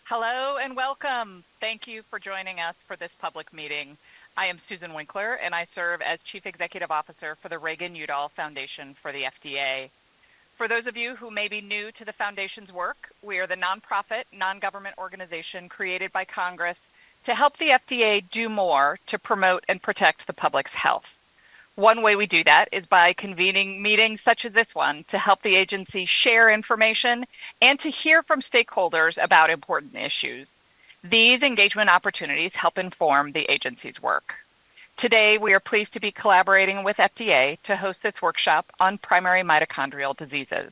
Hello and welcome. Thank you for joining us for this public meeting. I am Susan Winkler, and I serve as Chief Executive Officer for the Reagan-Udall Foundation for the FDA. For those of you who may be new to the Foundation's work, we are the nonprofit, non-government organization created by Congress to help the FDA do more to promote and protect the public's health. One way we do that is by convening meetings such as this one to help the agency share information and to hear from stakeholders about important issues. These engagement opportunities help inform the agency's work. Today, we are pleased to be collaborating with FDA to host this workshop on primary mitochondrial diseases.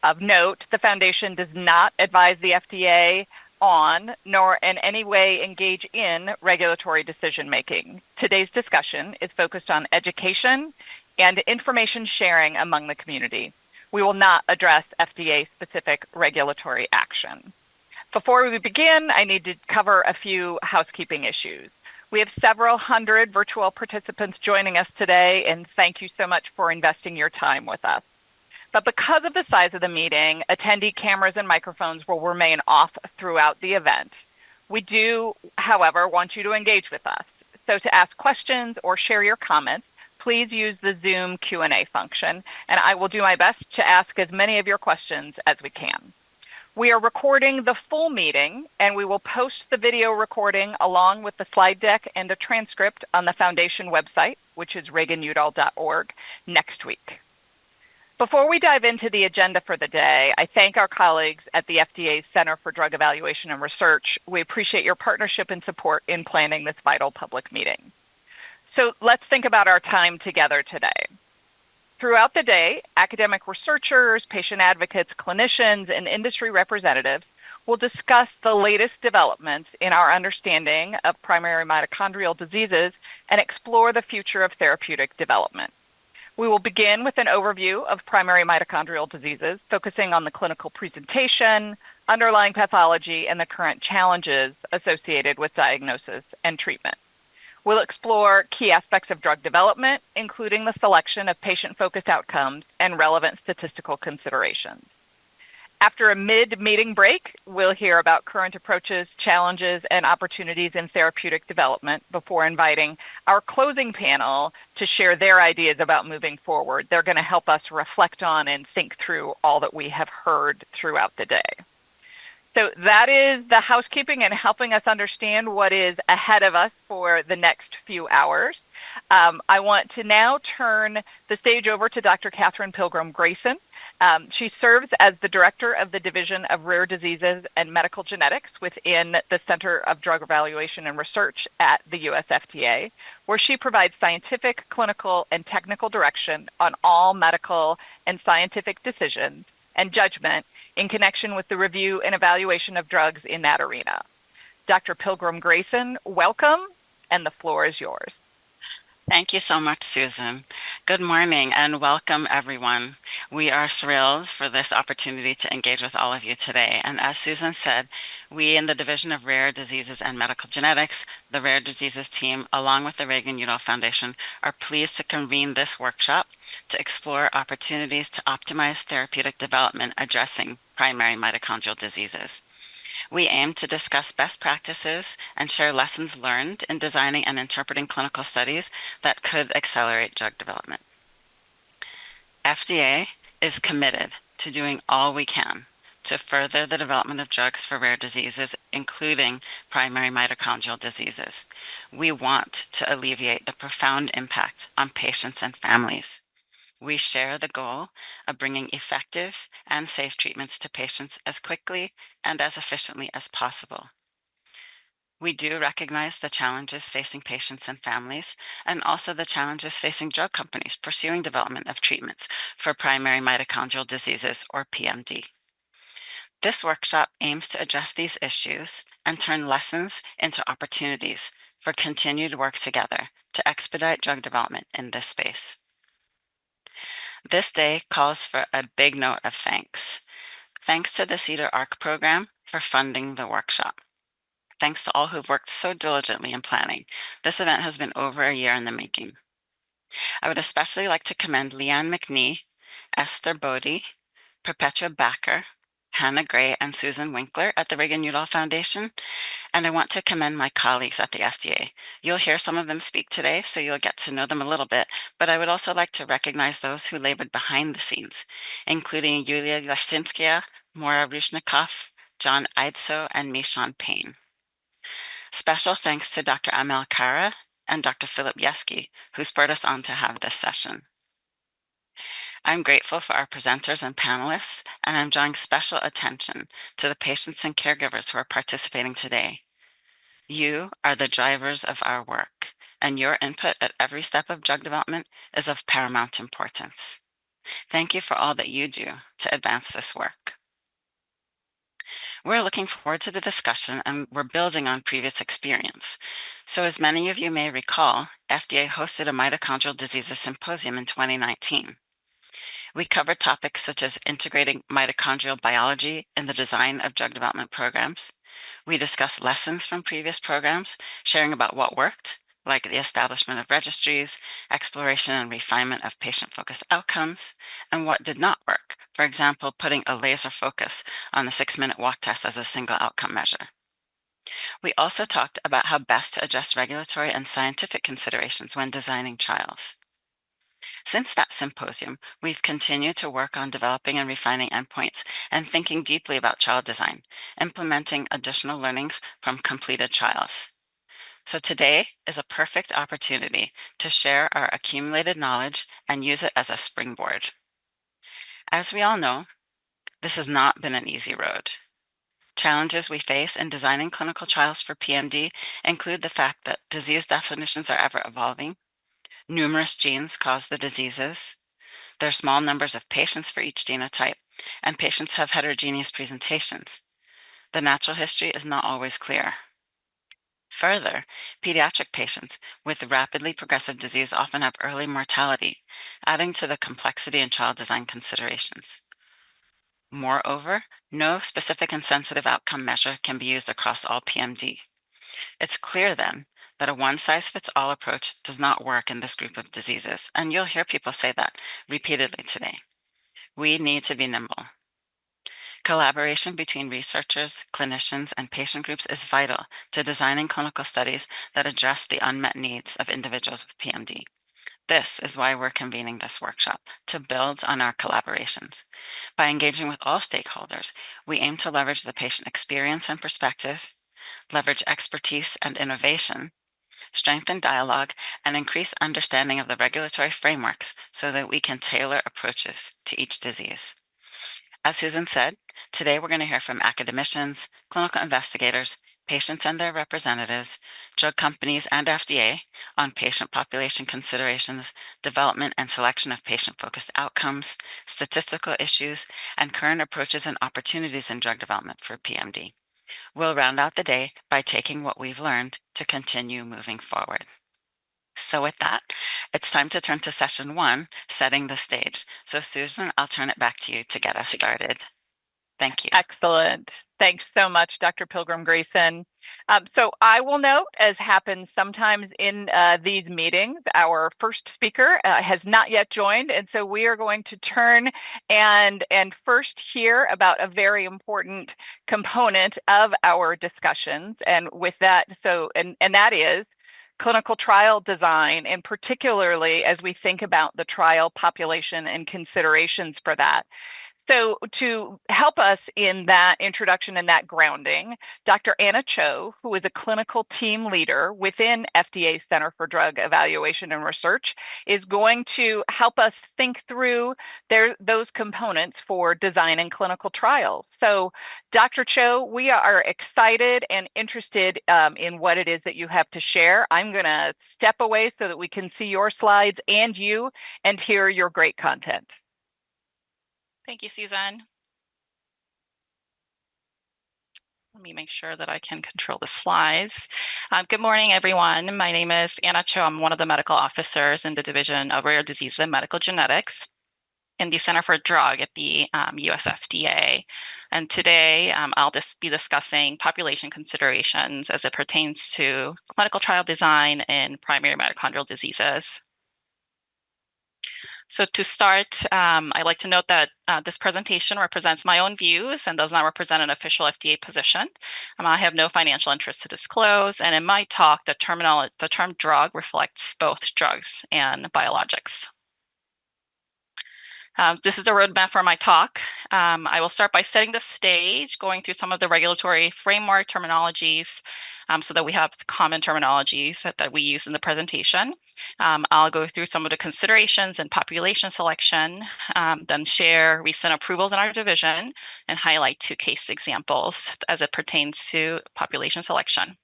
Of note, the Foundation does not advise the FDA on, nor in any way engage in, regulatory decision-making. Today's discussion is focused on education and information sharing among the community. We will not address FDA-specific regulatory action. Before we begin, I need to cover a few housekeeping issues. We have several hundred virtual participants joining us today, and thank you so much for investing your time with us. But because of the size of the meeting, attendee cameras and microphones will remain off throughout the event. We do, however, want you to engage with us. So to ask questions or share your comments, please use the Zoom Q&A function, and I will do my best to ask as many of your questions as we can. We are recording the full meeting, and we will post the video recording along with the slide deck and the transcript on the Foundation website, which is reaganudall.org, next week. Before we dive into the agenda for the day, I thank our colleagues at the FDA's Center for Drug Evaluation and Research. We appreciate your partnership and support in planning this vital public meeting. So let's think about our time together today. Throughout the day, academic researchers, patient advocates, clinicians, and industry representatives will discuss the latest developments in our understanding of primary mitochondrial diseases and explore the future of therapeutic development. We will begin with an overview of primary mitochondrial diseases, focusing on the clinical presentation, underlying pathology, and the current challenges associated with diagnosis and treatment. We'll explore key aspects of drug development, including the selection of patient-focused outcomes and relevant statistical considerations. After a mid-meeting break, we'll hear about current approaches, challenges, and opportunities in therapeutic development before inviting our closing panel to share their ideas about moving forward. They're going to help us reflect on and think through all that we have heard throughout the day. So that is the housekeeping and helping us understand what is ahead of us for the next few hours. I want to now turn the stage over to Dr. Catherine Pilgrim-Grayson. She serves as the Director of the Division of Rare Diseases and Medical Genetics within the Center of Drug Evaluation and Research at the US FDA, where she provides scientific, clinical, and technical direction on all medical and scientific decisions and judgment in connection with the review and evaluation of drugs in that arena. Dr. Pilgrim-Grayson, welcome, and the floor is yours. Thank you so much, Susan. Good morning and welcome, everyone. We are thrilled for this opportunity to engage with all of you today. And as Susan said, we in the Division of Rare Diseases and Medical Genetics, the Rare Diseases team, along with the Reagan-Udall Foundation, are pleased to convene this workshop to explore opportunities to optimize therapeutic development addressing primary mitochondrial diseases. We aim to discuss best practices and share lessons learned in designing and interpreting clinical studies that could accelerate drug development. FDA is committed to doing all we can to further the development of drugs for rare diseases, including primary mitochondrial diseases. We want to alleviate the profound impact on patients and families. We share the goal of bringing effective and safe treatments to patients as quickly and as efficiently as possible. We do recognize the challenges facing patients and families, and also the challenges facing drug companies pursuing development of treatments for primary mitochondrial diseases, or PMD. This workshop aims to address these issues and turn lessons into opportunities for continued work together to expedite drug development in this space. This day calls for a big note of thanks. Thanks to the Cedar Arc program for funding the workshop. Thanks to all who've worked so diligently in planning. This event has been over a year in the making. I would especially like to commend Leanne McNee, Esther Bodie, Perpetua Backer, Hannah Gray and Susan Winkler at the Reagan-Udall Foundation, and I want to commend my colleagues at the FDA. You'll hear some of them speak today, so you'll get to know them a little bit, but I would also like to recognize those who labored behind the scenes, including Yulia Lashinskia, Maura Rushnikov, John Eidso, and Mishan Payne. Special thanks to Dr. Amel Kara and Dr. Philip Yeski, who spurred us on to have this session. I'm grateful for our presenters and panelists, and I'm drawing special attention to the patients and caregivers who are participating today. You are the drivers of our work, and your input at every step of drug development is of paramount importance. Thank you for all that you do to advance this work. We're looking forward to the discussion, and we're building on previous experience. So as many of you may recall, FDA hosted a mitochondrial diseases symposium in 2019. We covered topics such as integrating mitochondrial biology in the design of drug development programs. We discussed lessons from previous programs, sharing about what worked, like the establishment of registries, exploration and refinement of patient-focused outcomes, and what did not work, for example, putting a laser focus on the 6-minute walk test as a single outcome measure. We also talked about how best to address regulatory and scientific considerations when designing trials. Since that symposium, we've continued to work on developing and refining endpoints and thinking deeply about trial design, implementing additional learnings from completed trials. So today is a perfect opportunity to share our accumulated knowledge and use it as a springboard. As we all know, this has not been an easy road. Challenges we face in designing clinical trials for PMD include the fact that disease definitions are ever evolving, numerous genes cause the diseases, there are small numbers of patients for each genotype, and patients have heterogeneous presentations. The natural history is not always clear. Further, pediatric patients with rapidly progressive disease often have early mortality, adding to the complexity in trial design considerations. Moreover, no specific and sensitive outcome measure can be used across all PMD. It's clear then that a one-size-fits-all approach does not work in this group of diseases, and you'll hear people say that repeatedly today. We need to be nimble. Collaboration between researchers, clinicians, and patient groups is vital to designing clinical studies that address the unmet needs of individuals with PMD. This is why we're convening this workshop, to build on our collaborations. By engaging with all stakeholders, we aim to leverage the patient experience and perspective, leverage expertise and innovation, strengthen dialogue, and increase understanding of the regulatory frameworks so that we can tailor approaches to each disease. As Susan said, today we're going to hear from academicians, clinical investigators, patients and their representatives, drug companies, and FDA on patient population considerations, development and selection of patient-focused outcomes, statistical issues, and current approaches and opportunities in drug development for PMD. We'll round out the day by taking what we've learned to continue moving forward. So with that, it's time to turn to session 1, setting the stage. So Susan, I'll turn it back to you to get us started. Thank you. Excellent. Thanks so much, Dr. Pilgrim-Grayson. So I will note, as happens sometimes in these meetings, our first speaker has not yet joined, and so we are going to turn and first hear about a very important component of our discussions, and with that, and that is clinical trial design, and particularly as we think about the trial population and considerations for that. So to help us in that introduction and that grounding, Dr. Anna Cho, who is a clinical team leader within FDA Center for Drug Evaluation and Research, is going to help us think through those components for designing clinical trials. So Dr. Cho, we are excited and interested in what it is that you have to share. I'm going to step away so that we can see your slides and you and hear your great content. Thank you, Susan. Let me make sure that I can control the slides. Good morning, everyone. My name is Anna Cho. I'm one of the medical officers in the Division of Rare Diseases and Medical Genetics in the Center for Drug at the US FDA. And today I'll just be discussing population considerations as it pertains to clinical trial design in primary mitochondrial diseases. So to start, I'd like to note that this presentation represents my own views and does not represent an official FDA position. I have no financial interest to disclose, and in my talk, the term drug reflects both drugs and biologics. This is a roadmap for my talk. I will start by setting the stage, going through some of the regulatory framework terminologies so that we have common terminologies that we use in the presentation. I'll go through some of the considerations and population selection, then share recent approvals in our division, and highlight 2 case examples as it pertains to population selection.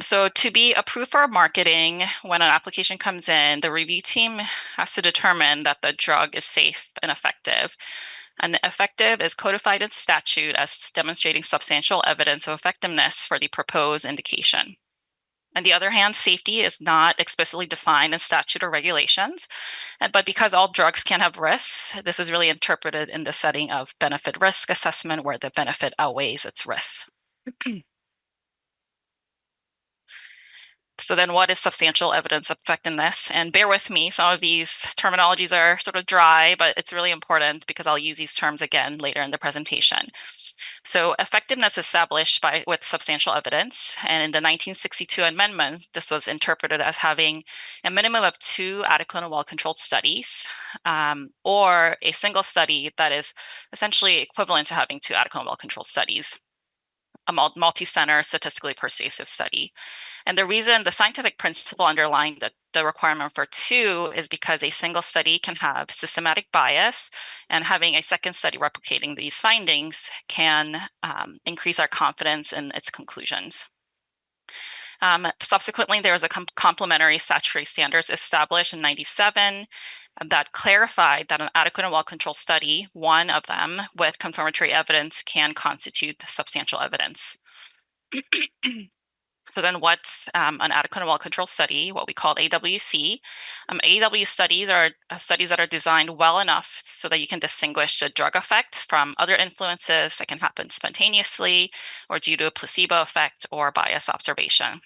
So to be approved for marketing, when an application comes in, the review team has to determine that the drug is safe and effective. And effective is codified in statute as demonstrating substantial evidence of effectiveness for the proposed indication. On the other hand, safety is not explicitly defined in statute or regulations, but because all drugs can have risks, this is really interpreted in the setting of benefit risk assessment where the benefit outweighs its risks. So then what is substantial evidence of effectiveness? And bear with me, some of these terminologies are sort of dry, but it's really important because I'll use these terms again later in the presentation. So effectiveness established with substantial evidence. And in the 1962 amendment, this was interpreted as having a minimum of 2 adequate and well-controlled studies, or a single study that is essentially equivalent to having 2 adequate and well-controlled studies, a multi-center statistically persuasive study. And the reason, the scientific principle underlying the requirement for 2 is because a single study can have systematic bias, and having a second study replicating these findings can increase our confidence in its conclusions. Subsequently, there was a complementary statutory standards established in 1997 that clarified that an adequate and well-controlled study, one of them with confirmatory evidence, can constitute substantial evidence. So then what's an adequate and well-controlled study, what we call AWC? AW studies are studies that are designed well enough so that you can distinguish the drug effect from other influences that can happen spontaneously or due to a placebo effect or bias observation.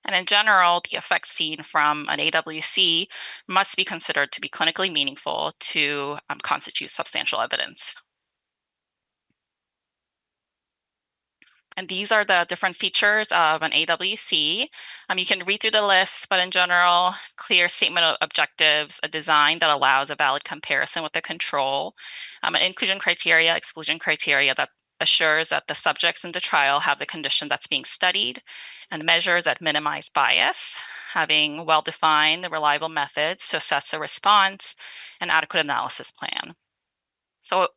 And in general, the effects seen from an AWC must be considered to be clinically meaningful to constitute substantial evidence. And these are the different features of an AWC. You can read through the list, but in general, clear statement of objectives, a design that allows a valid comparison with the control, an inclusion criteria, exclusion criteria that assures that the subjects in the trial have the condition that's being studied, and measures that minimize bias, having well-defined, reliable methods to assess the response, and adequate analysis plan. So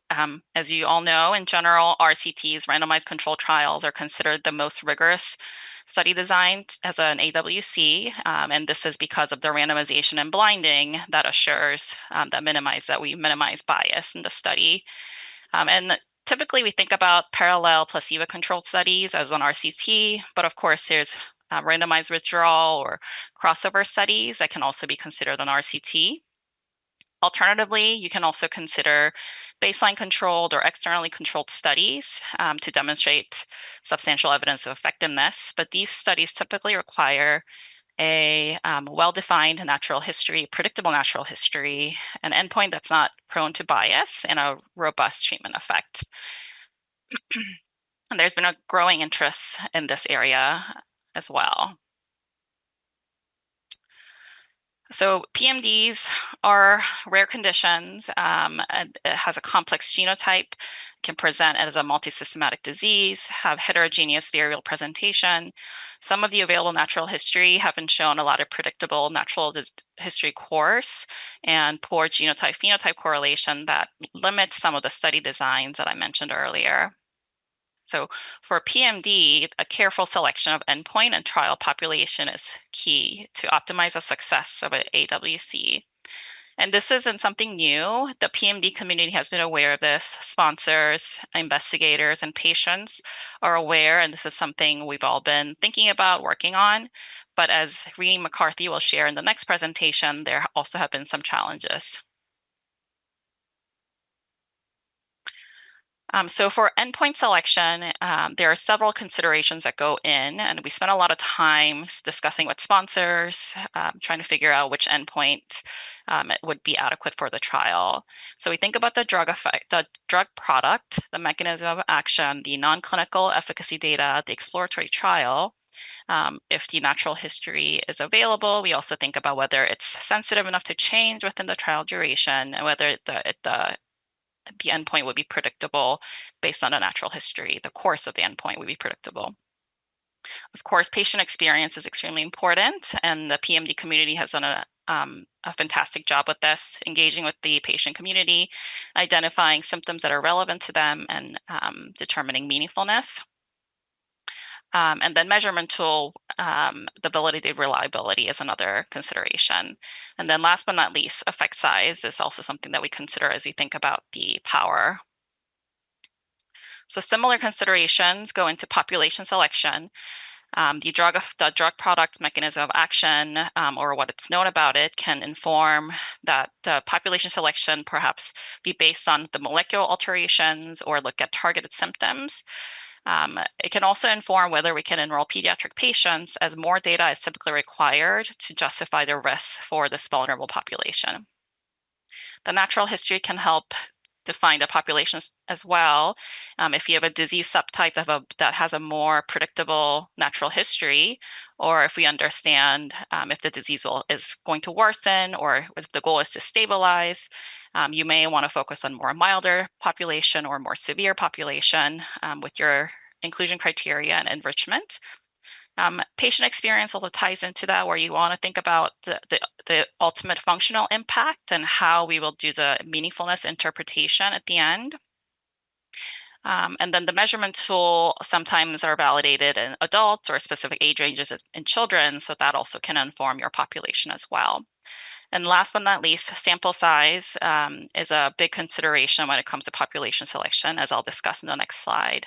as you all know, in general, RCTs, randomized controlled trials, are considered the most rigorous study design as an AWC, and this is because of the randomization and blinding that assures that we minimize bias in the study. And typically we think about parallel placebo-controlled studies as an RCT, but of course there's randomized withdrawal or crossover studies that can also be considered an RCT. Alternatively, you can also consider baseline controlled or externally controlled studies to demonstrate substantial evidence of effectiveness, but these studies typically require a well-defined natural history, predictable natural history, an endpoint that's not prone to bias, and a robust treatment effect. And there's been a growing interest in this area as well. So PMDs are rare conditions. It has a complex genotype, can present as a multisystematic disease, have heterogeneous variable presentation. Some of the available natural history haven't shown a lot of predictable natural history course and poor genotype-phenotype correlation that limits some of the study designs that I mentioned earlier. So for PMD, a careful selection of endpoint and trial population is key to optimize the success of an AWC. And this isn't something new. The PMD community has been aware of this. Sponsors, investigators, and patients are aware, and this is something we've all been thinking about, working on. But as Reenie McCarthy will share in the next presentation, there also have been some challenges. So for endpoint selection, there are several considerations that go in, and we spent a lot of time discussing with sponsors, trying to figure out which endpoint would be adequate for the trial. So we think about the drug effect, the drug product, the mechanism of action, the non-clinical efficacy data, the exploratory trial. If the natural history is available, we also think about whether it's sensitive enough to change within the trial duration and whether the endpoint would be predictable based on a natural history. The course of the endpoint would be predictable. Of course, patient experience is extremely important, and the PMD community has done a fantastic job with this, engaging with the patient community, identifying symptoms that are relevant to them, and determining meaningfulness. And then measurement tool, the validity and reliability is another consideration. And then last but not least, effect size is also something that we consider as we think about the power. So similar considerations go into population selection. The drug product's mechanism of action, or what it's known about it, can inform that the population selection perhaps be based on the molecular alterations or look at targeted symptoms. It can also inform whether we can enroll pediatric patients, as more data is typically required to justify the risks for this vulnerable population. The natural history can help define the populations as well. If you have a disease subtype that has a more predictable natural history, or if we understand if the disease is going to worsen, or if the goal is to stabilize, you may want to focus on more milder population or more severe population with your inclusion criteria and enrichment. Patient experience also ties into that, where you want to think about the ultimate functional impact and how we will do the meaningfulness interpretation at the end. And then the measurement tool sometimes are validated in adults or specific age ranges in children, so that also can inform your population as well. And last but not least, sample size is a big consideration when it comes to population selection, as I'll discuss in the next slide.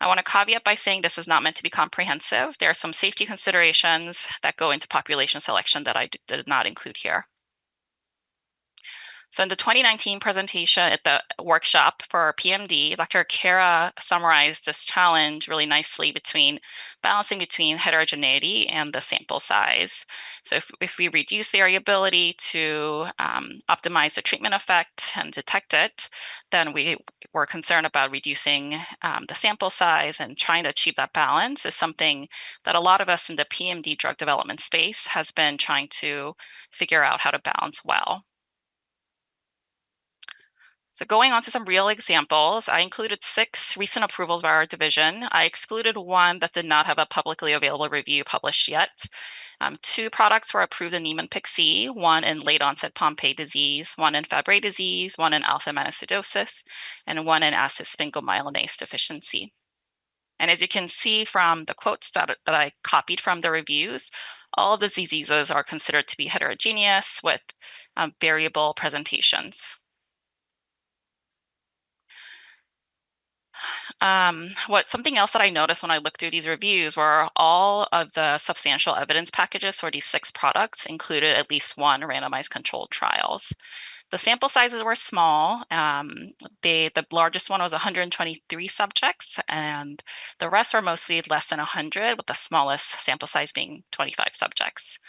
I want to caveat by saying this is not meant to be comprehensive. There are some safety considerations that go into population selection that I did not include here. So in the 2019 presentation at the workshop for PMD, Dr. Kara summarized this challenge really nicely between balancing between heterogeneity and the sample size. So if we reduce variability to optimize the treatment effect and detect it, then we're concerned about reducing the sample size, and trying to achieve that balance is something that a lot of us in the PMD drug development space has been trying to figure out how to balance well. So going on to some real examples, I included 6 recent approvals by our division. I excluded one that did not have a publicly available review published yet. 2 products were approved in Niemann-Pick C, one in late-onset Pompe disease, one in Fabry disease, one in alpha-melanocytosis, and one in acid sphingomyelinase deficiency. And as you can see from the quotes that I copied from the reviews, all of the diseases are considered to be heterogeneous with variable presentations. Something else that I noticed when I looked through these reviews were all of the substantial evidence packages for these 6 products included at least one randomized controlled trials. The sample sizes were small. The largest one was 123 subjects, and the rest were mostly less than 100, with the smallest sample size being 25 subjects.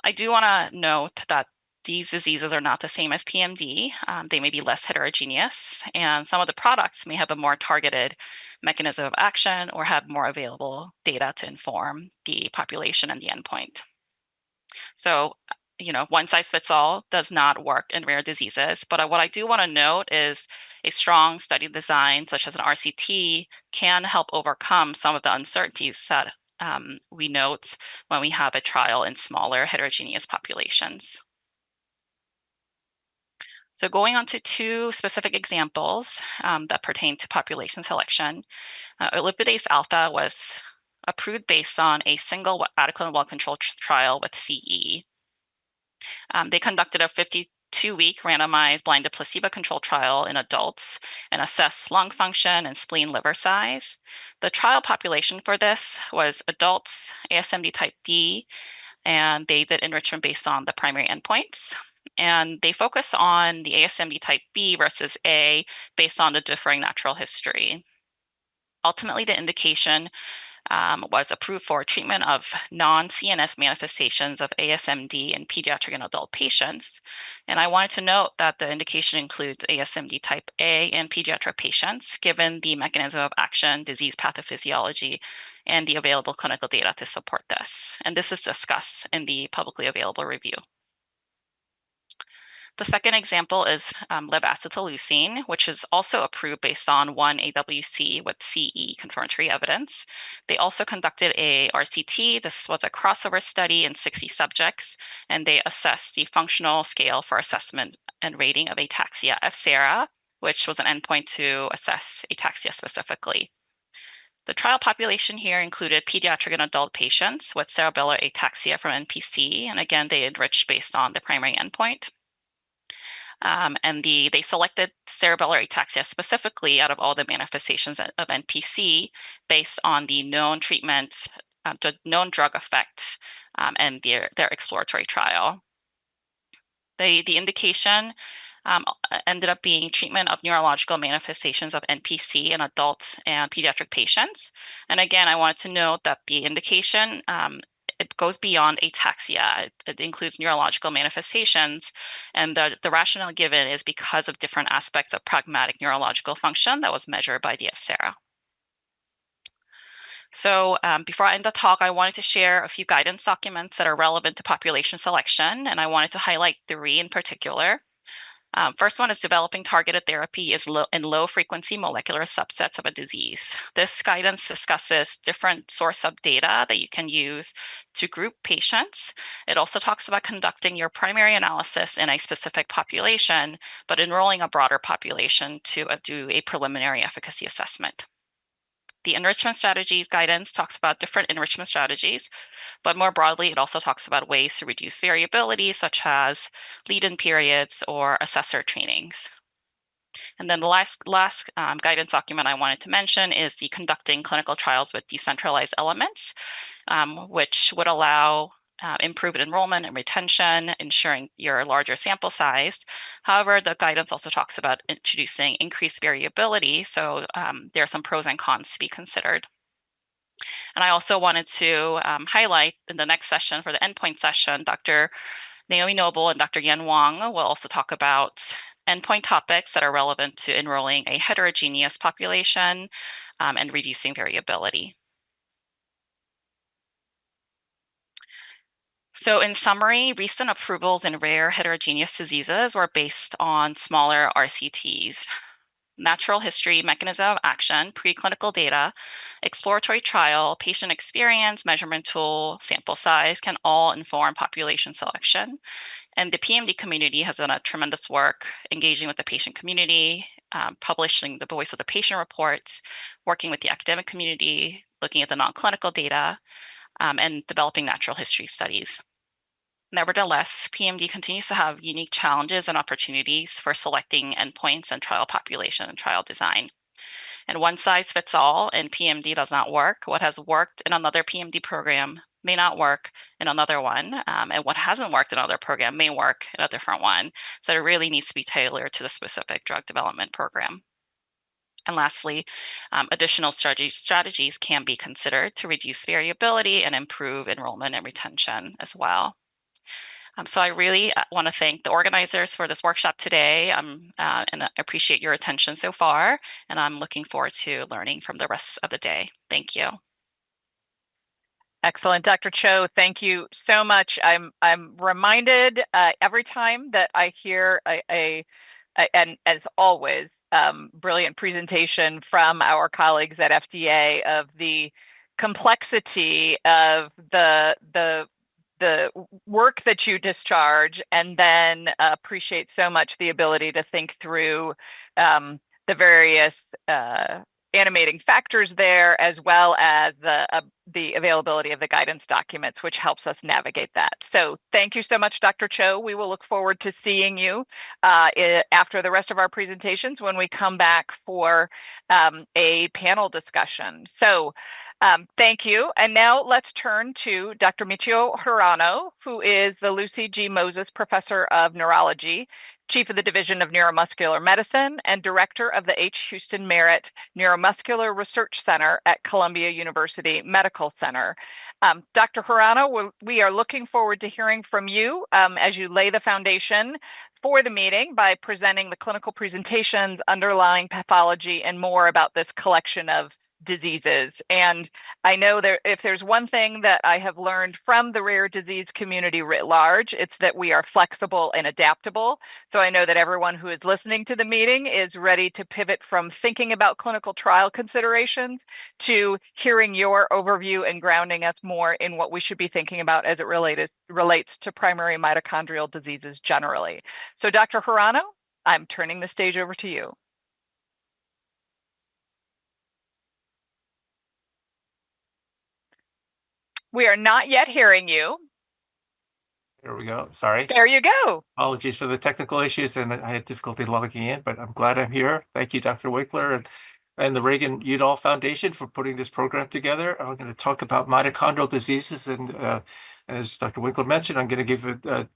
I do want to note that these diseases are not the same as PMD. They may be less heterogeneous, and some of the products may have a more targeted mechanism of action or have more available data to inform the population and the endpoint. So, one size fits all does not work in rare diseases, but what I do want to note is a strong study design, such as an RCT, can help overcome some of the uncertainties that we note when we have a trial in smaller heterogeneous populations. So going on to 2 specific examples that pertain to population selection, olipudase alpha was approved based on a single adequate and well-controlled trial with CE. They conducted a 52-week randomized blinded placebo-controlled trial in adults and assessed lung function and spleen liver size. The trial population for this was adults, ASMD type B, and they did enrichment based on the primary endpoints. and they focus on the ASMD type B versus A based on the differing natural history. Ultimately, the indication was approved for treatment of non-CNS manifestations of ASMD in pediatric and adult patients. And I wanted to note that the indication includes ASMD type A in pediatric patients, given the mechanism of action, disease pathophysiology, and the available clinical data to support this. And this is discussed in the publicly available review. The second example is levetiracetam, which is also approved based on one AWC with CE confirmatory evidence. They also conducted a RCT. This was a crossover study in 60 subjects, and they assessed the functional scale for assessment and rating of ataxia FSARA, which was an endpoint to assess ataxia specifically. The trial population here included pediatric and adult patients with cerebellar ataxia from NPC, and again, they enriched based on the primary endpoint. And they selected cerebellar ataxia specifically out of all the manifestations of NPC based on the known treatment, the known drug effect, and their exploratory trial. The indication ended up being treatment of neurological manifestations of NPC in adults and pediatric patients. And again, I wanted to note that the indication it goes beyond ataxia. It includes neurological manifestations. And the rationale given is because of different aspects of pragmatic neurological function that was measured by the FSARA. So before I end the talk, I wanted to share a few guidance documents that are relevant to population selection. And I wanted to highlight 3 in particular. First one is developing targeted therapy in low frequency molecular subsets of a disease. This guidance discusses different source of data that you can use to group patients. It also talks about conducting your primary analysis in a specific population, but enrolling a broader population to do a preliminary efficacy assessment. The enrichment strategies guidance talks about different enrichment strategies, but more broadly, it also talks about ways to reduce variability, such as lead-in periods or assessor trainings. And then the last guidance document I wanted to mention is the conducting clinical trials with decentralized elements, which would allow improved enrollment and retention, ensuring your larger sample size. However, the guidance also talks about introducing increased variability, so there are some pros and cons to be considered. And I also wanted to highlight in the next session, for the endpoint session, Dr. Naomi Noble and Dr. Yan Wang will also talk about endpoint topics that are relevant to enrolling a heterogeneous population and reducing variability. So in summary, recent approvals in rare heterogeneous diseases were based on smaller RCTs. Natural history, mechanism of action, preclinical data, exploratory trial, patient experience, measurement tool, sample size can all inform population selection. And the PMD community has done a tremendous work engaging with the patient community, publishing the voice of the patient reports, working with the academic community, looking at the non-clinical data, and developing natural history studies. Nevertheless, PMD continues to have unique challenges and opportunities for selecting endpoints and trial population and trial design. And one size fits all in PMD does not work. What has worked in another PMD program may not work in another one, and what hasn't worked in another program may work in a different one. So it really needs to be tailored to the specific drug development program. And lastly, additional strategies can be considered to reduce variability and improve enrollment and retention as well. So I really want to thank the organizers for this workshop today, and I appreciate your attention so far, and I'm looking forward to learning from the rest of the day. Thank you. Excellent, Dr. Cho. Thank you so much. I'm reminded every time that I hear and as always, brilliant presentation from our colleagues at FDA of the complexity of the work that you discharge, and then appreciate so much the ability to think through the various animating factors there, as well as the availability of the guidance documents, which helps us navigate that. So thank you so much, Dr. Cho. We will look forward to seeing you after the rest of our presentations when we come back for a panel discussion. So Thank you. And now let's turn to Dr. Michio Hirano, who is the Lucy G. Moses Professor of Neurology, Chief of the Division of Neuromuscular Medicine, and Director of the H. Houston Merritt Neuromuscular Research Center at Columbia University Medical Center. Dr. Hirano, we are looking forward to hearing from you as you lay the foundation for the meeting by presenting the clinical presentations, underlying pathology, and more about this collection of diseases. And I know that if there's one thing that I have learned from the rare disease community writ large, it's that we are flexible and adaptable. So I know that everyone who is listening to the meeting is ready to pivot from thinking about clinical trial considerations to hearing your overview and grounding us more in what we should be thinking about as it relates to primary mitochondrial diseases generally. So Dr. Hirano, I'm turning the stage over to you. We are not yet hearing you. There we go. Sorry. There you go. Apologies for the technical issues, and I had difficulty logging in, but I'm glad I'm here. Thank you, Dr. Winkler and the Reagan-Udall Foundation for putting this program together. I'm going to talk about mitochondrial diseases, and as Dr. Winkler mentioned, I'm going to give a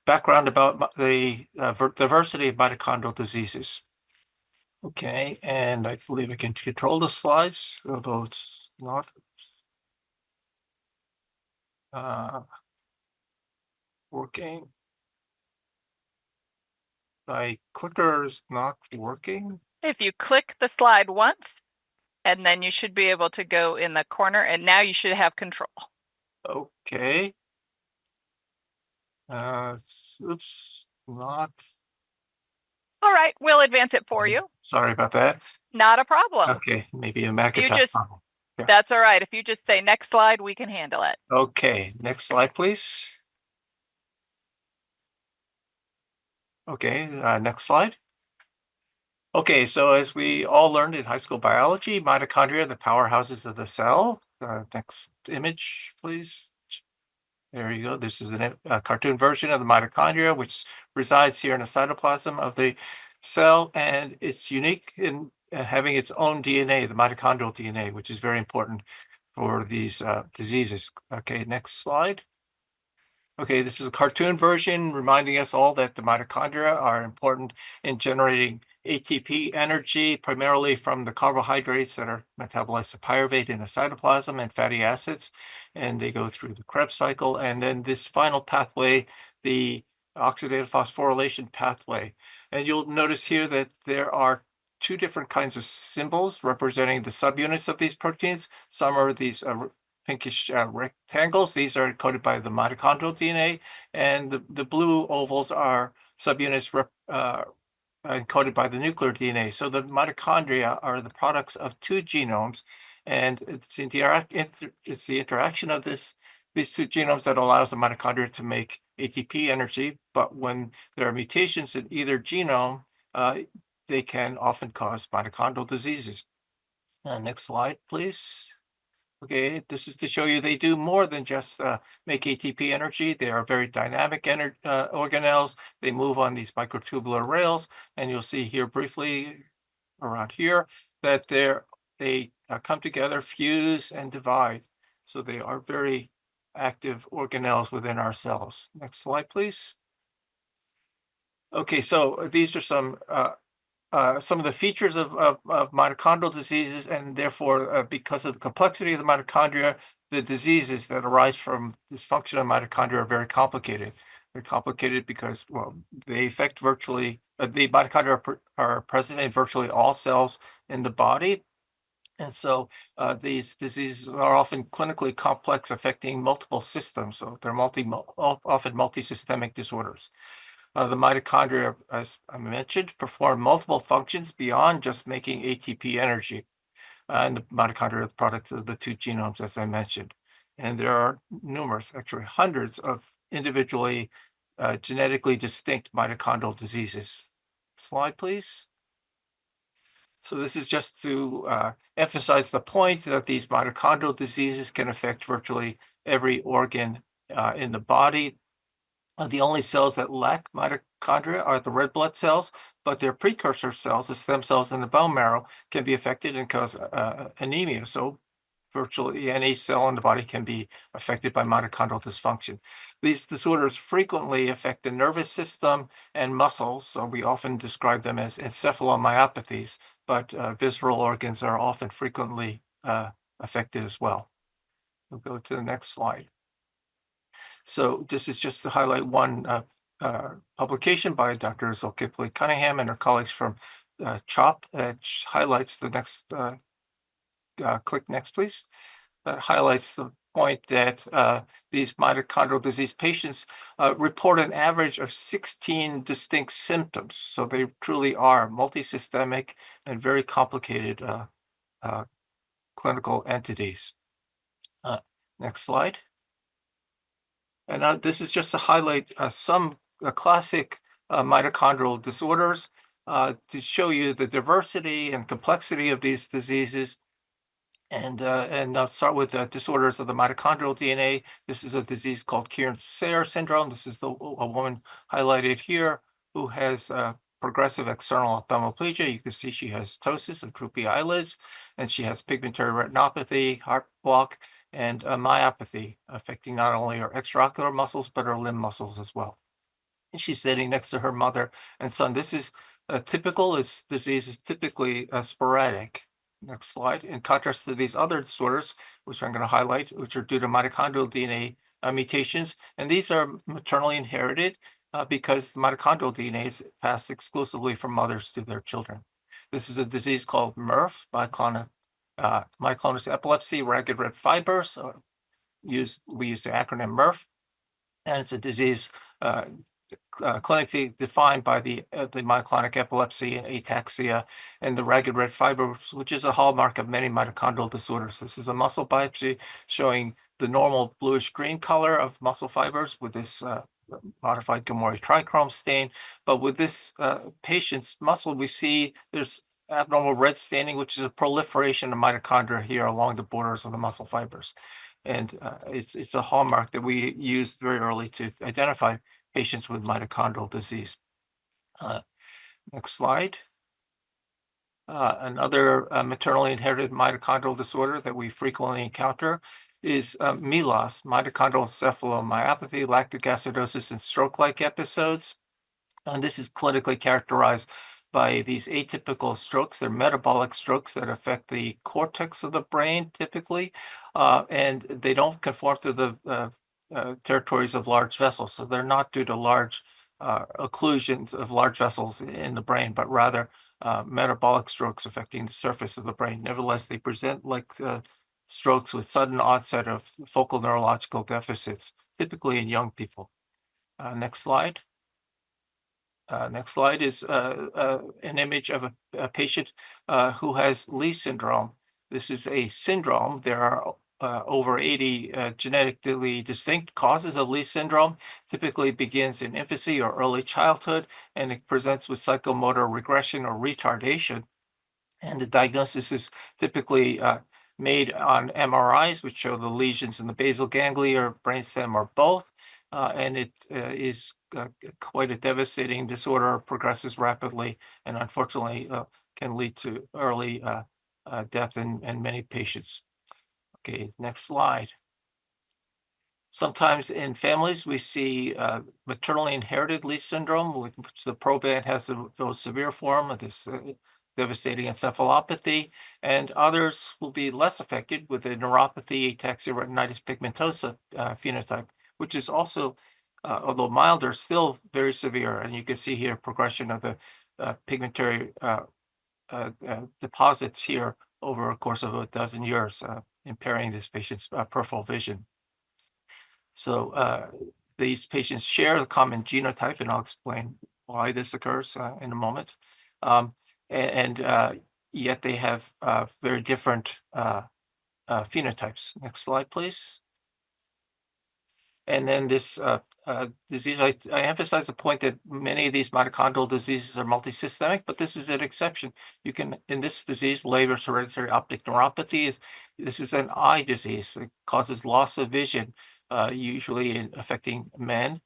background about the diversity of mitochondrial diseases. Okay, and I believe I can control the slides, although it's not. Working. My clicker is not working. If you click the slide once, and then you should be able to go in the corner, and now you should have control. Okay. Oops, not. All right, we'll advance it for you. Sorry about that. Not a problem. Okay, maybe a Macintosh problem. Yeah. That's all right. If you just say next slide, we can handle it. Okay, next slide, please. Okay, next slide. Okay, so as we all learned in high school biology, mitochondria are the powerhouses of the cell. Next image, please. There you go. This is a cartoon version of the mitochondria, which resides here in the cytoplasm of the cell, and it's unique in having its own DNA, the mitochondrial DNA, which is very important for these diseases. Okay, next slide. Okay, this is a cartoon version reminding us all that the mitochondria are important in generating ATP energy, primarily from the carbohydrates that are metabolized to pyruvate in the cytoplasm and fatty acids, and they go through the Krebs cycle. And then this final pathway, the oxidative phosphorylation pathway. And you'll notice here that there are two different kinds of symbols representing the subunits of these proteins. Some are these pinkish rectangles. These are encoded by the mitochondrial DNA, and the blue ovals are subunits encoded by the nuclear DNA. So the mitochondria are the products of two genomes, and it's the interaction of these two genomes that allows the mitochondria to make ATP energy. But when there are mutations in either genome, they can often cause mitochondrial diseases. Next slide, please. Okay, this is to show you they do more than just make ATP energy. They are very dynamic organelles. They move on these microtubular rails, and you'll see here briefly around here that they come together, fuse, and divide. So they are very active organelles within our cells. Next slide, please. Okay, so these are some of the features of mitochondrial diseases, and therefore, because of the complexity of the mitochondria, the diseases that arise from dysfunction of mitochondria are very complicated. They're complicated because, well, they affect virtually, the mitochondria are present in virtually all cells in the body. And so these diseases are often clinically complex, affecting multiple systems. So they're often multisystemic disorders. The mitochondria, as I mentioned, perform multiple functions beyond just making ATP energy. And the mitochondria are the product of the two genomes, as I mentioned. And there are numerous, actually hundreds of individually genetically distinct mitochondrial diseases. Slide, please. So this is just to emphasize the point that these mitochondrial diseases can affect virtually every organ in the body. The only cells that lack mitochondria are the red blood cells, but their precursor cells, the stem cells in the bone marrow, can be affected and cause anemia. So virtually any cell in the body can be affected by mitochondrial dysfunction. These disorders frequently affect the nervous system and muscles, so we often describe them as encephalomyopathies, but visceral organs are often frequently affected as well. We'll go to the next slide. So this is just to highlight one publication by Dr. Zulkifli Cunningham and her colleagues from CHOP that highlights the next, click next, please. That highlights the point that these mitochondrial disease patients report an average of 16 distinct symptoms. So they truly are multisystemic and very complicated clinical entities. Next slide. And this is just to highlight some classic mitochondrial disorders to show you the diversity and complexity of these diseases. And I'll start with disorders of the mitochondrial DNA. This is a disease called Kearns-Sayre syndrome. This is a woman highlighted here who has progressive external ophthalmoplegia. You can see she has ptosis of droopy eyelids, and she has pigmentary retinopathy, heart block, and myopathy, affecting not only her extraocular muscles, but her limb muscles as well. And she's sitting next to her mother and son. This is typical. This disease is typically sporadic. Next slide. In contrast to these other disorders, which I'm going to highlight, which are due to mitochondrial DNA mutations, and these are maternally inherited because the mitochondrial DNA is passed exclusively from mothers to their children. This is a disease called MRF, myoclonus epilepsy, ragged red fibers. We use the acronym MRF, and it's a disease clinically defined by the myoclonic epilepsy and ataxia and the ragged red fibers, which is a hallmark of many mitochondrial disorders. This is a muscle biopsy showing the normal bluish green color of muscle fibers with this modified Gamori trichrome stain. But with this patient's muscle, we see there's abnormal red staining, which is a proliferation of mitochondria here along the borders of the muscle fibers. And it's a hallmark that we used very early to identify patients with mitochondrial disease. Next slide. Another maternally inherited mitochondrial disorder that we frequently encounter is MILAS, mitochondrial encephalomyopathy, lactic acidosis, and stroke-like episodes. And this is clinically characterized by these atypical strokes. They're metabolic strokes that affect the cortex of the brain typically, and they don't conform to the territories of large vessels. So they're not due to large occlusions of large vessels in the brain, but rather metabolic strokes affecting the surface of the brain. Nevertheless, they present like strokes with sudden onset of focal neurological deficits, typically in young people. Next slide. Next slide is an image of a patient who has Lee syndrome. This is a syndrome. There are over 80 genetically distinct causes of Lee syndrome. Typically begins in infancy or early childhood, and it presents with psychomotor regression or retardation. And the diagnosis is typically made on MRIs, which show the lesions in the basal ganglia or brainstem or both. And it is quite a devastating disorder, progresses rapidly, and unfortunately can lead to early death in many patients. Okay, next slide. Sometimes in families, we see maternally inherited Lee syndrome, which the proband has the most severe form of this devastating encephalopathy, and others will be less affected with a neuropathy, ataxia retinitis pigmentosa phenotype, which is also, although milder, still very severe. And you can see here progression of the pigmentary deposits here over a course of a dozen years, impairing this patient's peripheral vision. So these patients share the common genotype, and I'll explain why this occurs in a moment. Yet they have very different phenotypes. Next slide, please. And then this disease, I emphasize the point that many of these mitochondrial diseases are multisystemic, but this is an exception. You can, in this disease, Leber's hereditary optic neuropathy, this is an eye disease. It causes loss of vision, usually affecting men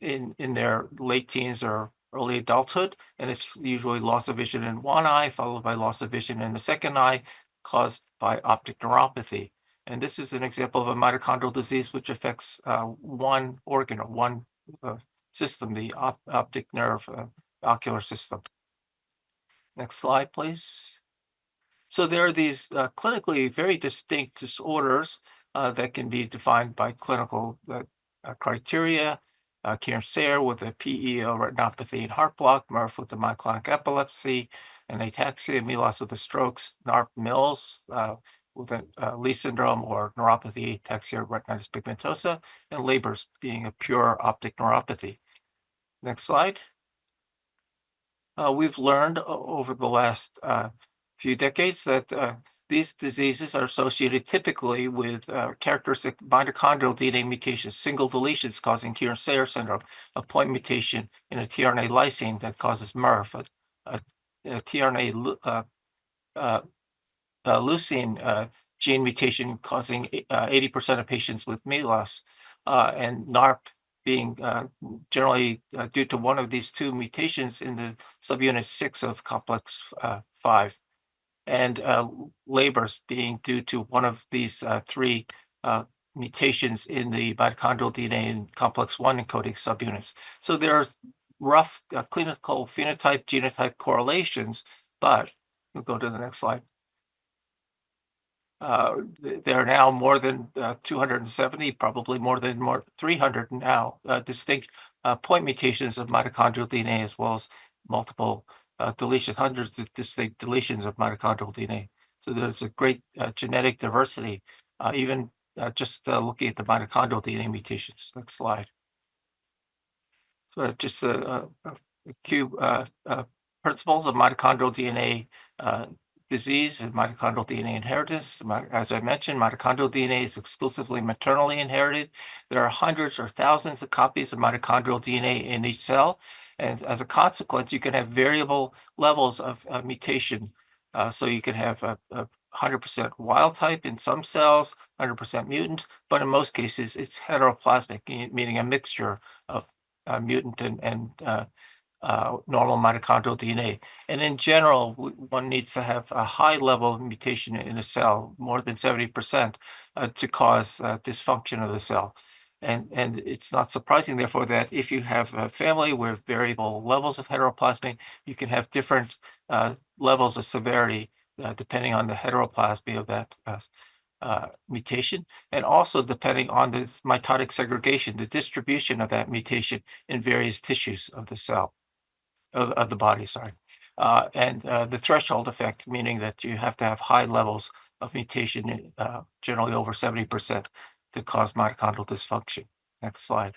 in their late teens or early adulthood, and it's usually loss of vision in one eye, followed by loss of vision in the second eye, caused by optic neuropathy. And this is an example of a mitochondrial disease which affects one organ or one system, the optic nerve ocular system. Next slide, please. So there are these clinically very distinct disorders that can be defined by clinical criteria. Kearns-Sayre with a PEO retinopathy and heart block, Murph with the myoclonic epilepsy and ataxia, Milos with the strokes, Mills with a Lee syndrome or neuropathy, ataxia, retinitis pigmentosa, and Leber's being a pure optic neuropathy. Next slide. We've learned over the last few decades that these diseases are associated typically with characteristic mitochondrial DNA mutations, single deletions causing Kearns-Sayre syndrome, a point mutation in a tRNA lysine that causes MRF, a tRNA leucine gene mutation causing 80% of patients with MELAS, and NARP being generally due to one of these two mutations in the subunit 6 of complex 5, and Leber's being due to one of these three mutations in the mitochondrial DNA in complex 1 encoding subunits. So there are rough clinical phenotype genotype correlations, but we'll go to the next slide. There are now more than 270, probably more than 300 now, distinct point mutations of mitochondrial DNA, as well as multiple deletions, hundreds of distinct deletions of mitochondrial DNA. So there's a great genetic diversity, even just looking at the mitochondrial DNA mutations. Next slide. So just a few principles of mitochondrial DNA disease and mitochondrial DNA inheritance. As I mentioned, mitochondrial DNA is exclusively maternally inherited. There are hundreds or thousands of copies of mitochondrial DNA in each cell. And as a consequence, you can have variable levels of mutation. So you can have a 100% wild type in some cells, 100% mutant, but in most cases, it's heteroplasmic, meaning a mixture of mutant and normal mitochondrial DNA. And in general, one needs to have a high level of mutation in a cell, more than 70%, to cause dysfunction of the cell. And it's not surprising, therefore, that if you have a family with variable levels of heteroplasmy, you can have different levels of severity depending on the heteroplasmy of that mutation, and also depending on the mitotic segregation, the distribution of that mutation in various tissues of the cell. Of the body, sorry. And the threshold effect, meaning that you have to have high levels of mutation, generally over 70%, to cause mitochondrial dysfunction. Next slide.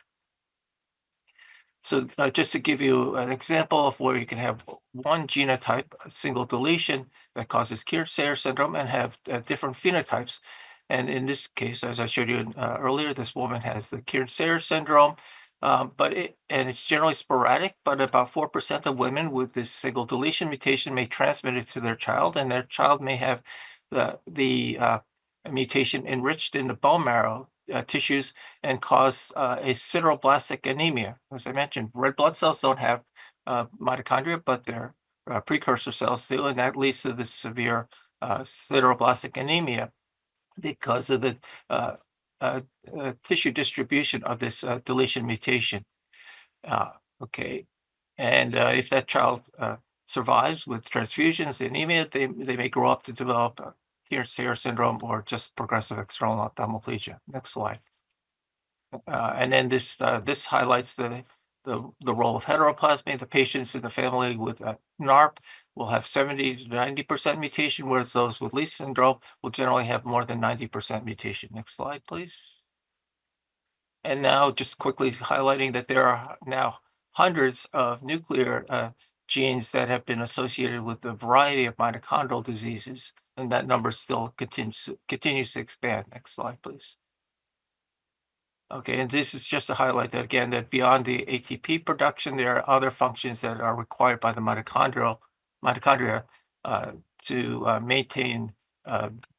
So just to give you an example of where you can have one genotype, a single deletion that causes Kearns-Sayre syndrome, and have different phenotypes. And in this case, as I showed you earlier, this woman has the Kearns-Sayre syndrome, and it's generally sporadic, but about 4% of women with this single deletion mutation may transmit it to their child, and their child may have the mutation enriched in the bone marrow tissues and cause a sideroblastic anemia. As I mentioned, red blood cells don't have mitochondria, but their precursor cells do, and that leads to this severe sideroblastic anemia because of the tissue distribution of this deletion mutation. Okay, and if that child survives with transfusions, anemia, they may grow up to develop Kearns-Sayre syndrome or just progressive external ophthalmoplegia. Next slide. And then this highlights the role of heteroplasmy. The patients in the family with NARP will have 70 to 90% mutation, whereas those with Lee syndrome will generally have more than 90% mutation. Next slide, please. And now just quickly highlighting that there are now hundreds of nuclear genes that have been associated with a variety of mitochondrial diseases, and that number still continues to expand. Next slide, please. Okay, and this is just to highlight that again, that beyond the ATP production, there are other functions that are required by the mitochondria to maintain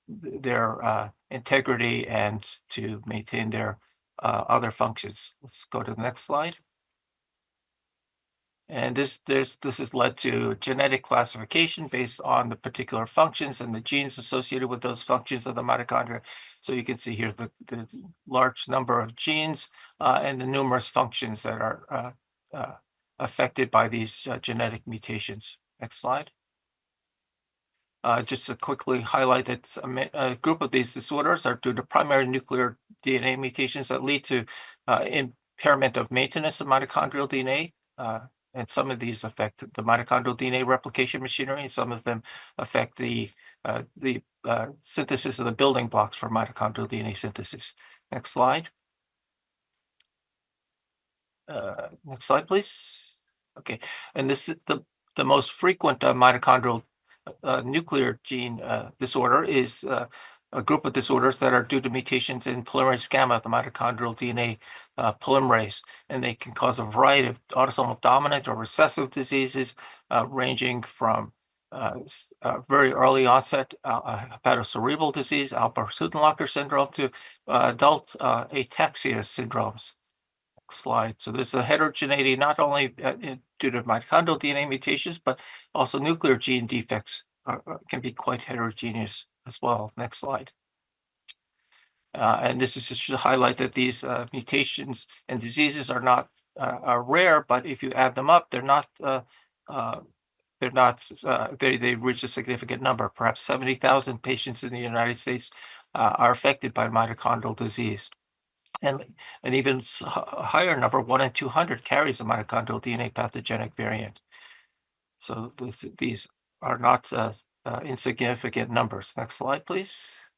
their integrity and to maintain their other functions. Let's go to the next slide. And this has led to genetic classification based on the particular functions and the genes associated with those functions of the mitochondria. So you can see here the large number of genes and the numerous functions that are affected by these genetic mutations. Next slide. Just to quickly highlight that a group of these disorders are due to primary nuclear DNA mutations that lead to impairment of maintenance of mitochondrial DNA. And some of these affect the mitochondrial DNA replication machinery, and some of them affect the synthesis of the building blocks for mitochondrial DNA synthesis. Next slide. Next slide, please. Okay, and this is the most frequent mitochondrial nuclear gene disorder is a group of disorders that are due to mutations in polymerase gamma, the mitochondrial DNA polymerase, and they can cause a variety of autosomal dominant or recessive diseases, ranging from very early onset hepatocerebral disease, Alport-Huttenlocher syndrome, to adult ataxia syndromes. Slide. So there's a heterogeneity not only due to mitochondrial DNA mutations, but also nuclear gene defects can be quite heterogeneous as well. Next slide. And this is just to highlight that these mutations and diseases are not are rare, but if you add them up, they reach a significant number. Perhaps 70,000 patients in the United States are affected by mitochondrial disease. And an even higher number, 1 in 200, carries a mitochondrial DNA pathogenic variant. So these are not insignificant numbers. Next slide, please.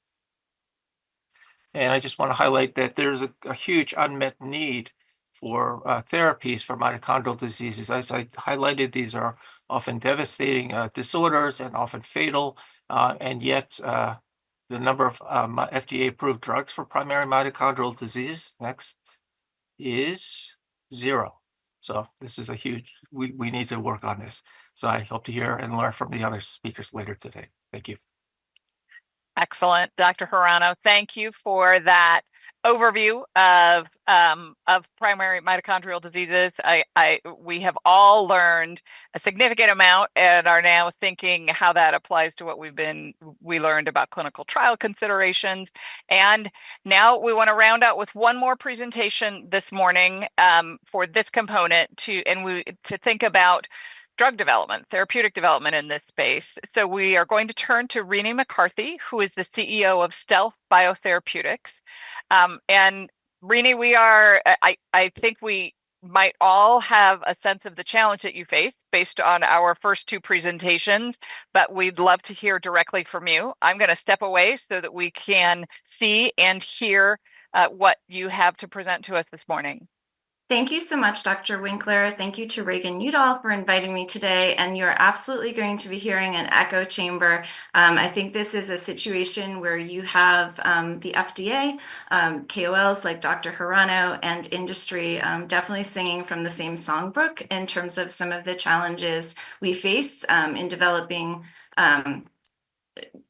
And I just want to highlight that there's a huge unmet need for therapies for mitochondrial diseases. As I highlighted, these are often devastating disorders and often fatal, and yet the number of FDA-approved drugs for primary mitochondrial disease, next, is 0. So this is a huge, we need to work on this. So I hope to hear and learn from the other speakers later today. Thank you. Excellent, Dr. Hirano. Thank you for that overview of primary mitochondrial diseases. We have all learned a significant amount and are now thinking how that applies to what we learned about clinical trial considerations. And now we want to round out with one more presentation this morning for this component to think about drug development, therapeutic development in this space. So we are going to turn to Renee McCarthy, who is the CEO of Stealth Biotherapeutics. And Renee, I think we might all have a sense of the challenge that you face based on our first 2 presentations, but we'd love to hear directly from you. I'm going to step away so that we can see and hear what you have to present to us this morning. Thank you so much, Dr. Winkler. Thank you to Reagan-Udall for inviting me today. And you're absolutely going to be hearing an echo chamber. I think this is a situation where you have the FDA, KOLs like Dr. Hirano, and industry definitely singing from the same songbook in terms of some of the challenges we face in developing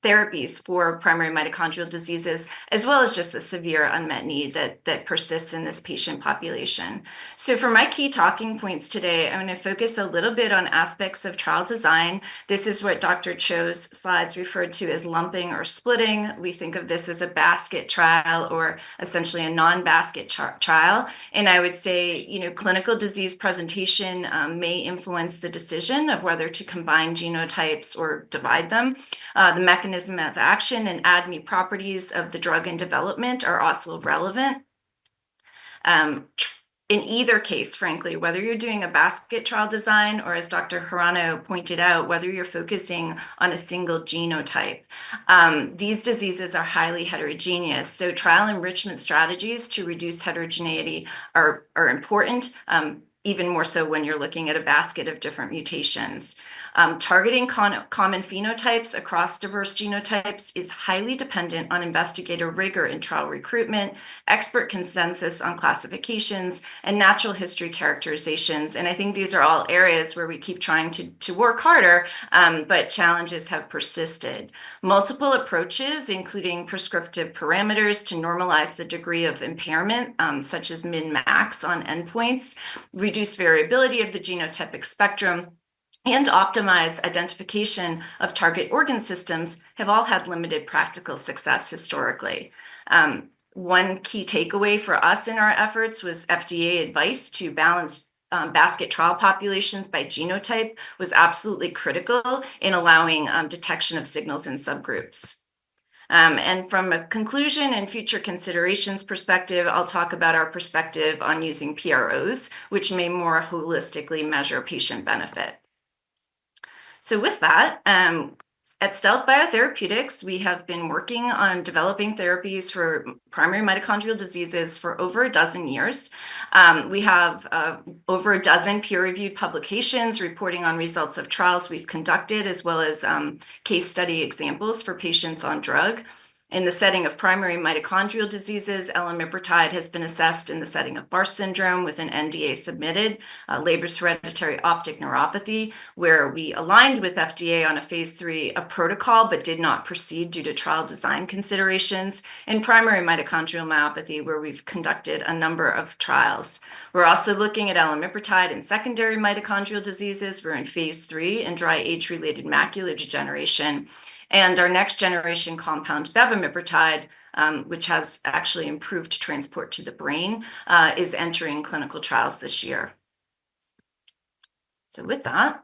therapies for primary mitochondrial diseases, as well as just the severe unmet need that persists in this patient population. So for my key talking points today, I'm going to focus a little bit on aspects of trial design. This is what Dr. Cho's slides referred to as lumping or splitting. We think of this as a basket trial or essentially a non-basket trial. And I would say, clinical disease presentation may influence the decision of whether to combine genotypes or divide them. The mechanism of action and ADME properties of the drug in development are also relevant. In either case, frankly, whether you're doing a basket trial design or, as Dr. Hirano pointed out, whether you're focusing on a single genotype, these diseases are highly heterogeneous. So trial enrichment strategies to reduce heterogeneity are important, even more so when you're looking at a basket of different mutations. Targeting common phenotypes across diverse genotypes is highly dependent on investigator rigor in trial recruitment, expert consensus on classifications, and natural history characterizations. And I think these are all areas where we keep trying to work harder, but challenges have persisted. Multiple approaches, including prescriptive parameters to normalize the degree of impairment, such as min-max on endpoints, reduce variability of the genotypic spectrum, and optimize identification of target organ systems have all had limited practical success historically. One key takeaway for us in our efforts was FDA advice to balance basket trial populations by genotype was absolutely critical in allowing detection of signals in subgroups. And from a conclusion and future considerations perspective, I'll talk about our perspective on using PROs, which may more holistically measure patient benefit. So with that, at Stealth Biotherapeutics, we have been working on developing therapies for primary mitochondrial diseases for over a dozen years. We have over a dozen peer-reviewed publications reporting on results of trials we've conducted, as well as case study examples for patients on drug. In the setting of primary mitochondrial diseases, elimipritide has been assessed in the setting of Barth syndrome with an NDA submitted, Leber's hereditary optic neuropathy, where we aligned with FDA on a phase 3 protocol, but did not proceed due to trial design considerations, and primary mitochondrial myopathy, where we've conducted a number of trials. We're also looking at elimipritide in secondary mitochondrial diseases. We're in phase 3 in dry age-related macular degeneration. And our next generation compound, bevamipritide, which has actually improved transport to the brain, is entering clinical trials this year. So with that,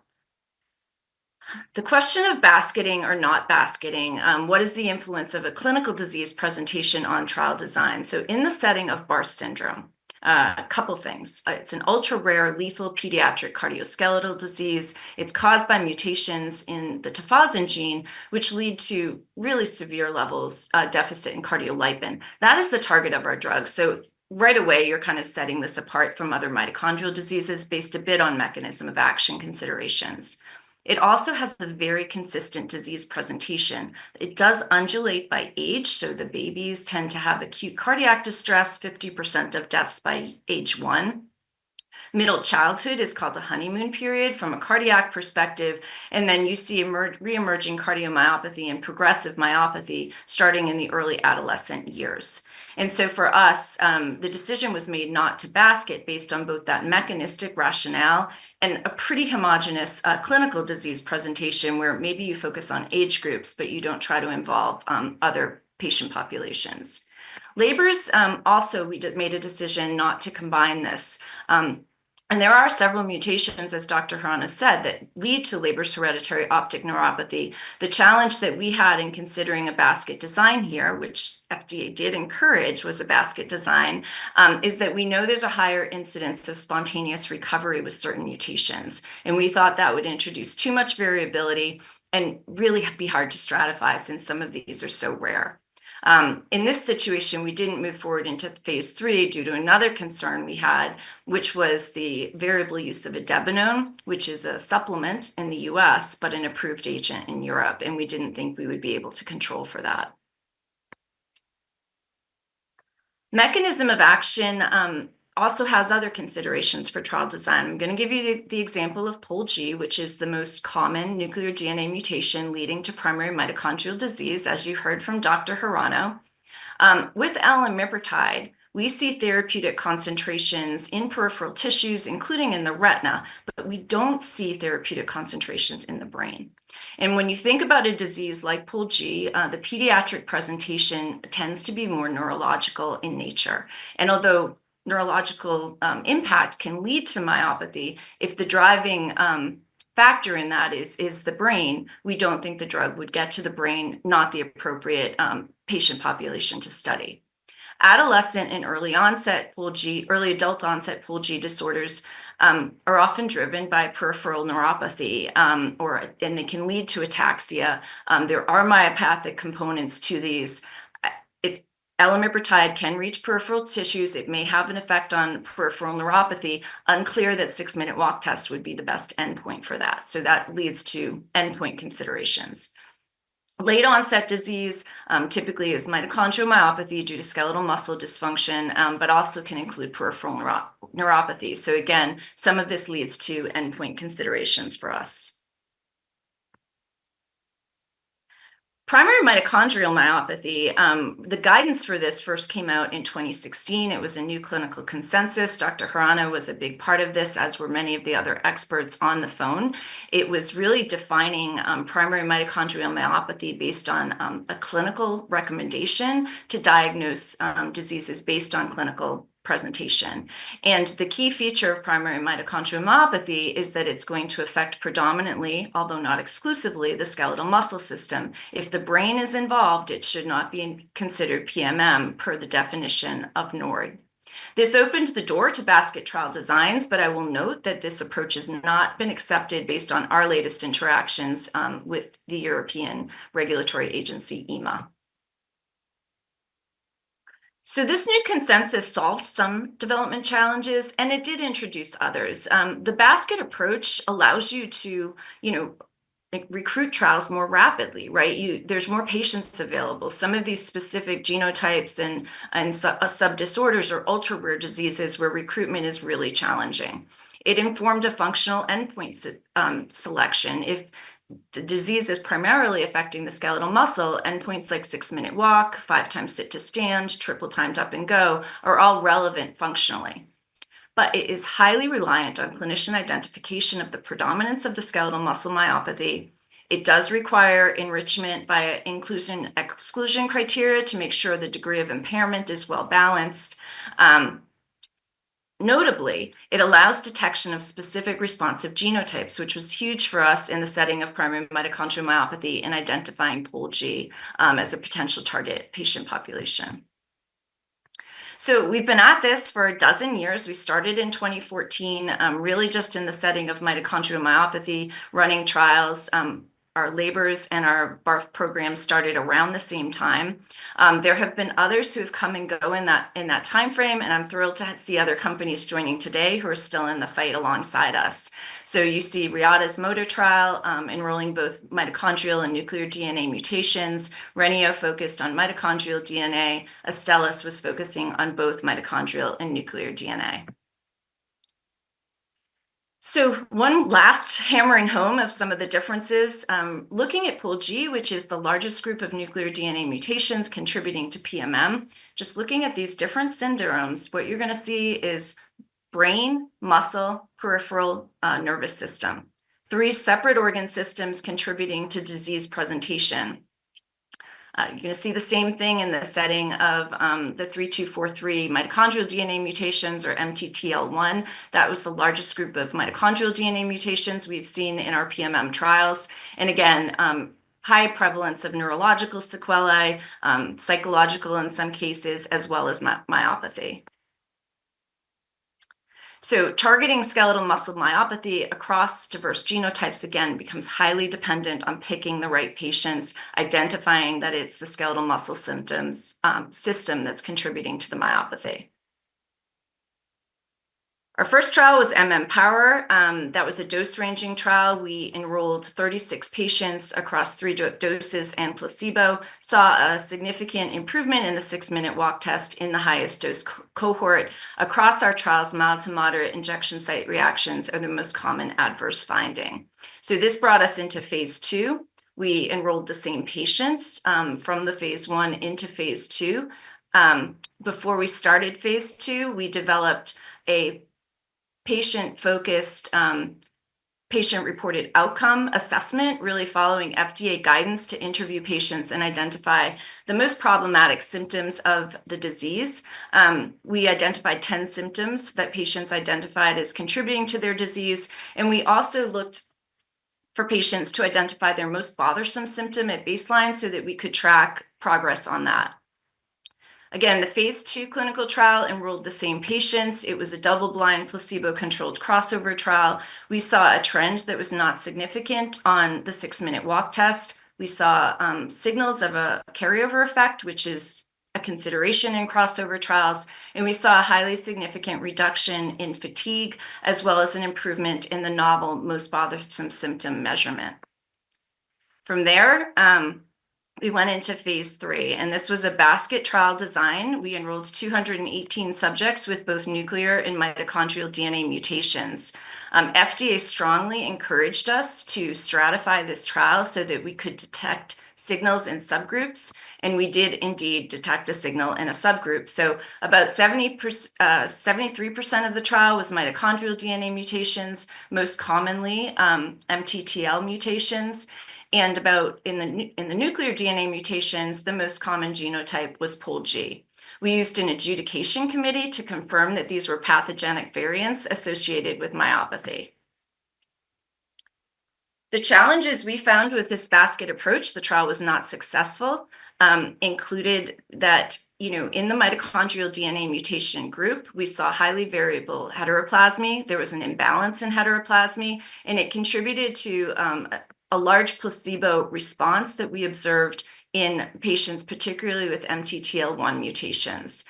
the question of basketing or not basketing, what is the influence of a clinical disease presentation on trial design? So in the setting of Barth syndrome, a couple things. It's an ultra-rare lethal pediatric cardioskeletal disease. It's caused by mutations in the tafazin gene, which lead to really severe levels deficit in cardiolipin. That is the target of our drug. So right away, you're kind of setting this apart from other mitochondrial diseases based a bit on mechanism of action considerations. It also has a very consistent disease presentation. It does undulate by age, so the babies tend to have acute cardiac distress, 50% of deaths by age 1. Middle childhood is called the honeymoon period from a cardiac perspective, and then you see re-emerging cardiomyopathy and progressive myopathy starting in the early adolescent years. And so for us, the decision was made not to basket based on both that mechanistic rationale and a pretty homogeneous clinical disease presentation where maybe you focus on age groups, but you don't try to involve other patient populations. Leber's also, we made a decision not to combine this. And there are several mutations, as Dr. Hirano said, that lead to Leber's hereditary optic neuropathy. The challenge that we had in considering a basket design here, which FDA did encourage was a basket design, is that we know there's a higher incidence of spontaneous recovery with certain mutations. And we thought that would introduce too much variability and really be hard to stratify since some of these are so rare. In this situation, we didn't move forward into phase 3 due to another concern we had, which was the variable use of idebenone, which is a supplement in the US, but an approved agent in Europe, and we didn't think we would be able to control for that. Mechanism of action also has other considerations for trial design. I'm going to give you the example of POLG, which is the most common nuclear DNA mutation leading to primary mitochondrial disease, as you heard from Dr. Hirano. With elimipritide, we see therapeutic concentrations in peripheral tissues, including in the retina, but we don't see therapeutic concentrations in the brain. And when you think about a disease like POLG, the pediatric presentation tends to be more neurological in nature. And although neurological impact can lead to myopathy, if the driving factor in that is the brain, we don't think the drug would get to the brain, not the appropriate patient population to study. Adolescent and early onset POLG, early adult onset POLG disorders are often driven by peripheral neuropathy, and they can lead to ataxia. There are myopathic components to these. Elimipritide can reach peripheral tissues. It may have an effect on peripheral neuropathy. Unclear that 6-minute walk test would be the best endpoint for that. So that leads to endpoint considerations. Late onset disease typically is mitochondrial myopathy due to skeletal muscle dysfunction, but also can include peripheral neuropathy. So again, some of this leads to endpoint considerations for us. Primary mitochondrial myopathy, the guidance for this first came out in 2016. It was a new clinical consensus. Dr. Hirano was a big part of this, as were many of the other experts on the phone. It was really defining primary mitochondrial myopathy based on a clinical recommendation to diagnose diseases based on clinical presentation. And the key feature of primary mitochondrial myopathy is that it's going to affect predominantly, although not exclusively, the skeletal muscle system. If the brain is involved, it should not be considered PMM per the definition of NORD. This opened the door to basket trial designs, but I will note that this approach has not been accepted based on our latest interactions with the European regulatory agency, EMA. So this new consensus solved some development challenges, and it did introduce others. The basket approach allows you to, recruit trials more rapidly, right? There's more patients available. Some of these specific genotypes and subdisorders are ultra rare diseases where recruitment is really challenging. It informed a functional endpoint selection. If the disease is primarily affecting the skeletal muscle, endpoints like 6-minute walk, 5 times sit to stand, triple timed up and go are all relevant functionally. But it is highly reliant on clinician identification of the predominance of the skeletal muscle myopathy. It does require enrichment via inclusion-exclusion criteria to make sure the degree of impairment is well balanced. Notably, it allows detection of specific responsive genotypes, which was huge for us in the setting of primary mitochondrial myopathy in identifying POLG as a potential target patient population. So we've been at this for a dozen years. We started in 2014, really just in the setting of mitochondrial myopathy, running trials. Our labors and our BARF program started around the same time. There have been others who have come and go in that time frame, and I'm thrilled to see other companies joining today who are still in the fight alongside us. So you see Reata's MOTO trial enrolling both mitochondrial and nuclear DNA mutations. Renio focused on mitochondrial DNA. Astellas was focusing on both mitochondrial and nuclear DNA. So one last hammering home of some of the differences, looking at POLG, which is the largest group of nuclear DNA mutations contributing to PMM, just looking at these different syndromes, what you're going to see is brain, muscle, peripheral nervous system. 3 separate organ systems contributing to disease presentation. You're going to see the same thing in the setting of the 3243 mitochondrial DNA mutations, or MTTL1. That was the largest group of mitochondrial DNA mutations we've seen in our PMM trials. And again, high prevalence of neurological sequelae, psychological in some cases, as well as myopathy. So targeting skeletal muscle myopathy across diverse genotypes, again, becomes highly dependent on picking the right patients, identifying that it's the skeletal muscle symptoms system that's contributing to the myopathy. Our first trial was MM-Power. That was a dose-ranging trial. We enrolled 36 patients across 3 doses and placebo, saw a significant improvement in the 6-minute walk test in the highest dose cohort. Across our trials, mild to moderate injection site reactions are the most common adverse finding. So this brought us into phase 2. We enrolled the same patients from the phase 1 into phase 2. Before we started phase 2, we developed a patient-focused patient-reported outcome assessment, really following FDA guidance to interview patients and identify the most problematic symptoms of the disease. We identified 10 symptoms that patients identified as contributing to their disease, and we also looked for patients to identify their most bothersome symptom at baseline so that we could track progress on that. Again, the phase 2 clinical trial enrolled the same patients. It was a double-blind, placebo-controlled crossover trial. We saw a trend that was not significant on the 6-minute walk test. We saw signals of a carryover effect, which is a consideration in crossover trials. And we saw a highly significant reduction in fatigue, as well as an improvement in the novel most bothersome symptom measurement. From there, we went into phase 3, and this was a basket trial design. We enrolled 218 subjects with both nuclear and mitochondrial DNA mutations. FDA strongly encouraged us to stratify this trial so that we could detect signals in subgroups, and we did indeed detect a signal in a subgroup. So about 73% of the trial was mitochondrial DNA mutations, most commonly MTTL mutations, and about in the nuclear DNA mutations, the most common genotype was POLG. We used an adjudication committee to confirm that these were pathogenic variants associated with myopathy. The challenges we found with this basket approach, the trial was not successful, included that, in the mitochondrial DNA mutation group, we saw highly variable heteroplasmy. There was an imbalance in heteroplasmy, and it contributed to a large placebo response that we observed in patients, particularly with MTTL1 mutations.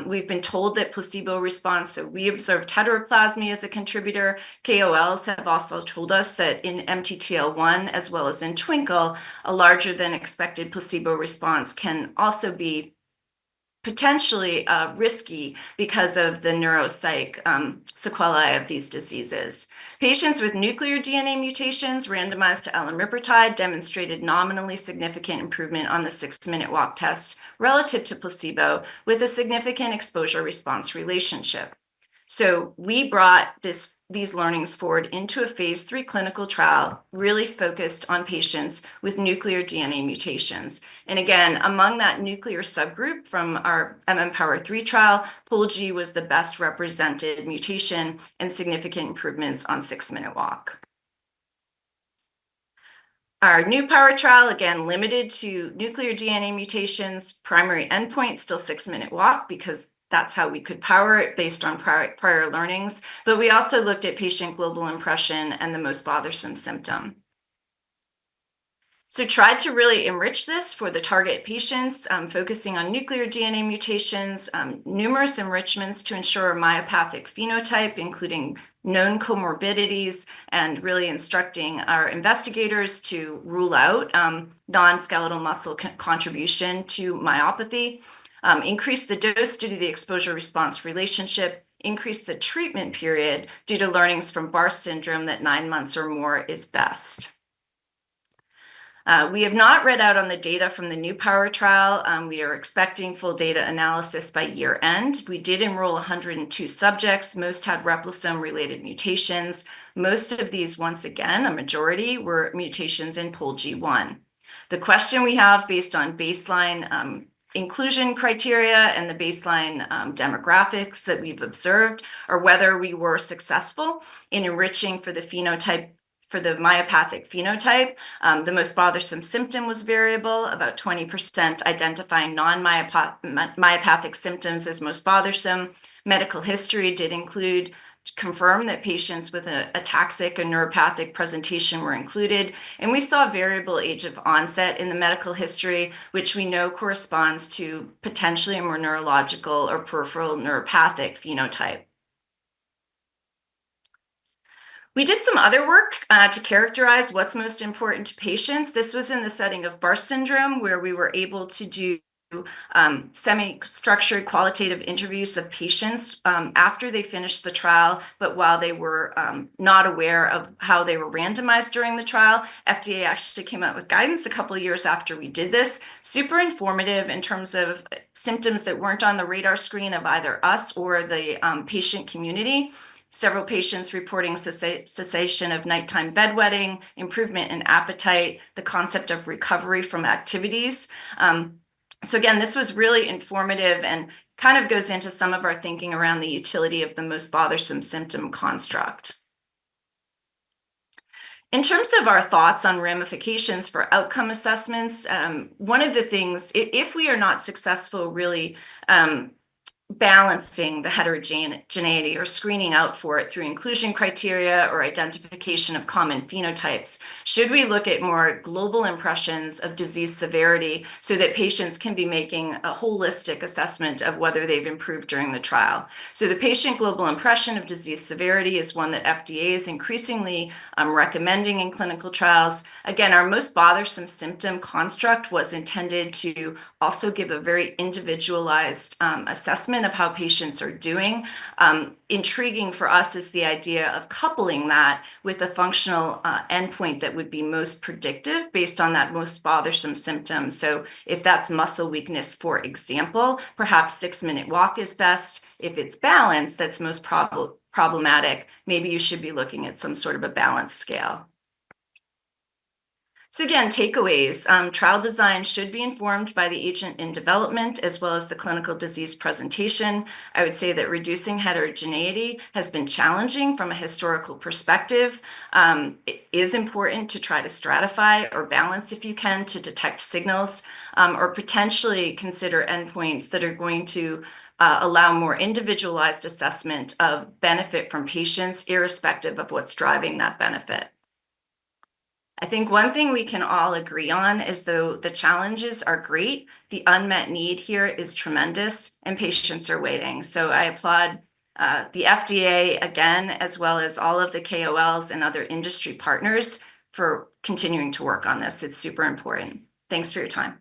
We've been told that placebo response, so we observed heteroplasmy as a contributor. KOLs have also told us that in MTTL1, as well as in Twinkle, a larger than expected placebo response can also be potentially risky because of the neuropsych sequelae of these diseases. Patients with nuclear DNA mutations randomized to elamiprotide demonstrated nominally significant improvement on the 6-minute walk test relative to placebo with a significant exposure-response relationship. So we brought these learnings forward into a phase 3 clinical trial, really focused on patients with nuclear DNA mutations. And again, among that nuclear subgroup from our MMPower-3 trial, POLG was the best represented mutation and significant improvements on 6-minute walk. Our new power trial, again, limited to nuclear DNA mutations, primary endpoint, still 6-minute walk, because that's how we could power it based on prior learnings. But we also looked at patient global impression and the most bothersome symptom. So tried to really enrich this for the target patients, focusing on nuclear DNA mutations, numerous enrichments to ensure a myopathic phenotype, including known comorbidities, and really instructing our investigators to rule out non-skeletal muscle contribution to myopathy. Increase the dose due to the exposure-response relationship, increase the treatment period due to learnings from Barr syndrome that 9 months or more is best. We have not read out on the data from the new power trial. We are expecting full data analysis by year end. We did enroll 102 subjects. Most had replosome-related mutations. Most of these, once again, a majority, were mutations in POLG1. The question we have based on baseline inclusion criteria and the baseline demographics that we've observed are whether we were successful in enriching for the phenotype, for the myopathic phenotype. The most bothersome symptom was variable, about 20% identifying non-myopathic symptoms as most bothersome. Medical history did confirm that patients with an ataxic or neuropathic presentation were included, and we saw variable age of onset in the medical history, which we know corresponds to potentially a more neurological or peripheral neuropathic phenotype. We did some other work to characterize what's most important to patients. This was in the setting of Barr syndrome, where we were able to do semi-structured qualitative interviews of patients after they finished the trial, but while they were not aware of how they were randomized during the trial. FDA actually came out with guidance a couple of years after we did this. Super informative in terms of symptoms that weren't on the radar screen of either us or the patient community. Several patients reporting cessation of nighttime bedwetting, improvement in appetite, the concept of recovery from activities. So again, this was really informative and kind of goes into some of our thinking around the utility of the most bothersome symptom construct. In terms of our thoughts on ramifications for outcome assessments, one of the things, if we are not successful really balancing the heterogeneity or screening out for it through inclusion criteria or identification of common phenotypes? Should we look at more global impressions of disease severity so that patients can be making a holistic assessment of whether they've improved during the trial? So the patient global impression of disease severity is one that FDA is increasingly recommending in clinical trials. Again, our most bothersome symptom construct was intended to also give a very individualized assessment of how patients are doing. Intriguing for us is the idea of coupling that with a functional endpoint that would be most predictive based on that most bothersome symptom. So if that's muscle weakness, for example, perhaps 6-minute walk is best. If it's balance that's most problematic, maybe you should be looking at some sort of a balance scale. So again, takeaways. Trial design should be informed by the agent in development as well as the clinical disease presentation. I would say that reducing heterogeneity has been challenging from a historical perspective. It is important to try to stratify or balance, if you can, to detect signals or potentially consider endpoints that are going to allow more individualized assessment of benefit from patients, irrespective of what's driving that benefit. I think one thing we can all agree on is though the challenges are great, the unmet need here is tremendous and patients are waiting. So I applaud the FDA again, as well as all of the KOLs and other industry partners for continuing to work on this. It's super important. Thanks for your time.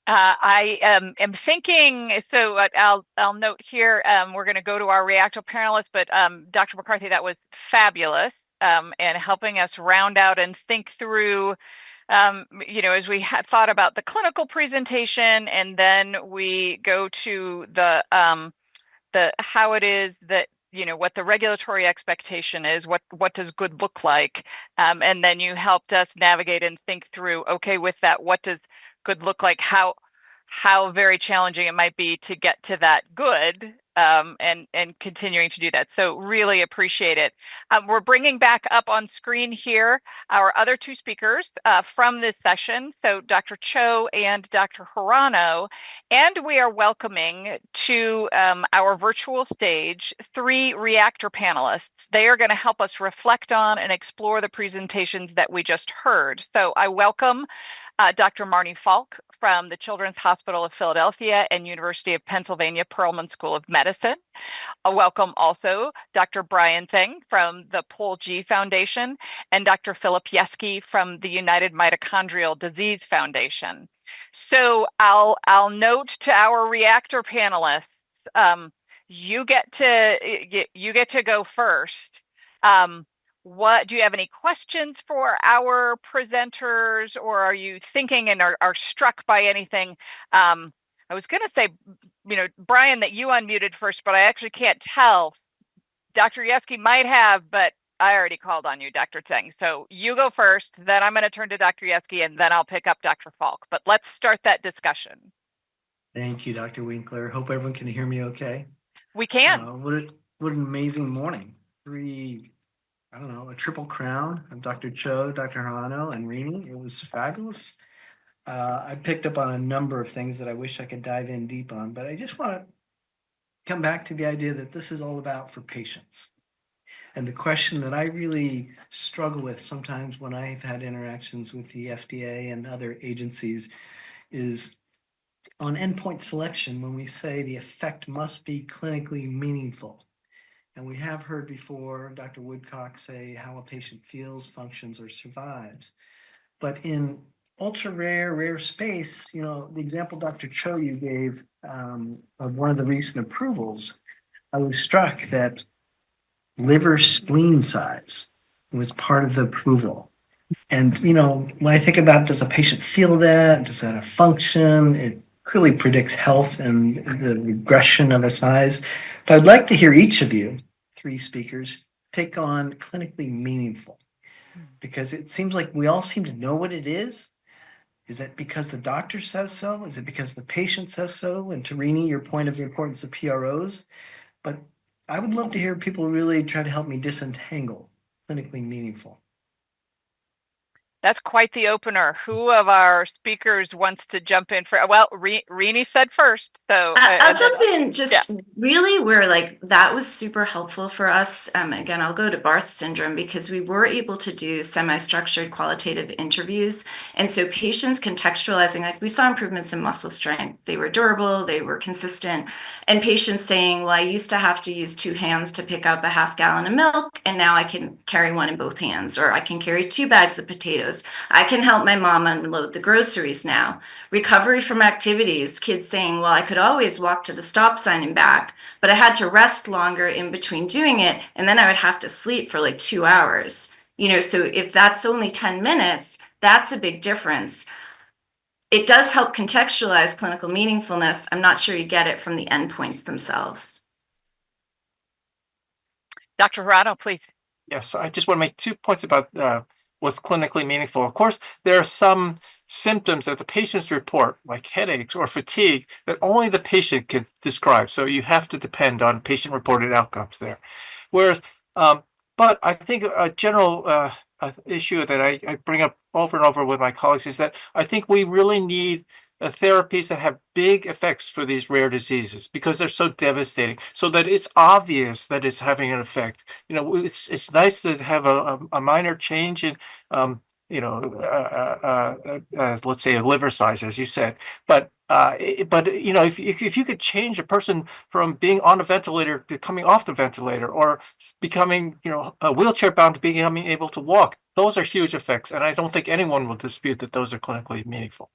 I am thinking, so I'll note here, we're going to go to our Reactor panelists, but Dr. McCarthy, that was fabulous. And helping us round out and think through, you know, as we thought about the clinical presentation, and then we go to the how it is that, you know, what the regulatory expectation is, what does good look like, and then you helped us navigate and think through, okay, with that, what does good look like, how very challenging it might be to get to that good, and continuing to do that. So really appreciate it. We're bringing back up on screen here our other two speakers from this session, so Dr. Cho and Dr. Hirano, and we are welcoming to our virtual stage 3 Reactor panelists. They are going to help us reflect on and explore the presentations that we just heard. So I welcome Dr. Marnie Falk from the Children's Hospital of Philadelphia and University of Pennsylvania Perelman School of Medicine. A welcome also Dr. Brian Tseng from the Paul G Foundation and Dr. Philip Yeske from the United Mitochondrial Disease Foundation. So I'll note to our Reactor panelists, you get to go first. What do you have any questions for our presenters, or are you thinking and are struck by anything? I was going to say, you know, Brian, that you unmuted first, but I actually can't tell. Dr. Yeske might have, but I already called on you, Dr. Tseng. So you go first, then I'm going to turn to Dr. Yeske, and then I'll pick up Dr. Falk. But let's start that discussion. Thank you, Dr. Winkler. Hope everyone can hear me okay. We can. What an amazing morning. A triple crown of Dr. Cho, Dr. Hirano, and Rini. It was fabulous. I picked up on a number of things that I wish I could dive in deep on, but I just want to come back to the idea that this is all about for patients. And the question that I really struggle with sometimes when I've had interactions with the FDA and other agencies is on endpoint selection, when we say the effect must be clinically meaningful. And we have heard before Dr. Woodcock say how a patient feels, functions, or survives. But in ultra rare space, you know, the example Dr. Cho you gave of one of the recent approvals, I was struck that liver spleen size was part of the approval. And, you know, when I think about, does a patient feel that? Does that have function? It clearly predicts health and the regression of a size. But I'd like to hear each of you, 3 speakers, take on clinically meaningful, because it seems like we all seem to know what it is. Is that because the doctor says so? Is it because the patient says so? And to Rini, your point of the importance of PROs. But I would love to hear people really try to help me disentangle clinically meaningful. That's quite the opener. Who of our speakers wants to jump in for? Well, Rini said first, so I'll jump in. Just really, where like that was super helpful for us. Again, I'll go to Barth syndrome because we were able to do semi-structured qualitative interviews, and so patients contextualizing, like we saw improvements in muscle strength. They were durable, they were consistent, and patients saying, "Well, I used to have to use 2 hands to pick up a half gallon of milk, and now I can carry one in both hands, or I can carry 2 bags of potatoes. I can help my mom unload the groceries now." Recovery from activities, kids saying, "Well, I could always walk to the stop sign and back, but I had to rest longer in between doing it, and then I would have to sleep for like 2 hours." So if that's only 10 minutes, that's a big difference. It does help contextualize clinical meaningfulness. I'm not sure you get it from the endpoints themselves. Dr. Hirano, please. Yes, I just want to make 2 points about what's clinically meaningful. Of course, there are some symptoms that the patients report, like headaches or fatigue, that only the patient can describe. So you have to depend on patient-reported outcomes there. Whereas, but I think a general issue that I bring up over and over with my colleagues is that I think we really need therapies that have big effects for these rare diseases because they're so devastating, so that it's obvious that it's having an effect. It's nice to have a minor change in, let's say a liver size, as you said, but if you could change a person from being on a ventilator to coming off the ventilator, or becoming, a wheelchair bound to becoming able to walk, those are huge effects, and I don't think anyone will dispute that those are clinically meaningful.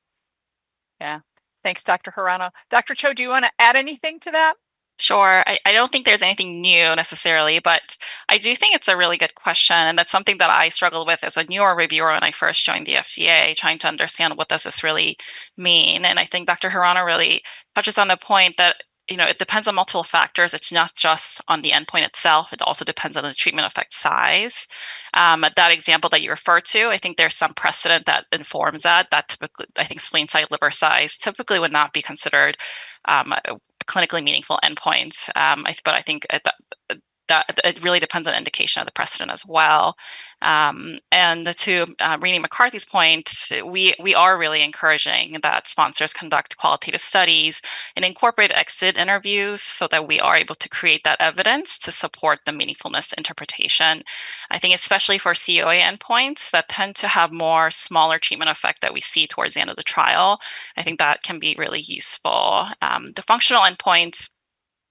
Yeah. Thanks, Dr. Hirano. Dr. Cho, do you want to add anything to that? Sure. I don't think there's anything new necessarily, but I do think it's a really good question. And that's something that I struggled with as a neuro reviewer when I first joined the FDA, trying to understand what does this really mean. And I think Dr. Hirano really touches on the point that it depends on multiple factors. It's not just on the endpoint itself. It also depends on the treatment effect size. That example that you referred to, I think there's some precedent that informs that typically, I think spleen size, liver size typically would not be considered clinically meaningful endpoints. But I think that it really depends on indication of the precedent as well. And to Rini McCarthy's point, we are really encouraging that sponsors conduct qualitative studies and incorporate exit interviews so that we are able to create that evidence to support the meaningfulness interpretation. I think especially for COA endpoints that tend to have more smaller treatment effect that we see towards the end of the trial, I think that can be really useful. The functional endpoints,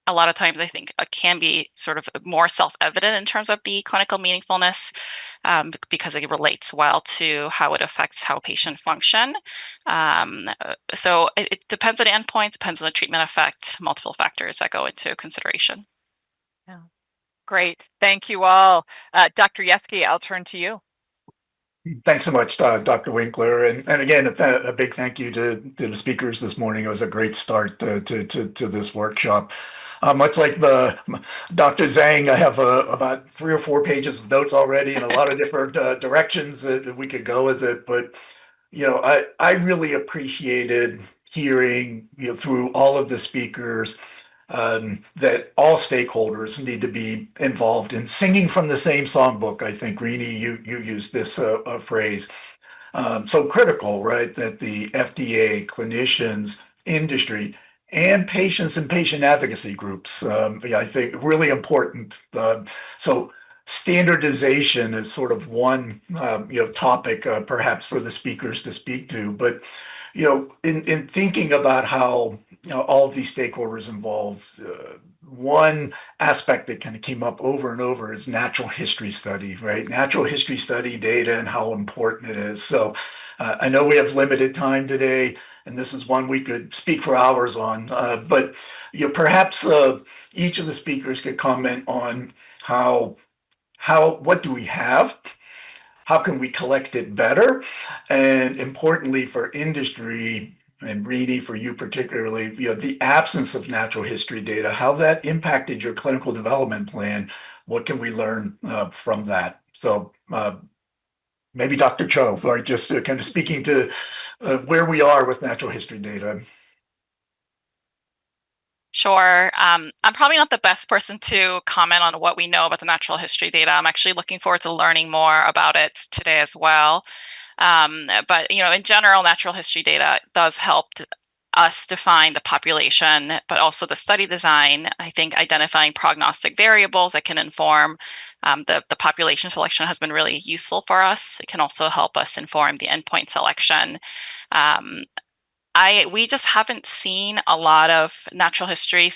a lot of times I think can be sort of more self-evident in terms of the clinical meaningfulness because it relates well to how it affects how patient function. So it depends on the endpoint, depends on the treatment effect, multiple factors that go into consideration. Yeah. Great. Thank you all. Dr. Yeske, I'll turn to you. Thanks so much, Dr. Winkler. And again, a big thank you to the speakers this morning. It was a great start to this workshop. Much like Dr. Zhang, I have about 3 or 4 pages of notes already and a lot of different directions that we could go with it. But, I really appreciated hearing, through all of the speakers, that all stakeholders need to be involved in singing from the same songbook. I think, Rini, you used this phrase. So critical, right, that the FDA, clinicians, industry, and patients and patient advocacy groups, I think really important. So standardization is sort of one, topic perhaps for the speakers to speak to. But, in thinking about how all of these stakeholders involved, one aspect that kind of came up over and over is natural history study, right? Natural history study data and how important it is. So I know we have limited time today, and this is one we could speak for hours on, but perhaps each of the speakers could comment on what do we have? How can we collect it better? And importantly for industry, and Rini, for you particularly, the absence of natural history data, how that impacted your clinical development plan. What can we learn from that? So maybe Dr. Cho, right, just kind of speaking to where we are with natural history data. Sure. I'm probably not the best person to comment on what we know about the natural history data. I'm actually looking forward to learning more about it today as well. But, in general, natural history data does help us define the population, but also the study design. I think identifying prognostic variables that can inform the population selection has been really useful for us. It can also help us inform the endpoint selection. We just haven't seen a lot of natural history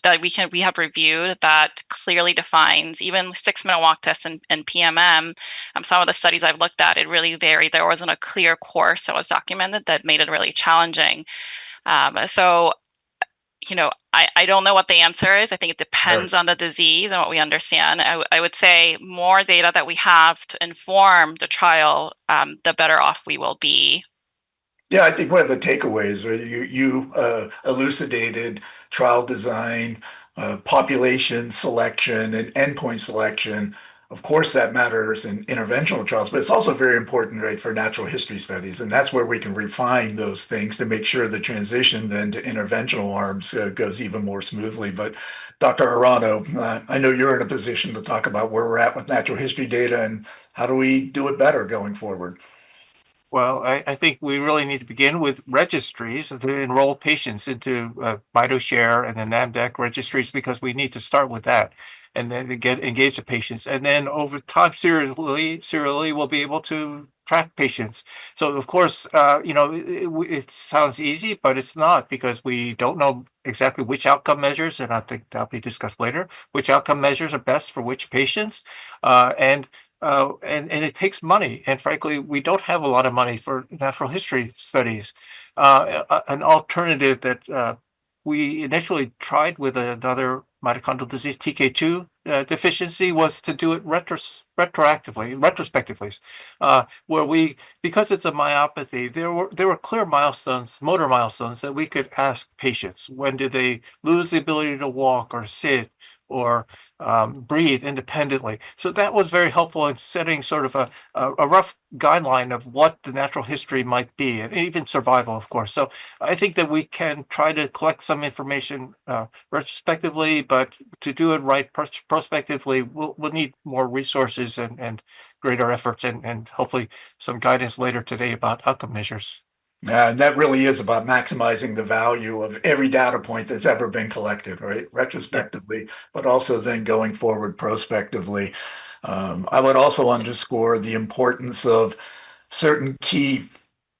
that we have reviewed that clearly defines even 6-minute walk tests and PMM. Some of the studies I've looked at, it really varied. There wasn't a clear course that was documented that made it really challenging. So, I don't know what the answer is. I think it depends on the disease and what we understand. I would say more data that we have to inform the trial, the better off we will be. Yeah, I think one of the takeaways, right, you elucidated trial design, population selection, and endpoint selection. Of course, that matters in interventional trials, but it's also very important, right, for natural history studies. And that's where we can refine those things to make sure the transition then to interventional arms goes even more smoothly. But Dr. Arano, I know you're in a position to talk about where we're at with natural history data and how do we do it better going forward. Well, I think we really need to begin with registries to enroll patients into MitoShare and the NAMDAC registries because we need to start with that and then to engage the patients. And then over time, serially, we'll be able to track patients. So, of course, it sounds easy, but it's not because we don't know exactly which outcome measures, and I think that'll be discussed later, which outcome measures are best for which patients. And it takes money. And frankly, we don't have a lot of money for natural history studies. An alternative that we initially tried with another mitochondrial disease, TK2 deficiency, was to do it retrospectively, where because it's a myopathy, there were clear milestones, motor milestones that we could ask patients. When did they lose the ability to walk or sit or breathe independently? So that was very helpful in setting sort of a rough guideline of what the natural history might be, and even survival, of course. So I think that we can try to collect some information retrospectively, but to do it right prospectively, we'll need more resources and greater efforts and hopefully some guidance later today about outcome measures. And that really is about maximizing the value of every data point that's ever been collected, right? Retrospectively, but also then going forward prospectively. I would also underscore the importance of certain key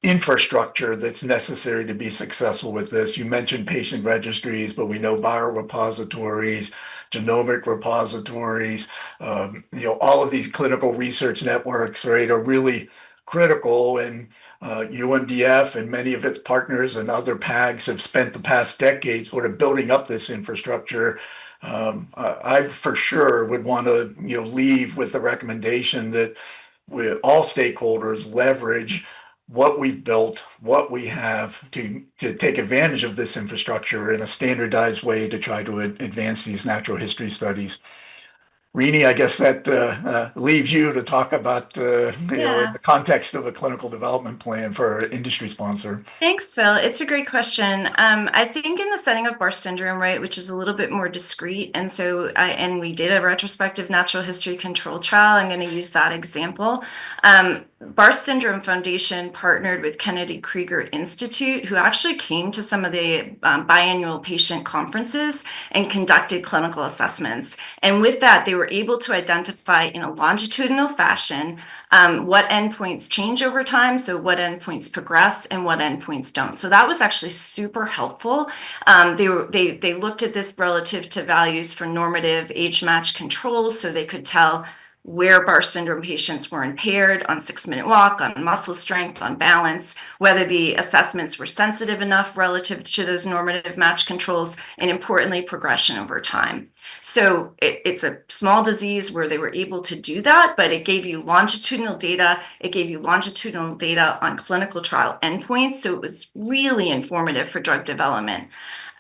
infrastructure that's necessary to be successful with this. You mentioned patient registries, but we know biorepositories, genomic repositories, all of these clinical research networks, right, are really critical. And UMDF and many of its partners and other PAGs have spent the past decade sort of building up this infrastructure. I for sure would want to leave with the recommendation that all stakeholders leverage what we've built, what we have to take advantage of this infrastructure in a standardized way to try to advance these natural history studies. Rini, I guess that leaves you to talk about, in the context of a clinical development plan for an industry sponsor. Thanks, Phil. It's a great question. I think in the setting of Barr syndrome, right, which is a little bit more discrete, and so we did a retrospective natural history control trial. I'm going to use that example. Barr Syndrome Foundation partnered with Kennedy Krieger Institute, who actually came to some of the biannual patient conferences and conducted clinical assessments. And with that, they were able to identify in a longitudinal fashion what endpoints change over time, so what endpoints progress and what endpoints don't. So that was actually super helpful. They looked at this relative to values for normative age-matched controls, so they could tell where Barr syndrome patients were impaired on 6-minute walk, on muscle strength, on balance, whether the assessments were sensitive enough relative to those normative match controls, and importantly, progression over time. So it's a small disease where they were able to do that, but it gave you longitudinal data. It gave you longitudinal data on clinical trial endpoints. So it was really informative for drug development.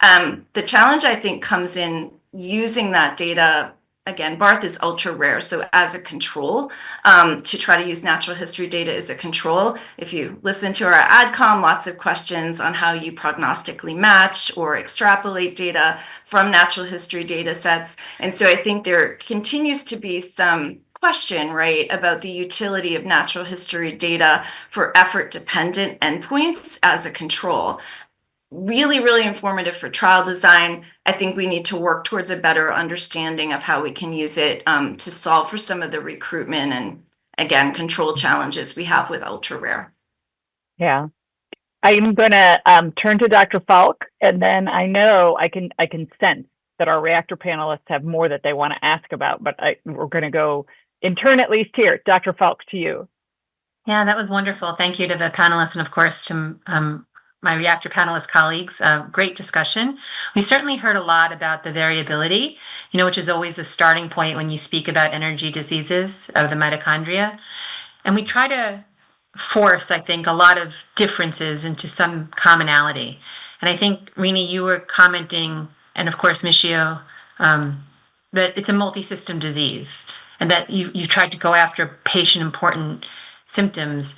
The challenge, I think, comes in using that data. Again, Barth is ultra rare. So as a control, to try to use natural history data as a control, if you listen to our AdCom, lots of questions on how you prognostically match or extrapolate data from natural history data sets. And so I think there continues to be some question, right, about the utility of natural history data for effort-dependent endpoints as a control. Really, really informative for trial design. I think we need to work towards a better understanding of how we can use it to solve for some of the recruitment and, again, control challenges we have with ultra rare. Yeah. I'm going to turn to Dr. Falk, and then I know I can sense that our reactor panelists have more that they want to ask about, but we're going to go in turn at least here. Dr. Falk, to you. Yeah, that was wonderful. Thank you to the panelists and, of course, to my reactor panelist colleagues. Great discussion. We certainly heard a lot about the variability, which is always the starting point when you speak about energy diseases of the mitochondria. And we try to force, I think, a lot of differences into some commonality. And I think, Rini, you were commenting, and of course, Michio, that it's a multi-system disease and that you've tried to go after patient-important symptoms.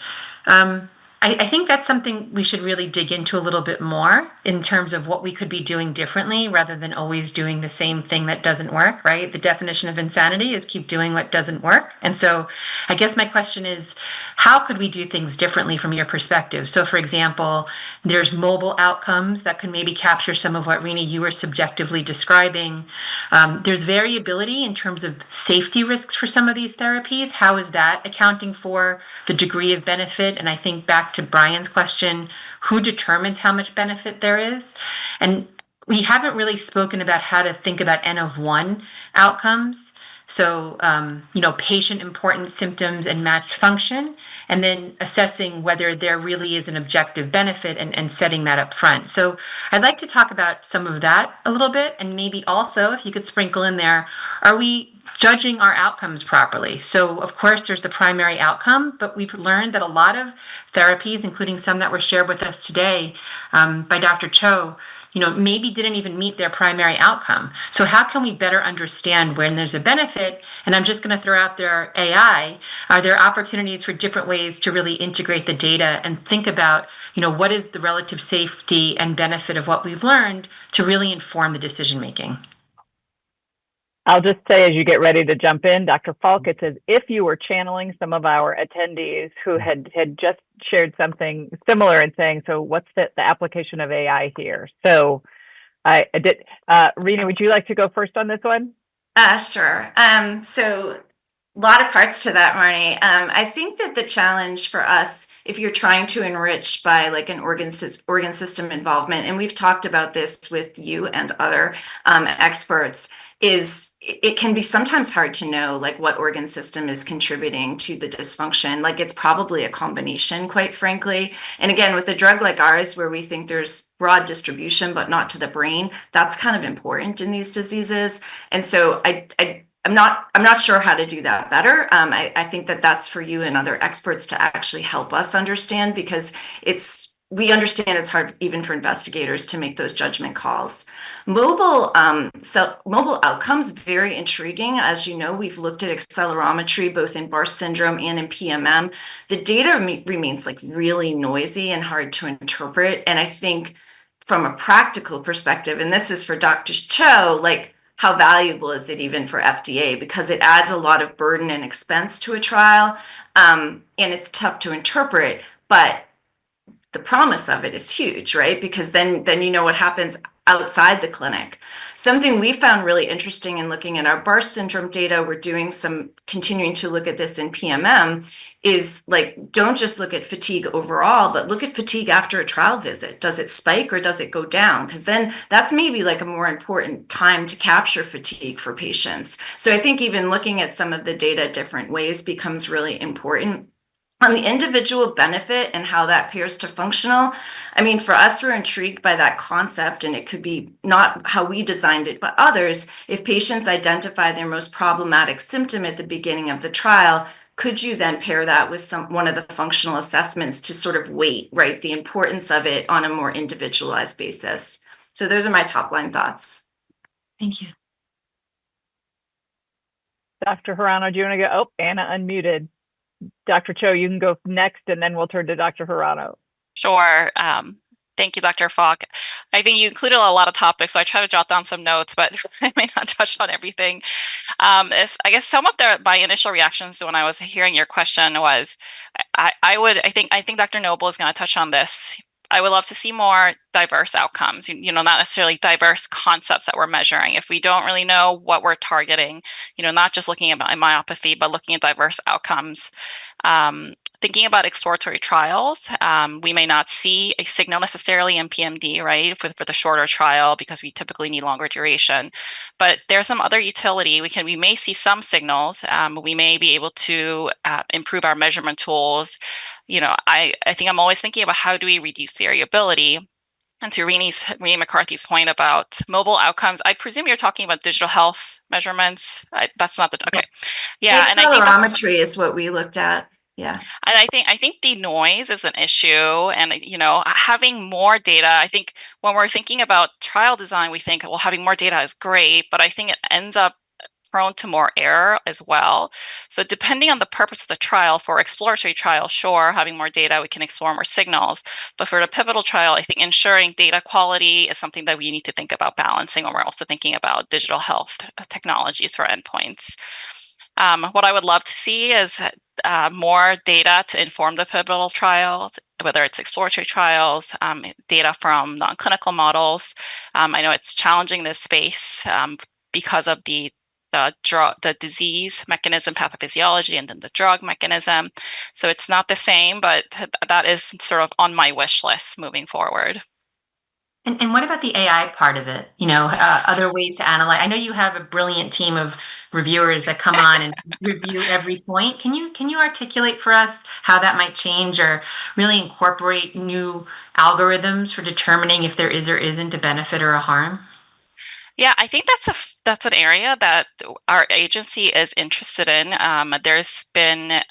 I think that's something we should really dig into a little bit more in terms of what we could be doing differently rather than always doing the same thing that doesn't work, right? The definition of insanity is keep doing what doesn't work. And so I guess my question is, how could we do things differently from your perspective? So for example, there's mobile outcomes that could maybe capture some of what, Rini, you were subjectively describing. There's variability in terms of safety risks for some of these therapies. How is that accounting for the degree of benefit? And I think back to Brian's question, who determines how much benefit there is? And we haven't really spoken about how to think about N of 1 outcomes. So, patient important symptoms and matched function, and then assessing whether there really is an objective benefit and setting that up front. So I'd like to talk about some of that a little bit, and maybe also, if you could sprinkle in there, are we judging our outcomes properly? So of course there's the primary outcome, but we've learned that a lot of therapies, including some that were shared with us today by Dr. Cho, maybe didn't even meet their primary outcome. So how can we better understand when there's a benefit? And I'm just going to throw out there AI. Are there opportunities for different ways to really integrate the data and think about, what is the relative safety and benefit of what we've learned to really inform the decision making? I'll just say, as you get ready to jump in, Dr. Falk, it says, if you were channeling some of our attendees who had just shared something similar and saying, so what's the application of AI here? So I did, Rena, would you like to go first on this one? Sure. So a lot of parts to that, Marnie. I think that the challenge for us, if you're trying to enrich by like an organ system involvement, and we've talked about this with you and other experts, is it can be sometimes hard to know like what organ system is contributing to the dysfunction. Like it's probably a combination, quite frankly. And again, with a drug like ours, where we think there's broad distribution, but not to the brain, that's kind of important in these diseases. And so I'm not sure how to do that better. I think that that's for you and other experts to actually help us understand, because we understand it's hard even for investigators to make those judgment calls. Mobile outcomes, very intriguing. As you know, we've looked at accelerometry both in Barr syndrome and in PMM. The data remains like really noisy and hard to interpret. And I think from a practical perspective, and this is for Dr. Cho, like, how valuable is it even for FDA? Because it adds a lot of burden and expense to a trial, and it's tough to interpret, but the promise of it is huge, right? Because then you know what happens outside the clinic. Something we found really interesting in looking at our Barr syndrome data, we're continuing to look at this in PMM, is like, don't just look at fatigue overall, but look at fatigue after a trial visit. Does it spike or does it go down? Because then that's maybe like a more important time to capture fatigue for patients. So I think even looking at some of the data different ways becomes really important. On the individual benefit and how that pairs to functional, I mean, for us, we're intrigued by that concept, and it could be not how we designed it, but others. If patients identify their most problematic symptom at the beginning of the trial, could you then pair that with one of the functional assessments to sort of weight, right, the importance of it on a more individualized basis? So those are my top line thoughts. Thank you. Dr. Hirano, do you want to go? Oh, Anna unmuted. Dr. Cho, you can go next, and then we'll turn to Dr. Hirano. Sure. Thank you, Dr. Falk. I think you included a lot of topics, so I try to jot down some notes, but I may not touch on everything. I guess some of my initial reactions when I was hearing your question was, I think Dr. Noble is going to touch on this. I would love to see more diverse outcomes, not necessarily diverse concepts that we're measuring. If we don't really know what we're targeting, not just looking at myopathy, but looking at diverse outcomes. Thinking about exploratory trials, we may not see a signal necessarily in PMD, right, for the shorter trial because we typically need longer duration. But there's some other utility. We may see some signals. We may be able to improve our measurement tools. I think I'm always thinking about how do we reduce variability. And to Renee McCarthy's point about mobile outcomes, I presume you're talking about digital health measurements. That's not okay. Yeah, and I think accelerometry is what we looked at. Yeah. And I think the noise is an issue, and having more data. I think when we're thinking about trial design, we think, well, having more data is great, but I think it ends up prone to more error as well. So depending on the purpose of the trial, for exploratory trial, sure, having more data, we can explore more signals. But for the pivotal trial, I think ensuring data quality is something that we need to think about balancing when we're also thinking about digital health technologies for endpoints. What I would love to see is more data to inform the pivotal trials, whether it's exploratory trials, data from non-clinical models. I know it's challenging this space because of the disease mechanism, pathophysiology, and then the drug mechanism. So it's not the same, but that is sort of on my wish list moving forward. And what about the AI part of it? Other ways to analyze. I know you have a brilliant team of reviewers that come on and review every point. Can you articulate for us how that might change or really incorporate new algorithms for determining if there is or isn't a benefit or a harm? Yeah, I think that's an area that our agency is interested in. There's been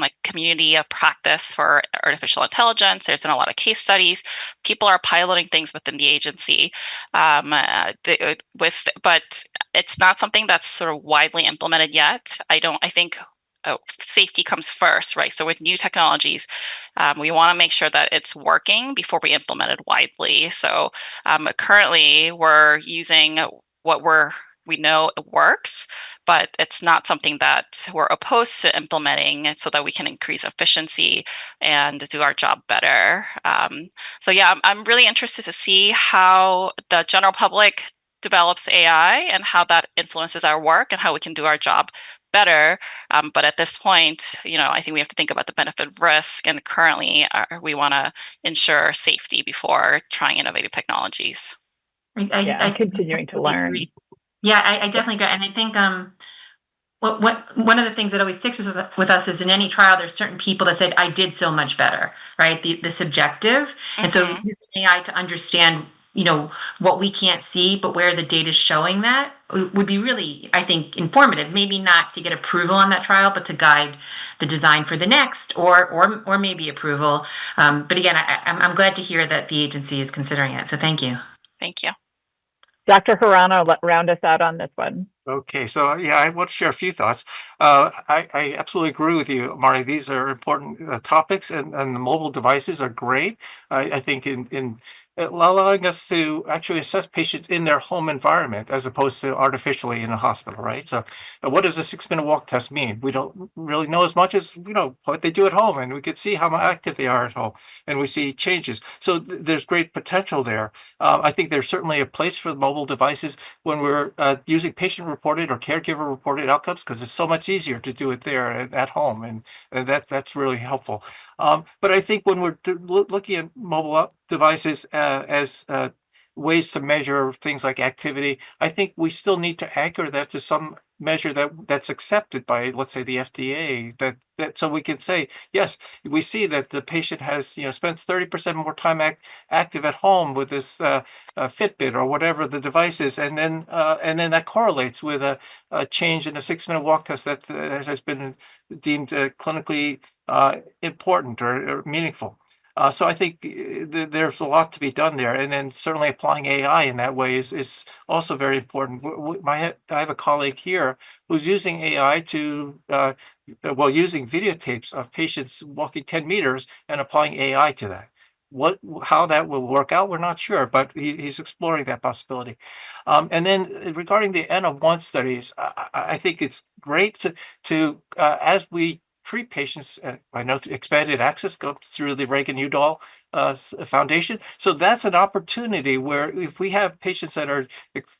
like community of practice for artificial intelligence. There's been a lot of case studies. People are piloting things within the agency, but it's not something that's sort of widely implemented yet. I think safety comes first, right? So with new technologies, we want to make sure that it's working before we implement it widely. So currently we're using what we know it works, but it's not something that we're opposed to implementing so that we can increase efficiency and do our job better. So yeah, I'm really interested to see how the general public develops AI and how that influences our work and how we can do our job better. But at this point, I think we have to think about the benefit risk, and currently we want to ensure safety before trying innovative technologies. I'm continuing to learn. Agree. Yeah, I definitely agree. And I think one of the things that always sticks with us is in any trial, there's certain people that said, I did so much better, right? The subjective. Mm-hmm. And so using AI to understand what we can't see, but where the data is showing that would be really, I think, informative. Maybe not to get approval on that trial, but to guide the design for the next, or maybe approval. But again, I'm glad to hear that the agency is considering it. So thank you. Thank you. Dr. Hirano, round us out on this one. Okay, so yeah, I want to share a few thoughts. I absolutely agree with you, Marty. These are important topics, and the mobile devices are great. I think in allowing us to actually assess patients in their home environment as opposed to artificially in a hospital, right? So what does a 6-minute walk test mean? We don't really know as much as, what they do at home, and we can see how active they are at home, and we see changes. So there's great potential there. I think there's certainly a place for mobile devices when we're using patient-reported or caregiver-reported outcomes, because it's so much easier to do it there at home, and that's really helpful. But I think when we're looking at mobile devices as ways to measure things like activity, I think we still need to anchor that to some measure that's accepted by, let's say, the FDA, that so we can say, yes, we see that the patient has spends 30% more time active at home with this Fitbit or whatever the device is, and then that correlates with a change in a 6-minute walk test that has been deemed clinically important or meaningful. So I think there's a lot to be done there, and then certainly applying AI in that way is also very important. I have a colleague here who's using AI to using videotapes of patients walking 10 meters and applying AI to that. how that will work out, we're not sure, but he's exploring that possibility. And then regarding the N of 1 studies, I think it's great to as we treat patients, I know expanded access goes through the Reagan-Udall Foundation. So that's an opportunity where if we have patients that are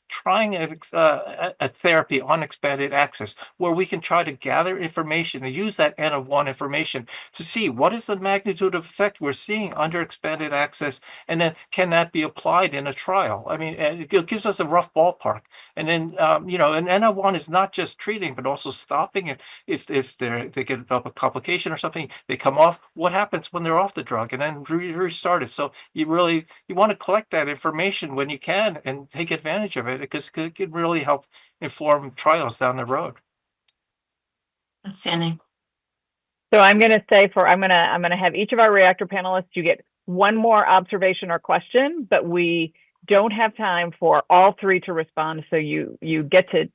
trying a therapy on expanded access, where we can try to gather information and use that N of 1 information to see what is the magnitude of effect we're seeing under expanded access, and then can that be applied in a trial? I mean, it gives us a rough ballpark. And then, an N of 1 is not just treating, but also stopping it. If they get a complication or something, they come off, what happens when they're off the drug, and then restart it. So you want to collect that information when you can and take advantage of it, because it can really help inform trials down the road. Outstanding. So I'm going to say I'm going to have each of our reactor panelists, you get one more observation or question, but we don't have time for all three to respond. So you get to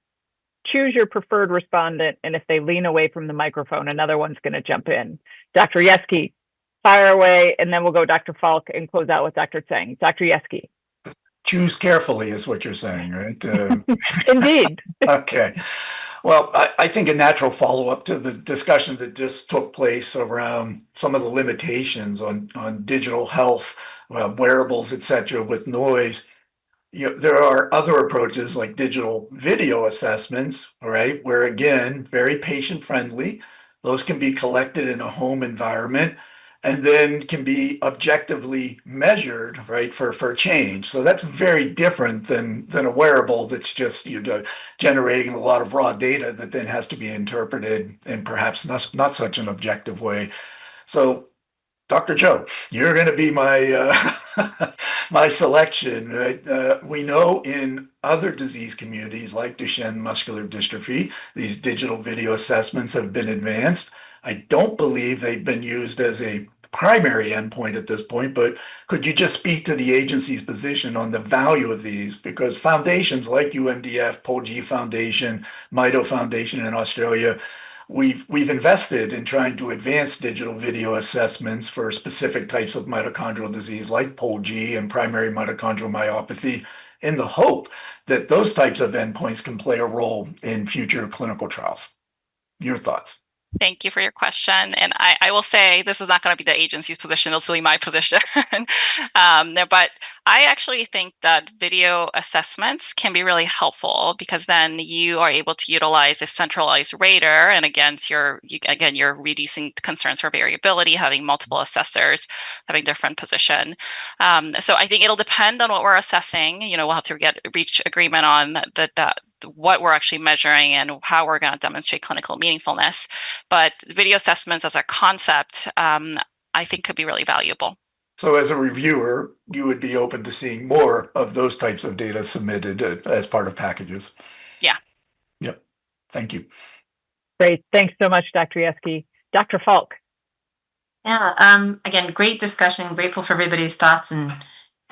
choose your preferred respondent, and if they lean away from the microphone, another one's going to jump in. Dr. Yeske, fire away, and then we'll go Dr. Falk and close out with Dr. Tseng. Dr. Yeske. Choose carefully is what you're saying, right? Indeed. Okay. Well, I think a natural follow-up to the discussion that just took place around some of the limitations on digital health, wearables, et cetera, with noise. There are other approaches like digital video assessments, all right, where again, very patient friendly. Those can be collected in a home environment and then can be objectively measured, right, for change. So that's very different than a wearable that's just generating a lot of raw data that then has to be interpreted in perhaps not such an objective way. So Dr. Cho, you're going to be my my selection. Right? We know in other disease communities like Duchenne muscular dystrophy, these digital video assessments have been advanced. I don't believe they've been used as a primary endpoint at this point, but could you just speak to the agency's position on the value of these? Because foundations like UMDF, POLG Foundation, Mito Foundation in Australia, we've invested in trying to advance digital video assessments for specific types of mitochondrial disease like POLG and primary mitochondrial myopathy in the hope that those types of endpoints can play a role in future clinical trials. Your thoughts? Thank you for your question. And I will say this is not going to be the agency's position. This will be my position. But I actually think that video assessments can be really helpful because then you are able to utilize a centralized rater. And again, you're reducing concerns for variability, having multiple assessors, having different position. So I think it'll depend on what we're assessing. We'll have to reach agreement on that what we're actually measuring and how we're going to demonstrate clinical meaningfulness. But video assessments as a concept, I think could be really valuable. So as a reviewer, you would be open to seeing more of those types of data submitted as part of packages? Yeah. Yep. Thank you. Great. Thanks so much, Dr. Yeske. Dr. Falk. Yeah. Again, great discussion. Grateful for everybody's thoughts and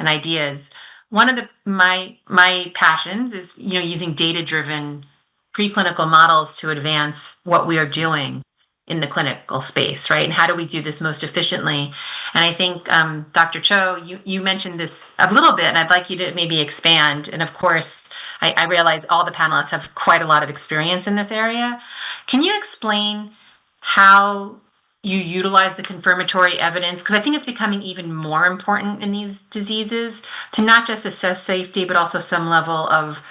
ideas. One of my passions is using data-driven preclinical models to advance what we are doing in the clinical space, right? And how do we do this most efficiently? And I think Dr. Cho, you mentioned this a little bit, and I'd like you to maybe expand. And of course, I realize all the panelists have quite a lot of experience in this area. Can you explain how you utilize the confirmatory evidence, because I think it's becoming even more important in these diseases to not just assess safety, but also some level of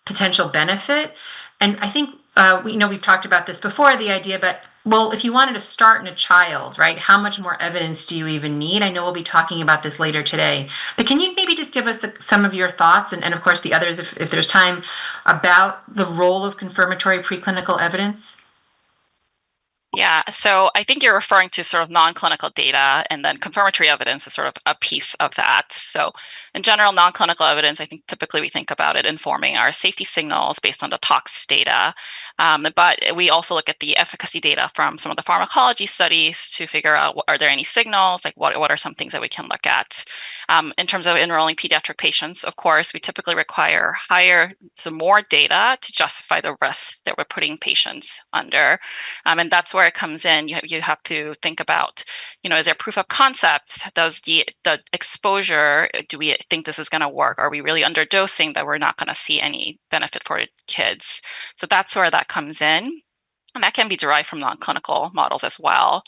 potential benefit. And I think we've talked about this before, the idea, but if you wanted to start in a child, right, how much more evidence do you even need? I know we'll be talking about this later today, but can you maybe just give us some of your thoughts, and of course the others, if there's time, about the role of confirmatory preclinical evidence? Yeah, so I think you're referring to sort of non-clinical data, and then confirmatory evidence is sort of a piece of that. So in general, non-clinical evidence, I think typically we think about it informing our safety signals based on the tox data. But we also look at the efficacy data from some of the pharmacology studies to figure out, are there any signals, like what are some things that we can look at. In terms of enrolling pediatric patients, of course, we typically require more data to justify the risks that we're putting patients under. And that's where where it comes in. You have to think about, is there proof of concept? Does the exposure, do we think this is going to work? Are we really underdosing that we're not going to see any benefit for kids? So that's where that comes in. And that can be derived from non-clinical models as well.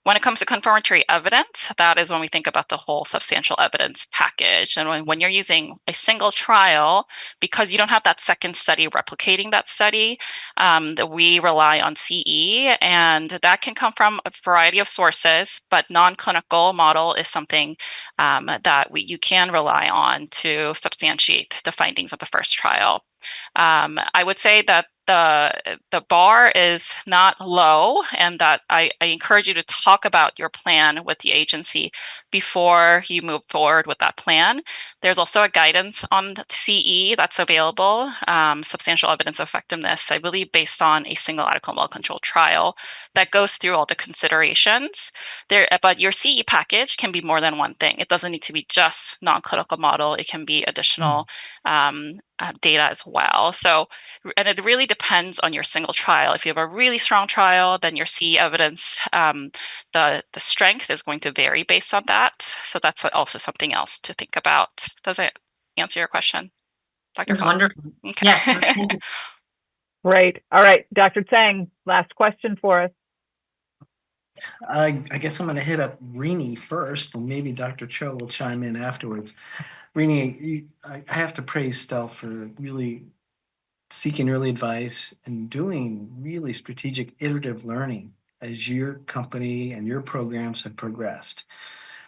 When it comes to confirmatory evidence, that is when we think about the whole substantial evidence package. And when you're using a single trial, because you don't have that second study replicating that study, we rely on CE, and that can come from a variety of sources, but non-clinical model is something that you can rely on to substantiate the findings of the first trial. I would say that the bar is not low, and that I encourage you to talk about your plan with the agency before you move forward with that plan. There's also a guidance on the CE that's available, substantial evidence of effectiveness, I believe, based on a single adequate well-controlled trial that goes through all the considerations there. But your CE package can be more than one thing. It doesn't need to be just non-clinical model. It can be additional data as well. So, and it really depends on your single trial. If you have a really strong trial, then your CE evidence, the strength is going to vary based on that. So that's also something else to think about. Does that answer your question, Dr. It was wonderful. Okay. Yes. Great. All right, Dr. Tsang, last question for us. I guess I'm going to hit up Rini first, and maybe Dr. Cho will chime in afterwards. Rini, I have to praise Stel for really seeking early advice and doing really strategic iterative learning as your company and your programs have progressed.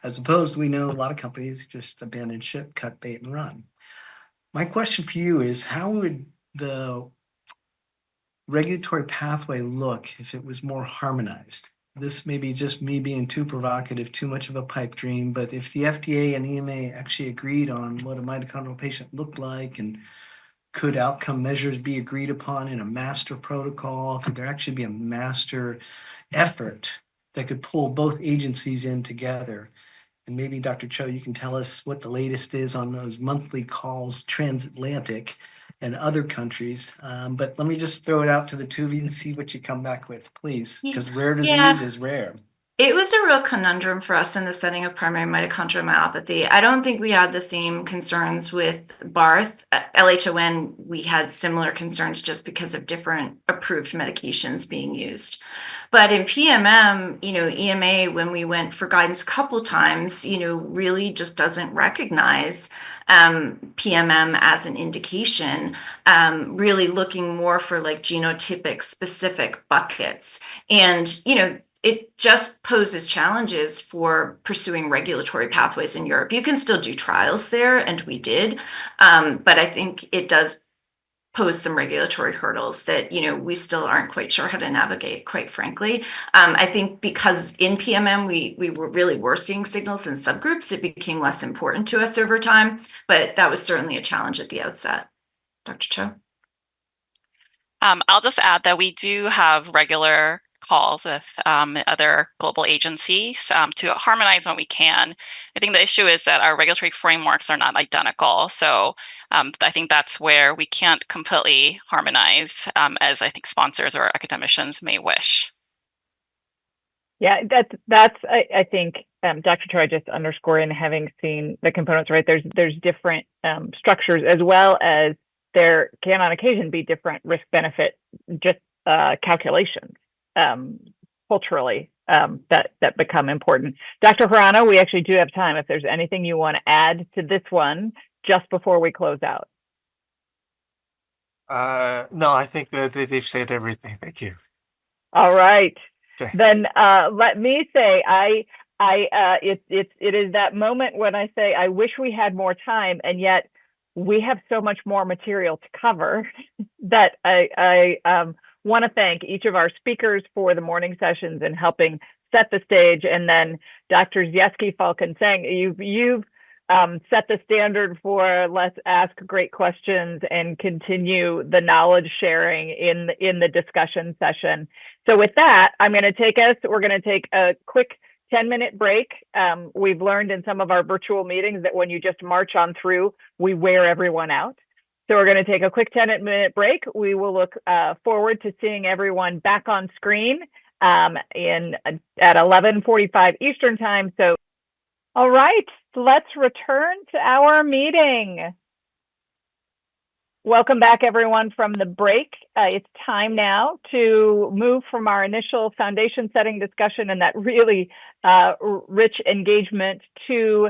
As opposed, we know a lot of companies just abandon ship, cut bait, and run. My question for you is, how would the regulatory pathway look if it was more harmonized? This may be just me being too provocative, too much of a pipe dream, but if the FDA and EMA actually agreed on what a mitochondrial patient looked like, and could outcome measures be agreed upon in a master protocol? Could there actually be a master effort that could pull both agencies in together? And maybe Dr. Cho, you can tell us what the latest is on those monthly calls transatlantic and other countries. But let me just throw it out to the two of you and see what you come back with, please, because rare disease is rare. It was a real conundrum for us in the setting of primary mitochondrial myopathy. I don't think we had the same concerns with BARTH. LHON, we had similar concerns just because of different approved medications being used. But in PMM, EMA, when we went for guidance a couple times, really just doesn't recognize PMM as an indication, really looking more for like genotypic specific buckets. And, it just poses challenges for pursuing regulatory pathways in Europe. You can still do trials there, and we did, but I think it does pose some regulatory hurdles that we still aren't quite sure how to navigate, quite frankly. I think because in PMM we were seeing signals in subgroups, it became less important to us over time, but that was certainly a challenge at the outset. Dr. Cho? I'll just add that we do have regular calls with other global agencies to harmonize when we can. I think the issue is that our regulatory frameworks are not identical. So I think that's where we can't completely harmonize as I think sponsors or academicians may wish. Yeah, that's I think Dr. Troy just underscoring, having seen the components, right? There's different structures, as well as there can on occasion be different risk benefit just calculations culturally that become important. Dr. Hirano, we actually do have time if there's anything you want to add to this one just before we close out. No, I think that they've said everything. Thank you. All right. Okay. Then let me say it is that moment when I say I wish we had more time, and yet we have so much more material to cover that I want to thank each of our speakers for the morning sessions and helping set the stage, and then Dr. Zieski, Falk, and Tsang, you've set the standard for let's ask great questions and continue the knowledge sharing in the discussion session. So with that, we're going to take a quick 10-minute break. We've learned in some of our virtual meetings that when you just march on through, we wear everyone out. So we're going to take a quick 10-minute break. We will look forward to seeing everyone back on screen at 11:45 Eastern time. So, all right, let's return to our meeting. Welcome back, everyone, from the break. It's time now to move from our initial foundation setting discussion and that really rich engagement to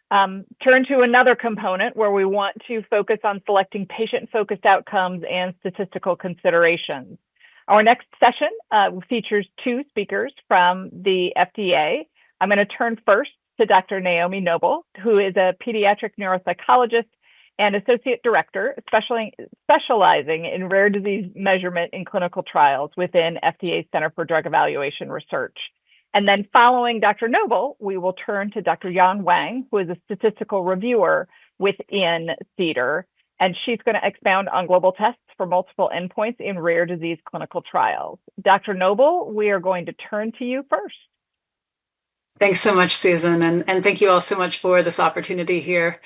turn to another component where we want to focus on selecting patient-focused outcomes and statistical considerations. Our next session features two speakers from the FDA. I'm going to turn first to Dr. Naomi Noble, who is a pediatric neuropsychologist and associate director specializing in rare disease measurement in clinical trials within FDA Center for Drug Evaluation Research. And then following Dr. Noble, we will turn to Dr. Yang Wang, who is a statistical reviewer within CDER, and she's going to expound on global tests for multiple endpoints in rare disease clinical trials. Dr. Noble, we are going to turn to you first. Thanks so much, Susan, and thank you all so much for this opportunity here.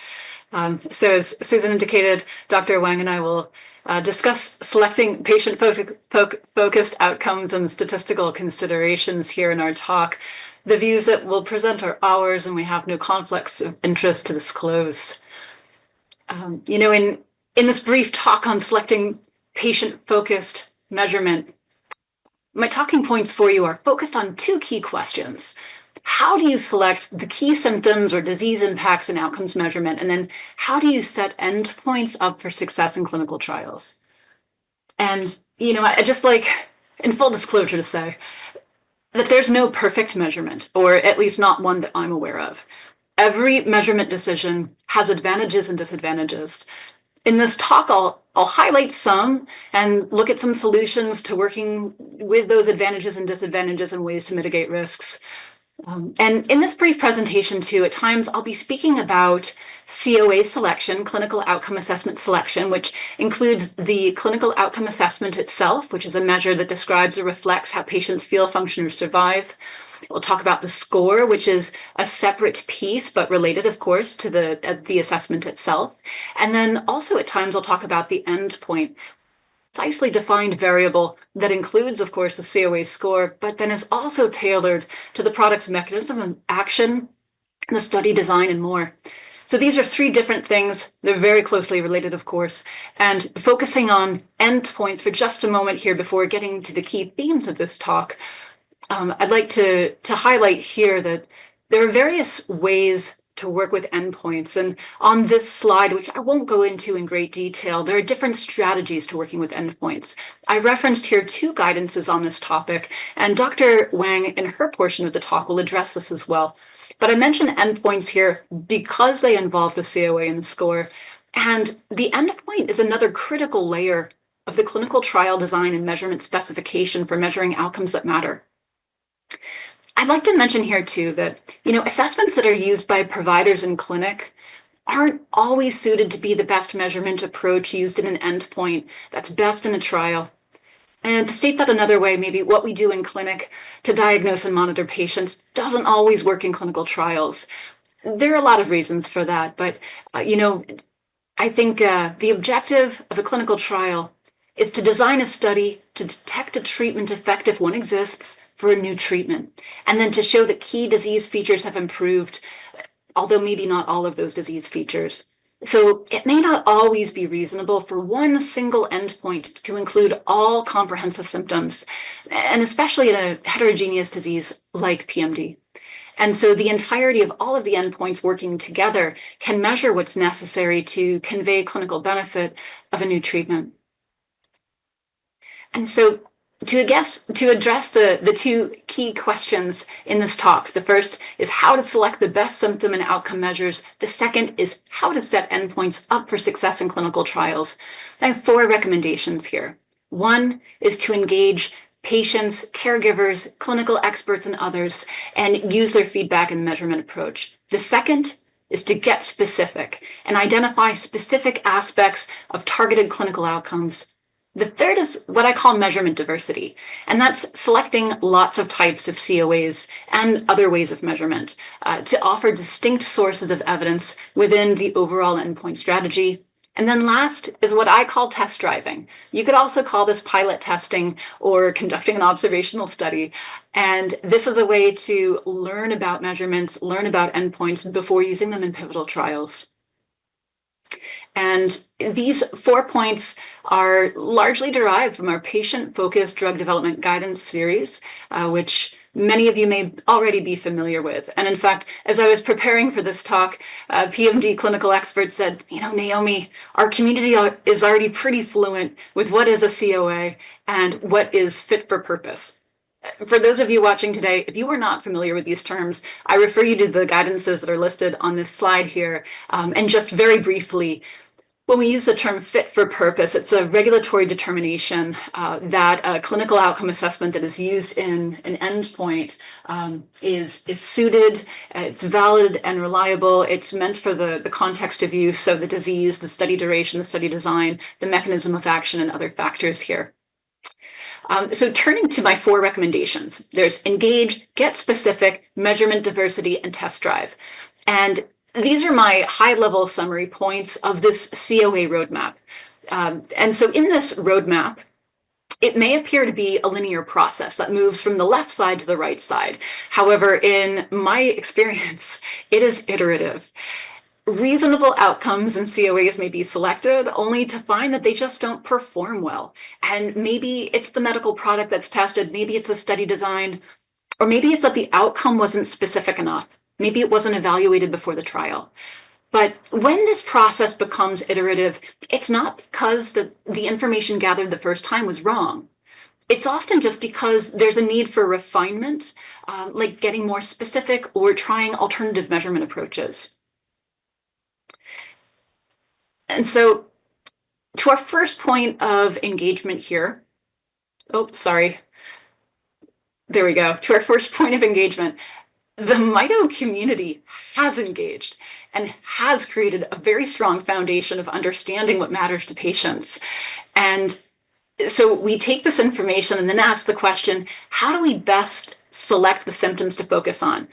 So as Susan indicated, Dr. Wang and I will discuss selecting patient-focused outcomes and statistical considerations here in our talk. The views that we'll present are ours, and we have no conflicts of interest to disclose. In this brief talk on selecting patient-focused measurement, my talking points for you are focused on two key questions. How do you select the key symptoms or disease impacts in outcomes measurement? And then how do you set endpoints up for success in clinical trials? And, I just like, in full disclosure, to say that there's no perfect measurement, or at least not one that I'm aware of. Every measurement decision has advantages and disadvantages. In this talk, I'll highlight some and look at some solutions to working with those advantages and disadvantages and ways to mitigate risks. And in this brief presentation, too, at times I'll be speaking about COA selection, clinical outcome assessment selection, which includes the clinical outcome assessment itself, which is a measure that describes or reflects how patients feel, function, or survive. We'll talk about the score, which is a separate piece, but related, of course, to the assessment itself. And then also at times I'll talk about the endpoint, precisely defined variable that includes, of course, the COA score, but then is also tailored to the product's mechanism of action, the study design, and more. So these are three different things. They're very closely related, of course, and focusing on endpoints for just a moment here before getting to the key themes of this talk, I'd like to highlight here that there are various ways to work with endpoints. And on this slide, which I won't go into in great detail, there are different strategies to working with endpoints. I referenced here two guidances on this topic, and Dr. Wang in her portion of the talk will address this as well. But I mention endpoints here because they involve the COA and the score. And the endpoint is another critical layer of the clinical trial design and measurement specification for measuring outcomes that matter. I'd like to mention here, too, that assessments that are used by providers in clinic aren't always suited to be the best measurement approach used in an endpoint that's best in a trial. And to state that another way, maybe what we do in clinic to diagnose and monitor patients doesn't always work in clinical trials. There are a lot of reasons for that, but I think the objective of a clinical trial is to design a study to detect a treatment effect if one exists for a new treatment, and then to show that key disease features have improved, although maybe not all of those disease features. So it may not always be reasonable for one single endpoint to include all comprehensive symptoms, and especially in a heterogeneous disease like PMD. And so the entirety of all of the endpoints working together can measure what's necessary to convey clinical benefit of a new treatment. And so to address the two key questions in this talk, the first is how to select the best symptom and outcome measures. The second is how to set endpoints up for success in clinical trials. I have four recommendations here. One is to engage patients, caregivers, clinical experts, and others, and use their feedback in the measurement approach. The second is to get specific and identify specific aspects of targeted clinical outcomes. The third is what I call measurement diversity, and that's selecting lots of types of COAs and other ways of measurement to offer distinct sources of evidence within the overall endpoint strategy. And then last is what I call test driving. You could also call this pilot testing or conducting an observational study. And this is a way to learn about measurements, learn about endpoints before using them in pivotal trials. And these 4 points are largely derived from our patient-focused drug development guidance series, which many of you may already be familiar with. And in fact, as I was preparing for this talk, PMD clinical experts said, Naomi, our community is already pretty fluent with what is a COA and what is fit for purpose. For those of you watching today, if you are not familiar with these terms, I refer you to the guidances that are listed on this slide here. And just very briefly, when we use the term fit for purpose, it's a regulatory determination that a clinical outcome assessment that is used in an endpoint is suited, it's valid and reliable, it's meant for the context of use, so the disease, the study duration, the study design, the mechanism of action, and other factors here. So turning to my 4 recommendations, there's engage, get specific, measurement diversity, and test drive. And these are my high-level summary points of this COA roadmap. And so in this roadmap, it may appear to be a linear process that moves from the left side to the right side. However, in my experience, it is iterative. Reasonable outcomes in COAs may be selected only to find that they just don't perform well. And maybe it's the medical product that's tested, maybe it's the study design, or maybe it's that the outcome wasn't specific enough. Maybe it wasn't evaluated before the trial. But when this process becomes iterative, it's not because the information gathered the first time was wrong. It's often just because there's a need for refinement, like getting more specific or trying alternative measurement approaches. And so to our first point of engagement here, there we go. To our first point of engagement, the Mito community has engaged and has created a very strong foundation of understanding what matters to patients. And so we take this information and then ask the question, how do we best select the symptoms to focus on?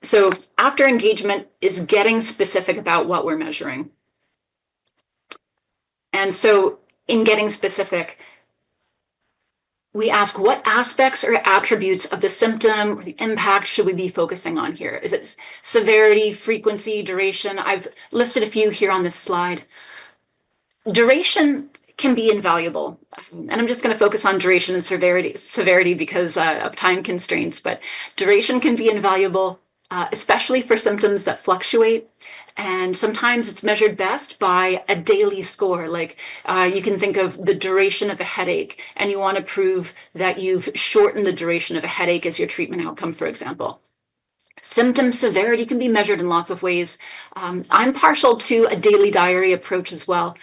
So after engagement is getting specific about what we're measuring. And so in getting specific, we ask what aspects or attributes of the symptom or the impact should we be focusing on here? Is it severity, frequency, duration? I've listed a few here on this slide. Duration can be invaluable. And I'm just going to focus on duration and severity because of time constraints, but duration can be invaluable, especially for symptoms that fluctuate. And sometimes it's measured best by a daily score. Like you can think of the duration of a headache, and you want to prove that you've shortened the duration of a headache as your treatment outcome, for example. Symptom severity can be measured in lots of ways. I'm partial to a daily diary approach as well.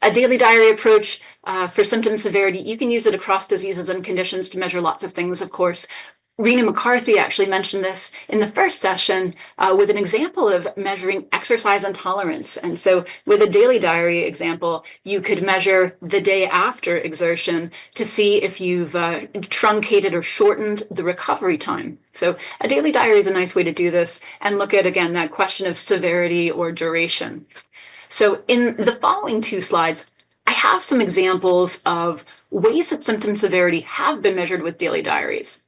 A daily diary approach for symptom severity, you can use it across diseases and conditions to measure lots of things, of course. Rena McCarthy actually mentioned this in the first session with an example of measuring exercise intolerance. And so with a daily diary example, you could measure the day after exertion to see if you've truncated or shortened the recovery time. So a daily diary is a nice way to do this and look at, again, that question of severity or duration. So in the following 2 slides, I have some examples of ways that symptom severity have been measured with daily diaries.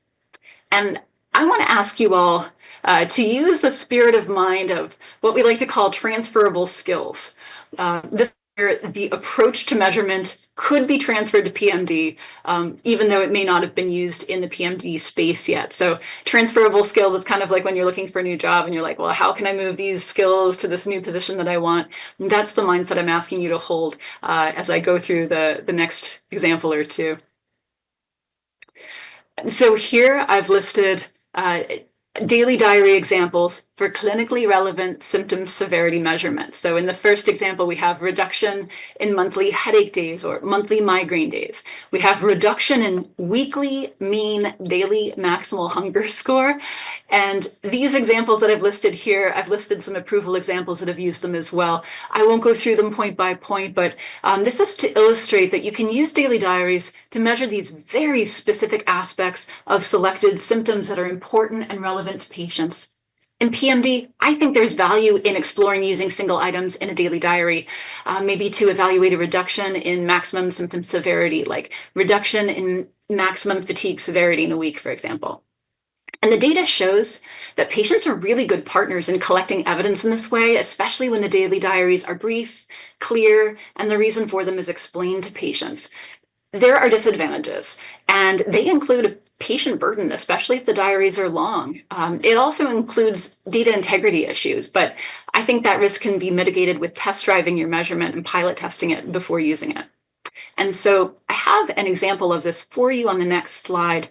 And I want to ask you all to use the spirit of mind of what we like to call transferable skills. This the approach to measurement could be transferred to PMD, even though it may not have been used in the PMD space yet. So transferable skills is kind of like when you're looking for a new job and you're like, well, how can I move these skills to this new position that I want? And that's the mindset I'm asking you to hold as I go through the next example or 2. So here I've listed daily diary examples for clinically relevant symptom severity measurements. So in the first example, we have reduction in monthly headache days or monthly migraine days. We have reduction in weekly mean daily maximal hunger score. And these examples that I've listed here, I've listed some approval examples that have used them as well. I won't go through them point by point, but this is to illustrate that you can use daily diaries to measure these very specific aspects of selected symptoms that are important and relevant to patients. In PMD, I think there's value in exploring using single items in a daily diary, maybe to evaluate a reduction in maximum symptom severity, like reduction in maximum fatigue severity in a week, for example. And the data shows that patients are really good partners in collecting evidence in this way, especially when the daily diaries are brief, clear, and the reason for them is explained to patients. There are disadvantages, and they include a patient burden, especially if the diaries are long. It also includes data integrity issues, but I think that risk can be mitigated with test driving your measurement and pilot testing it before using it. And so I have an example of this for you on the next slide.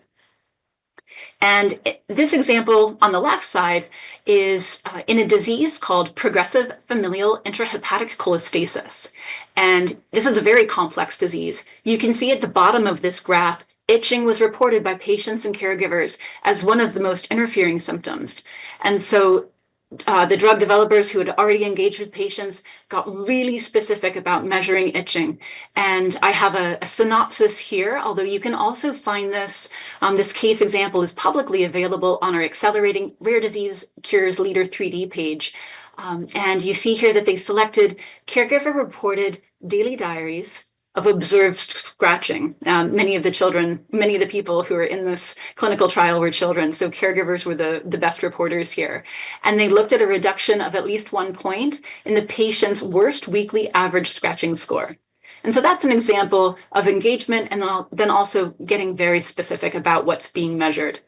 And this example on the left side is in a disease called progressive familial intrahepatic cholestasis. And this is a very complex disease. You can see at the bottom of this graph, itching was reported by patients and caregivers as one of the most interfering symptoms. And so the drug developers who had already engaged with patients got really specific about measuring itching. And I have a synopsis here, although you can also find this. This case example is publicly available on our Accelerating Rare Disease Cures Leader 3D page. And you see here that they selected caregiver-reported daily diaries of observed scratching. Many of the people who were in this clinical trial were children, so caregivers were the best reporters here. And they looked at a reduction of at least 1 point in the patient's worst weekly average scratching score. And so that's an example of engagement and then also getting very specific about what's being measured.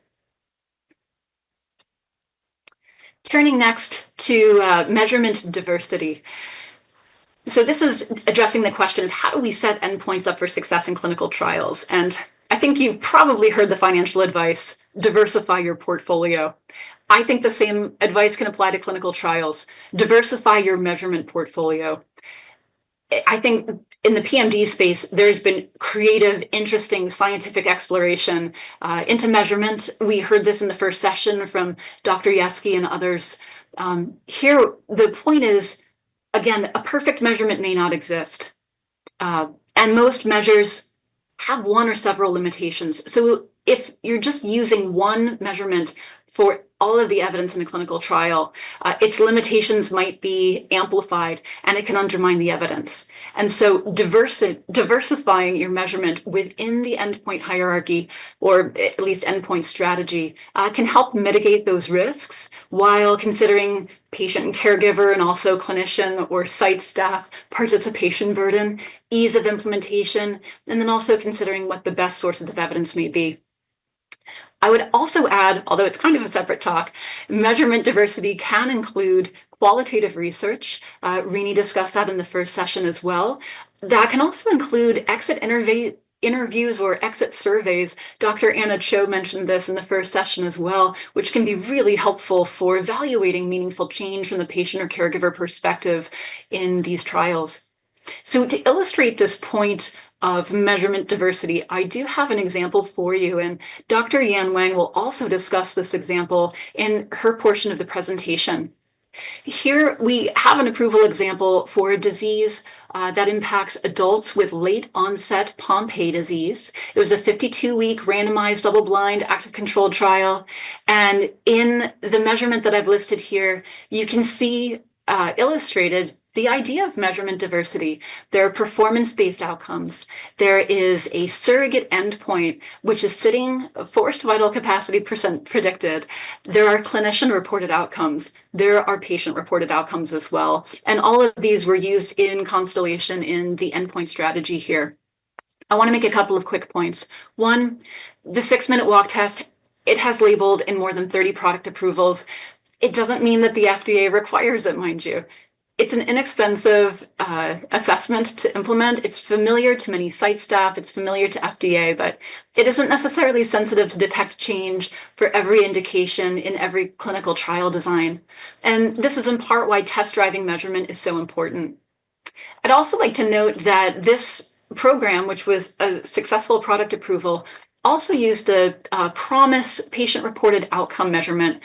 Turning next to measurement diversity. So this is addressing the question of how do we set endpoints up for success in clinical trials? And I think you've probably heard the financial advice, diversify your portfolio. I think the same advice can apply to clinical trials. Diversify your measurement portfolio. I think in the PMD space, there's been creative, interesting scientific exploration into measurement. We heard this in the first session from Dr. Yeski and others. Here, the point is, again, a perfect measurement may not exist. And most measures have one or several limitations. So if you're just using one measurement for all of the evidence in a clinical trial, its limitations might be amplified and it can undermine the evidence. And so diversifying your measurement within the endpoint hierarchy, or at least endpoint strategy, can help mitigate those risks while considering patient and caregiver and also clinician or site staff participation burden, ease of implementation, and then also considering what the best sources of evidence may be. I would also add, although it's kind of a separate talk, measurement diversity can include qualitative research. Rini discussed that in the first session as well. That can also include exit interviews or exit surveys. Dr. Anna Cho mentioned this in the first session as well, which can be really helpful for evaluating meaningful change from the patient or caregiver perspective in these trials. So to illustrate this point of measurement diversity, I do have an example for you, and Dr. Yan Wang will also discuss this example in her portion of the presentation. Here we have an approval example for a disease that impacts adults with late onset Pompe disease. It was a 52-week randomized double-blind active controlled trial. And in the measurement that I've listed here, you can see illustrated the idea of measurement diversity. There are performance-based outcomes. There is a surrogate endpoint, which is sitting forced vital capacity % predicted. There are clinician-reported outcomes. There are patient-reported outcomes as well. And all of these were used in constellation in the endpoint strategy here. I want to make a couple of quick points. One, the 6-minute walk test, it has labeled in more than 30 product approvals. It doesn't mean that the FDA requires it, mind you. It's an inexpensive assessment to implement. It's familiar to many site staff. It's familiar to FDA, but it isn't necessarily sensitive to detect change for every indication in every clinical trial design. And this is in part why test driving measurement is so important. I'd also like to note that this program, which was a successful product approval, also used the PROMIS patient-reported outcome measurement.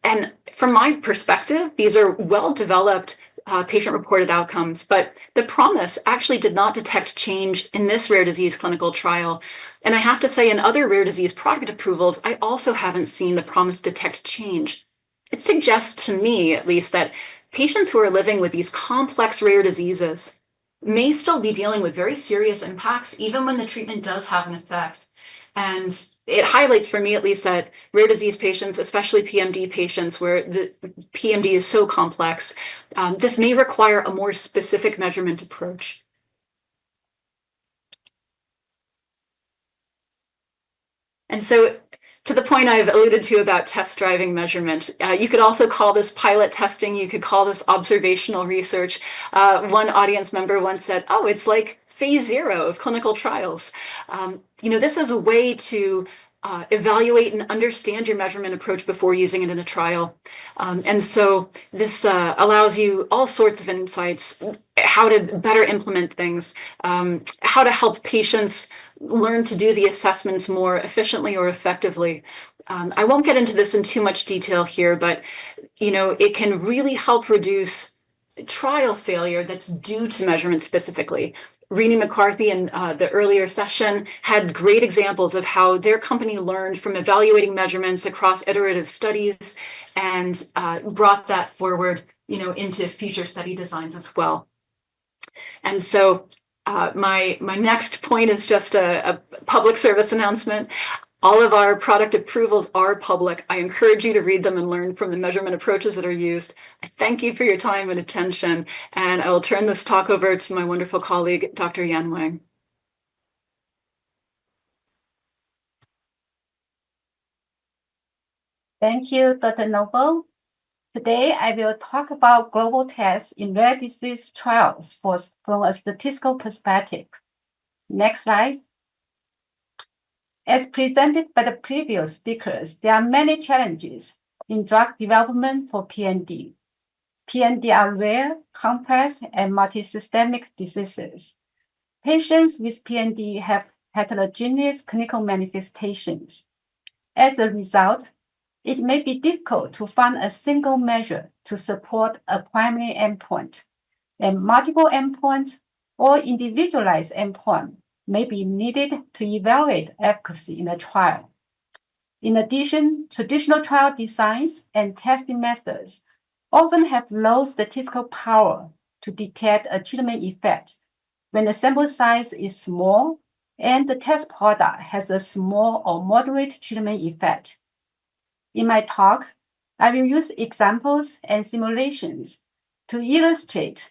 And from my perspective, these are well-developed patient-reported outcomes, but the PROMIS actually did not detect change in this rare disease clinical trial. And I have to say, in other rare disease product approvals, I also haven't seen the PROMIS detect change. it suggests to me, at least, that patients who are living with these complex rare diseases may still be dealing with very serious impacts, even when the treatment does have an effect. And it highlights for me, at least, that rare disease patients, especially PMD patients, where the PMD is so complex, this may require a more specific measurement approach. And so, to the point I've alluded to about test driving measurement, you could also call this pilot testing. You could call this observational research. One audience member once said, "Oh, it's like phase 0 of clinical trials." This is a way to evaluate and understand your measurement approach before using it in a trial. And so this allows you all sorts of insights, how to better implement things, how to help patients learn to do the assessments more efficiently or effectively. I won't get into this in too much detail here, but it can really help reduce trial failure that's due to measurement specifically. Renee McCarthy in the earlier session had great examples of how their company learned from evaluating measurements across iterative studies and brought that forward, into future study designs as well. And so my next point is just a public service announcement. All of our product approvals are public. I encourage you to read them and learn from the measurement approaches that are used. I thank you for your time and attention, and I will turn this talk over to my wonderful colleague, Dr. Yan Wang. Thank you, Dr. Noble. Today, I will talk about global tests in rare disease trials from a statistical perspective. Next slide. As presented by the previous speakers, there are many challenges in drug development for PND. PND are rare, complex, and multisystemic diseases. Patients with PND have heterogeneous clinical manifestations. As a result, it may be difficult to find a single measure to support a primary endpoint, and multiple endpoints or individualized endpoints may be needed to evaluate efficacy in a trial. In addition, traditional trial designs and testing methods often have low statistical power to detect a treatment effect when the sample size is small and the test product has a small or moderate treatment effect. In my talk, I will use examples and simulations to illustrate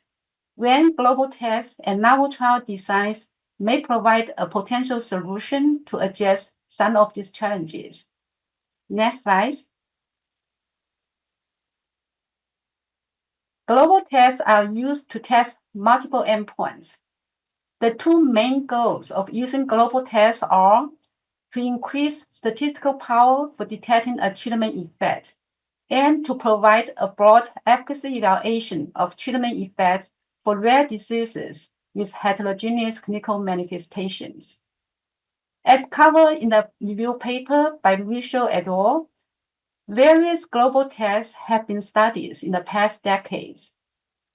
when global tests and novel trial designs may provide a potential solution to address some of these challenges. Next slide. Global tests are used to test multiple endpoints. The two main goals of using global tests are to increase statistical power for detecting a treatment effect and to provide a broad efficacy evaluation of treatment effects for rare diseases with heterogeneous clinical manifestations. As covered in the review paper by Richo et al., various global tests have been studied in the past decades.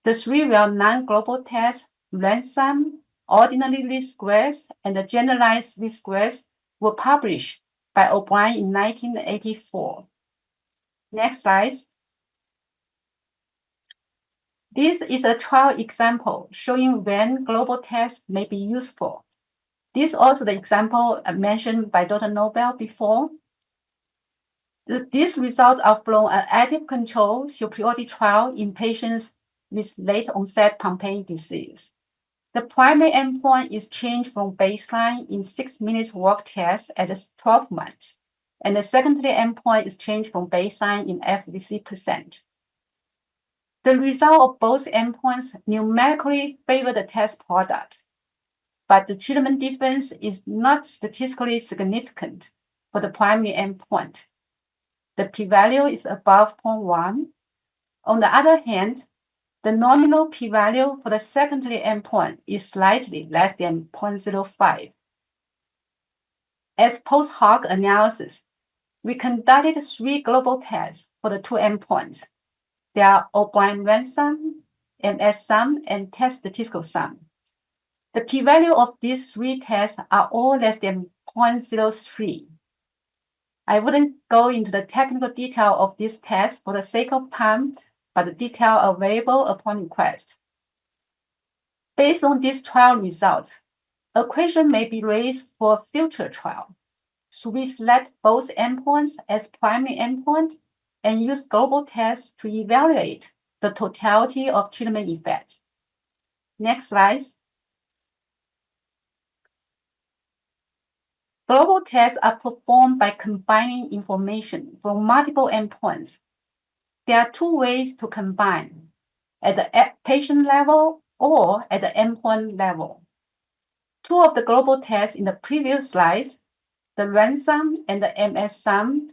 The three well-known global tests, ransom, ordinary least squares, and the generalized least squares, were published by O'Brien in 1984. Next slide. This is a trial example showing when global tests may be useful. This is also the example mentioned by Dr. Nobel before. These results are from an active control superiority trial in patients with late onset Pompe disease. The primary endpoint is change from baseline in 6 minutes walk test at 12 months, and the secondary endpoint is change from baseline in FVC %. The result of both endpoints numerically favor the test product, but the treatment difference is not statistically significant for the primary endpoint. The p-value is above 0.1. On the other hand, the nominal p-value for the secondary endpoint is slightly less than 0.05. As post-hoc analysis, we conducted 3 global tests for the 2 endpoints. They are O'Brien ransom, MS sum, and test statistical sum. The p-value of these 3 tests are all less than 0.03. I wouldn't go into the technical detail of this test for the sake of time, but the detail available upon request. Based on this trial result, a question may be raised for a future trial. Should we select both endpoints as primary endpoint and use global tests to evaluate the totality of treatment effect? Next slide. Global tests are performed by combining information from multiple endpoints. There are two ways to combine, at the patient level or at the endpoint level. Two of the global tests in the previous slides, the ransom and the MS sum,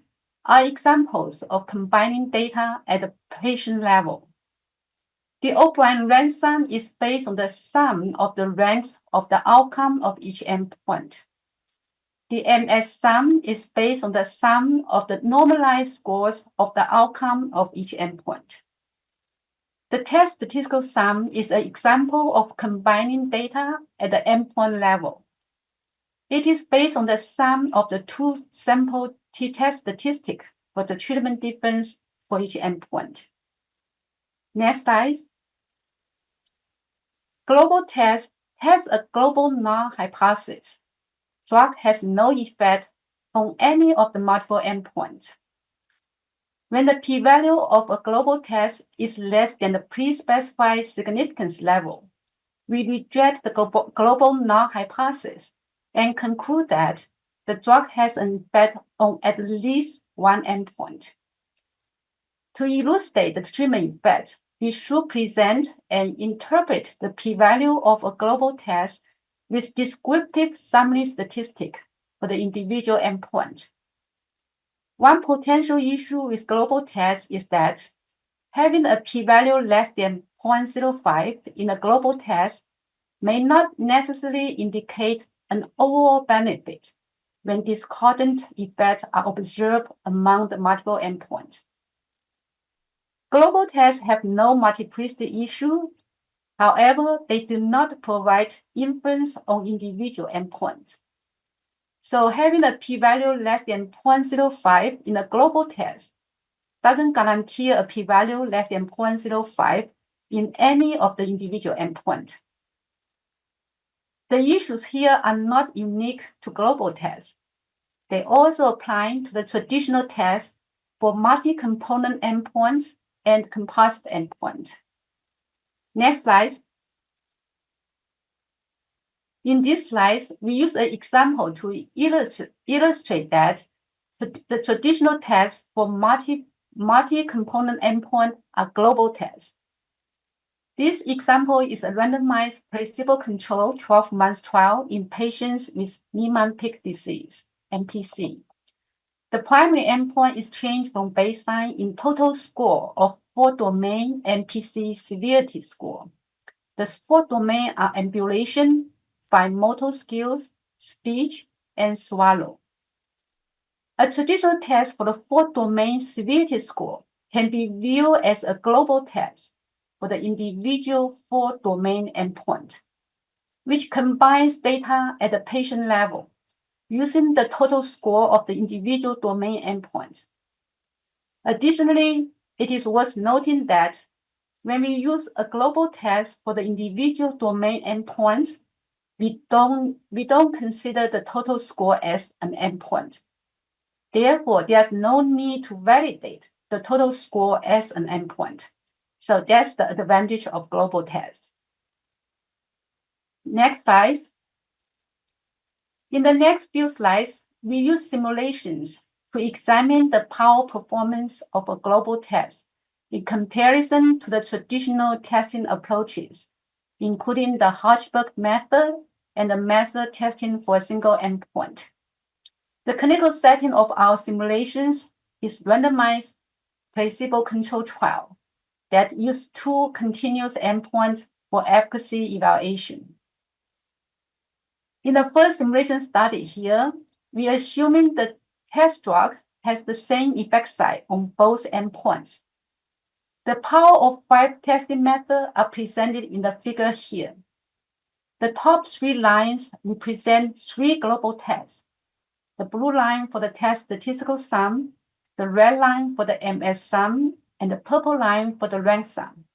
are examples of combining data at the patient level. The O'Brien ransom is based on the sum of the ranks of the outcome of each endpoint. The MS sum is based on the sum of the normalized scores of the outcome of each endpoint. The test statistical sum is an example of combining data at the endpoint level. It is based on the sum of the two sample t-test statistic for the treatment difference for each endpoint. Next slide. Global test has a global null hypothesis. Drug has no effect on any of the multiple endpoints. When the p-value of a global test is less than the pre-specified significance level, we reject the global null hypothesis and conclude that the drug has an effect on at least one endpoint. To elucidate the treatment effect, we should present and interpret the p-value of a global test with descriptive summary statistic for the individual endpoint. One potential issue with global tests is that having a p-value less than 0.05 in a global test may not necessarily indicate an overall benefit when discordant effects are observed among the multiple endpoints. Global tests have no multiplicity issue. However, they do not provide inference on individual endpoints. So having a p-value less than 0.05 in a global test doesn't guarantee a p-value less than 0.05 in any of the individual endpoints. The issues here are not unique to global tests. They also apply to the traditional tests for multi-component endpoints and composite endpoints. Next slide. In this slide, we use an example to illustrate that the traditional tests for multi-component endpoint are global tests. This example is a randomized placebo-controlled 12-month trial in patients with Niemann-Pick disease, NPC. The primary endpoint is change from baseline in total score of 4-domain NPC severity score. The 4 domains are ambulation, fine motor skills, speech, and swallow. A traditional test for the 4-domain severity score can be viewed as a global test for the individual 4-domain endpoint, which combines data at the patient level using the total score of the individual domain endpoint. Additionally, it is worth noting that when we use a global test for the individual domain endpoints, we don't consider the total score as an endpoint. Therefore, there's no need to validate the total score as an endpoint. So that's the advantage of global tests. Next slide. In the next few slides, we use simulations to examine the power performance of a global test in comparison to the traditional testing approaches, including the Hodgberg method and the method testing for a single endpoint. The clinical setting of our simulations is randomized placebo-controlled trial that use 2 continuous endpoints for efficacy evaluation. In the first simulation study here, we are assuming the test drug has the same effect size on both endpoints. The power of 5 testing methods are presented in the figure here. The top 3 lines represent 3 global tests. the blue line for the test statistical sum, the red line for the MS sum, and the purple line for the rank sum.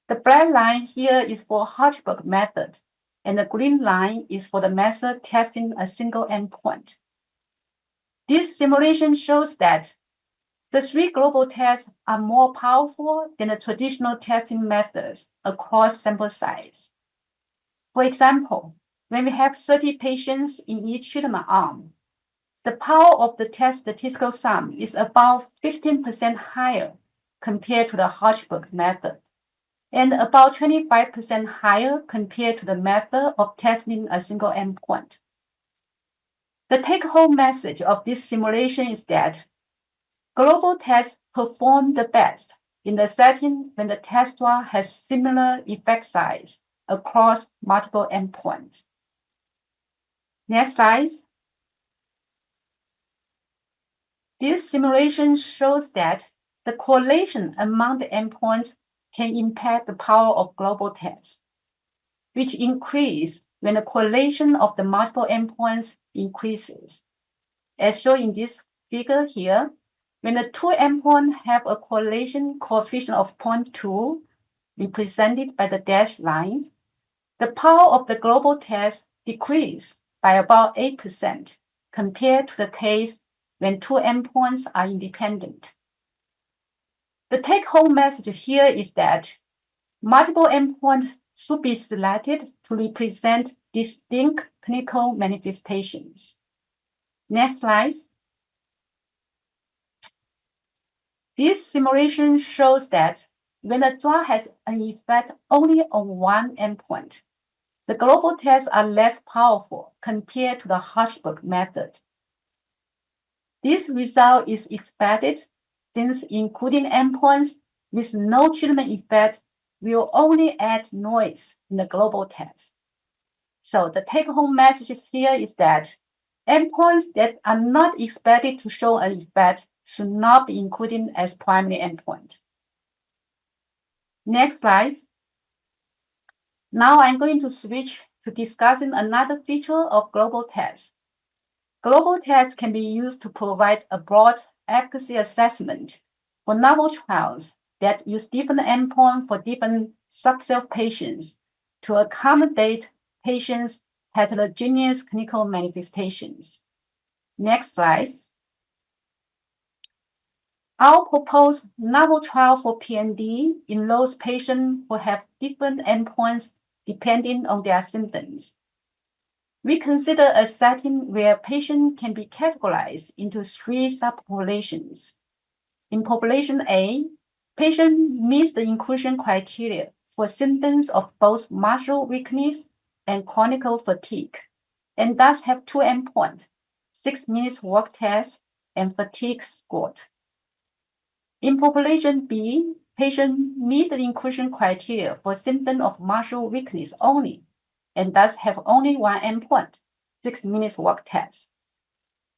The black line here is for Hodgberg method, and the green line is for the method testing a single endpoint. This simulation shows that the 3 global tests are more powerful than the traditional testing methods across sample size. For example, when we have 30 patients in each treatment arm, the power of the test statistical sum is about 15% higher compared to the Hodgberg method, and about 25% higher compared to the method of testing a single endpoint. The take-home message of this simulation is that global tests perform the best in the setting when the test trial has similar effect size across multiple endpoints. Next slide. This simulation shows that the correlation among the endpoints can impact the power of global tests, which increase when the correlation of the multiple endpoints increases. As shown in this figure here, when the 2 endpoints have a correlation coefficient of 0.2, represented by the dashed lines, the power of the global test decreases by about 8% compared to the case when 2 endpoints are independent. The take-home message here is that multiple endpoints should be selected to represent distinct clinical manifestations. Next slide. This simulation shows that when a drug has an effect only on one endpoint, the global tests are less powerful compared to the Hodgberg method. This result is expected since including endpoints with no treatment effect will only add noise in the global test. So the take-home message here is that endpoints that are not expected to show an effect should not be included as primary endpoint. Next slide. Now I'm going to switch to discussing another feature of global tests. Global tests can be used to provide a broad efficacy assessment for novel trials that use different endpoints for different subset of patients to accommodate patients' heterogeneous clinical manifestations. Next slide. Our proposed novel trial for PND enrolls patients who have different endpoints depending on their symptoms. We consider a setting where patients can be categorized into 3 subpopulations. In population A, patients meet the inclusion criteria for symptoms of both muscle weakness and chronic fatigue, and thus have 2 endpoints, 6 minutes walk test and fatigue score. In population B, patients meet the inclusion criteria for symptoms of muscle weakness only, and thus have only 1 endpoint, 6 minutes walk test.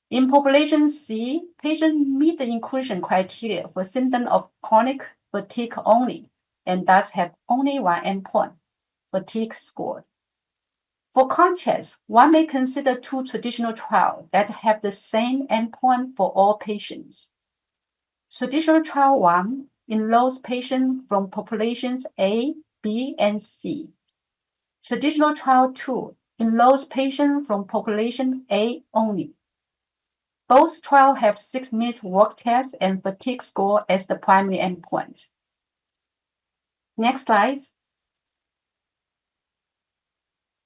In population C, patients meet the inclusion criteria for symptoms of chronic fatigue only, and thus have only 1 endpoint, fatigue score. For contrast, one may consider 2 traditional trials that have the same endpoint for all patients. Traditional trial 1 enrolls patients from populations A, B, and C. Traditional trial 2 enrolls patients from population A only. Both trials have 6 minutes walk test and fatigue score as the primary endpoint. Next slide.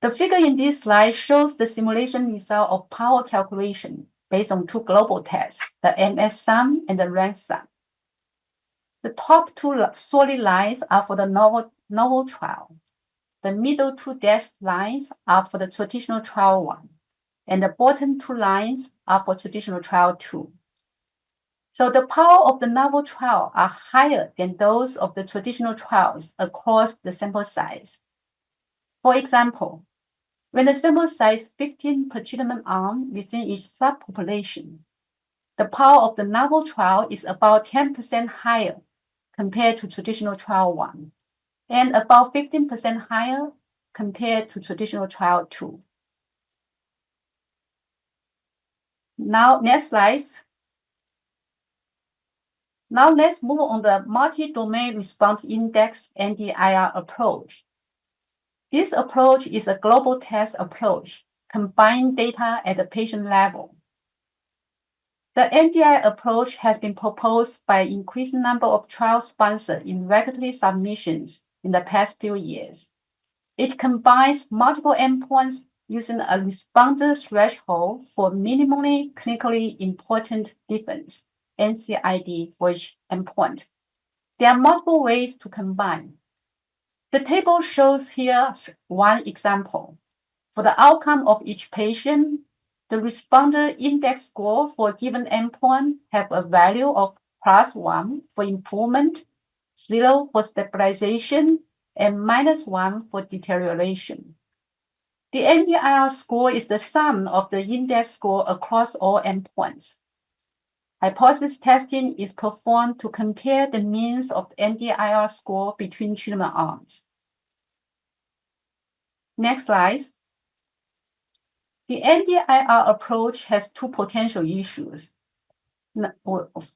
The figure in this slide shows the simulation result of power calculation based on 2 global tests, the MS sum and the rank sum. The top 2 solid lines are for the novel trial. The middle 2 dashed lines are for the traditional trial 1, and the bottom 2 lines are for traditional trial 2. So the power of the novel trial are higher than those of the traditional trials across the sample size. For example, when the sample size 15 per treatment arm within each subpopulation, the power of the novel trial is about 10% higher compared to traditional trial 1, and about 15% higher compared to traditional trial 2. Now, next slide. Now let's move on the multi-domain response index NDIR approach. This approach is a global test approach, combining data at the patient level. The NDI approach has been proposed by an increasing number of trial sponsors in regulatory submissions in the past few years. It combines multiple endpoints using a responder threshold for minimally clinically important difference, NCID, for each endpoint. There are multiple ways to combine. The table shows here one example. For the outcome of each patient, the responder index score for a given endpoint have a value of +1 for improvement, 0 for stabilization, and -1 for deterioration. The NDIR score is the sum of the index score across all endpoints. Hypothesis testing is performed to compare the means of NDIR score between treatment arms. Next slide. The NDIR approach has two potential issues.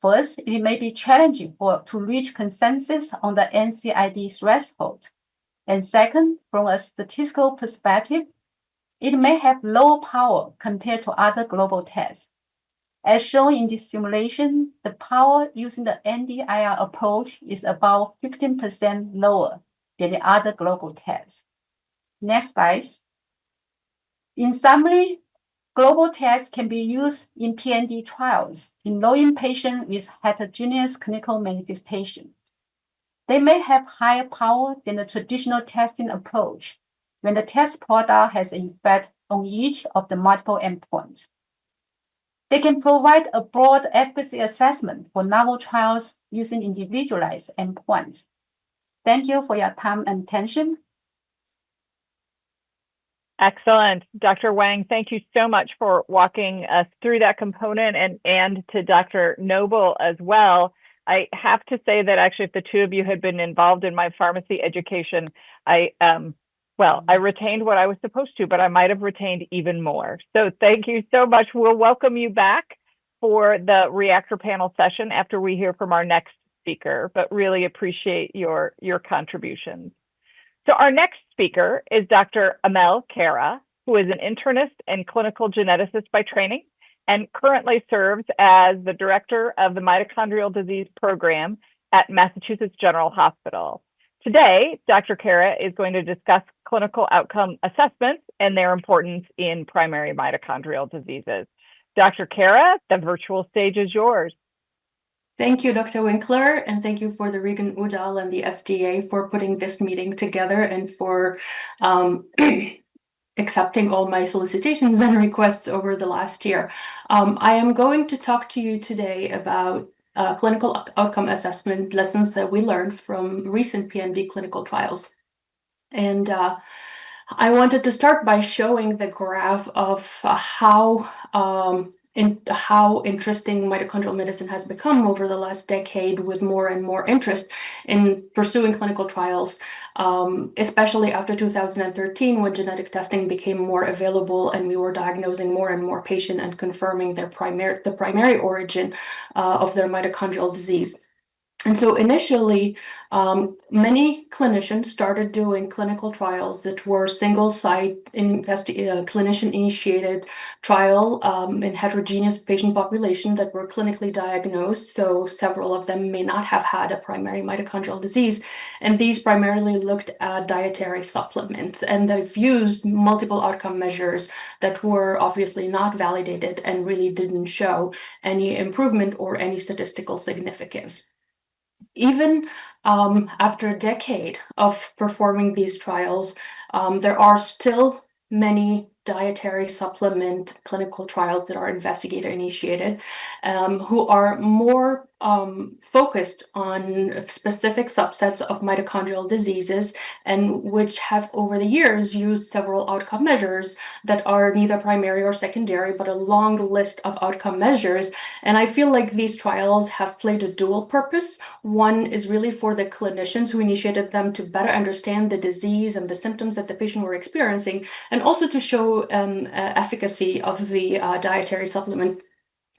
First, it may be challenging to reach consensus on the NCID threshold. And second, from a statistical perspective, it may have lower power compared to other global tests. As shown in this simulation, the power using the NDIR approach is about 15% lower than the other global tests. Next slide. In summary, global tests can be used in PND trials, enrolling patients with heterogeneous clinical manifestation. They may have higher power than the traditional testing approach when the test product has an effect on each of the multiple endpoints. They can provide a broad efficacy assessment for novel trials using individualized endpoints. Thank you for your time and attention. Excellent. Dr. Wang, thank you so much for walking us through that component, and to Dr. Noble as well. I have to say that actually if the two of you had been involved in my pharmacy education, I retained what I was supposed to, but I might have retained even more. So thank you so much. We'll welcome you back for the Reactor Panel session after we hear from our next speaker, but really appreciate your contributions. So our next speaker is Dr. Amel Kara, who is an internist and clinical geneticist by training and currently serves as the director of the Mitochondrial Disease Program at Massachusetts General Hospital. Today, Dr. Kara is going to discuss clinical outcome assessments and their importance in primary mitochondrial diseases. Dr. Kara, the virtual stage is yours. Thank you, Dr. Winkler, and thank you for the Reagan-Udall and the FDA for putting this meeting together and for accepting all my solicitations and requests over the last year. I am going to talk to you today about clinical outcome assessment lessons that we learned from recent PND clinical trials. And I wanted to start by showing the graph of how interesting mitochondrial medicine has become over the last decade, with more and more interest in pursuing clinical trials, especially after 2013, when genetic testing became more available and we were diagnosing more and more patients and confirming the primary origin of their mitochondrial disease. And so initially, many clinicians started doing clinical trials that were single-site, clinician-initiated trial in heterogeneous patient population that were clinically diagnosed. So several of them may not have had a primary mitochondrial disease. And these primarily looked at dietary supplements. And they've used multiple outcome measures that were obviously not validated and really didn't show any improvement or any statistical significance. Even after a decade of performing these trials, there are still many dietary supplement clinical trials that are investigator-initiated, who are more focused on specific subsets of mitochondrial diseases, and which have over the years used several outcome measures that are neither primary or secondary, but a long list of outcome measures. And I feel like these trials have played a dual purpose. One is really for the clinicians who initiated them to better understand the disease and the symptoms that the patient were experiencing, and also to show efficacy of the dietary supplement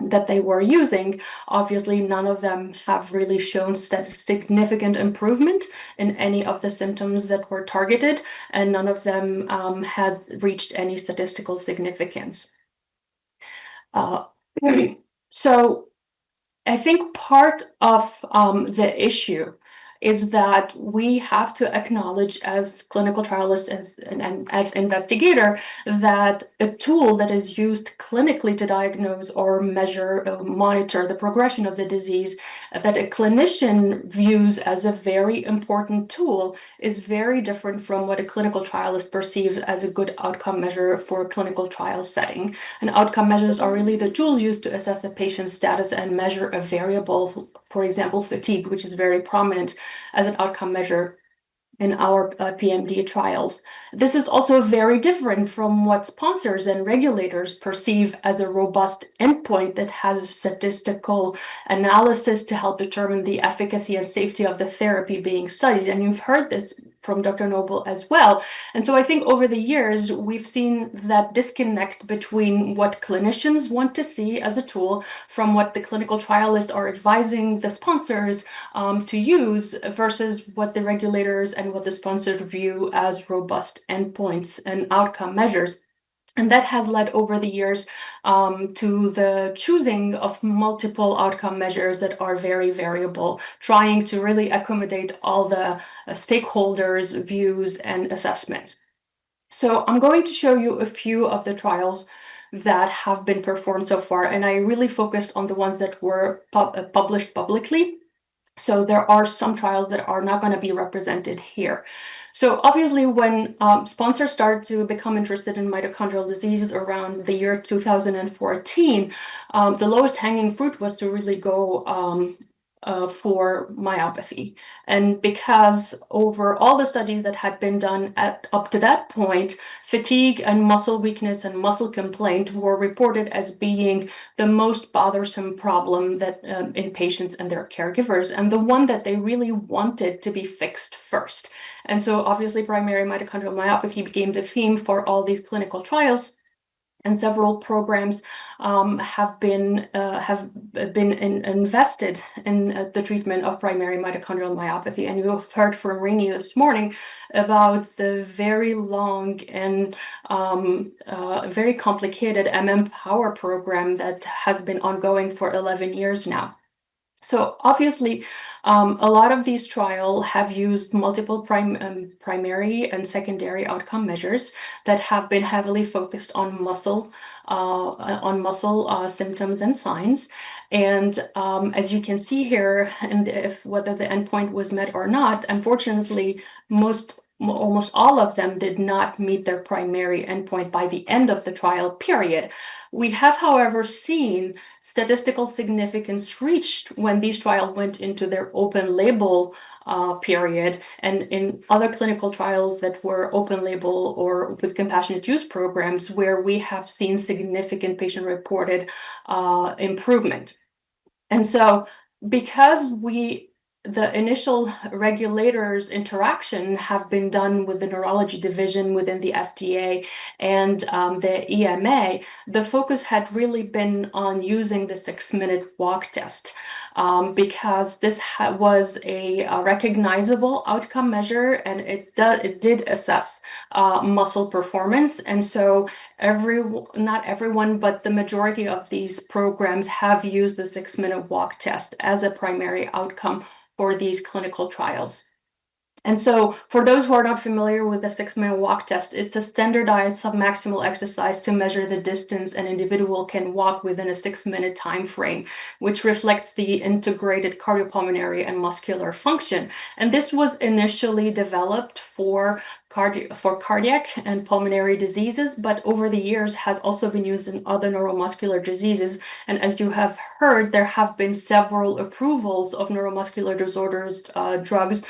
that they were using, obviously none of them have really shown significant improvement in any of the symptoms that were targeted, and none of them had reached any statistical significance. So I think part of the issue is that we have to acknowledge as clinical trialists and as investigator that a tool that is used clinically to diagnose or measure or monitor the progression of the disease, that a clinician views as a very important tool, is very different from what a clinical trialist perceives as a good outcome measure for a clinical trial setting. And outcome measures are really the tools used to assess a patient's status and measure a variable, for example, fatigue, which is very prominent as an outcome measure in our PMD trials. This is also very different from what sponsors and regulators perceive as a robust endpoint that has statistical analysis to help determine the efficacy and safety of the therapy being studied. And you've heard this from Dr. Noble as well. And so I think over the years, we've seen that disconnect between what clinicians want to see as a tool from what the clinical trialists are advising the sponsors to use versus what the regulators and what the sponsors view as robust endpoints and outcome measures. And that has led over the years to the choosing of multiple outcome measures that are very variable, trying to really accommodate all the stakeholders' views and assessments. So I'm going to show you a few of the trials that have been performed so far, and I really focused on the ones that were published publicly. So there are some trials that are not going to be represented here. So obviously, when sponsors started to become interested in mitochondrial diseases around the year 2014, the lowest hanging fruit was to really go for myopathy. And because over all the studies that had been done up to that point, fatigue and muscle weakness and muscle complaint were reported as being the most bothersome problem that in patients and their caregivers, and the one that they really wanted to be fixed first. And so obviously primary mitochondrial myopathy became the theme for all these clinical trials. And several programs have been invested in the treatment of primary mitochondrial myopathy. And you have heard from Rini this morning about the very long and very complicated Power program that has been ongoing for 11 years now. So obviously, a lot of these trials have used multiple primary and secondary outcome measures that have been heavily focused on muscle symptoms and signs. And as you can see here, and if whether the endpoint was met or not, unfortunately, almost all of them did not meet their primary endpoint by the end of the trial period. We have, however, seen statistical significance reached when these trials went into their open label period, and in other clinical trials that were open label or with compassionate use programs where we have seen significant patient-reported improvement. And so because the initial regulators interaction have been done with the neurology division within the FDA and the EMA, the focus had really been on using the 6-minute walk test because this was a recognizable outcome measure, and it did assess muscle performance. And so not everyone, but the majority of these programs have used the 6-minute walk test as a primary outcome for these clinical trials. And so for those who are not familiar with the 6-minute walk test, it's a standardized submaximal exercise to measure the distance an individual can walk within a 6-minute time frame, which reflects the integrated cardiopulmonary and muscular function. And this was initially developed for cardiac and pulmonary diseases, but over the years has also been used in other neuromuscular diseases. And as you have heard, there have been several approvals of neuromuscular disorders drugs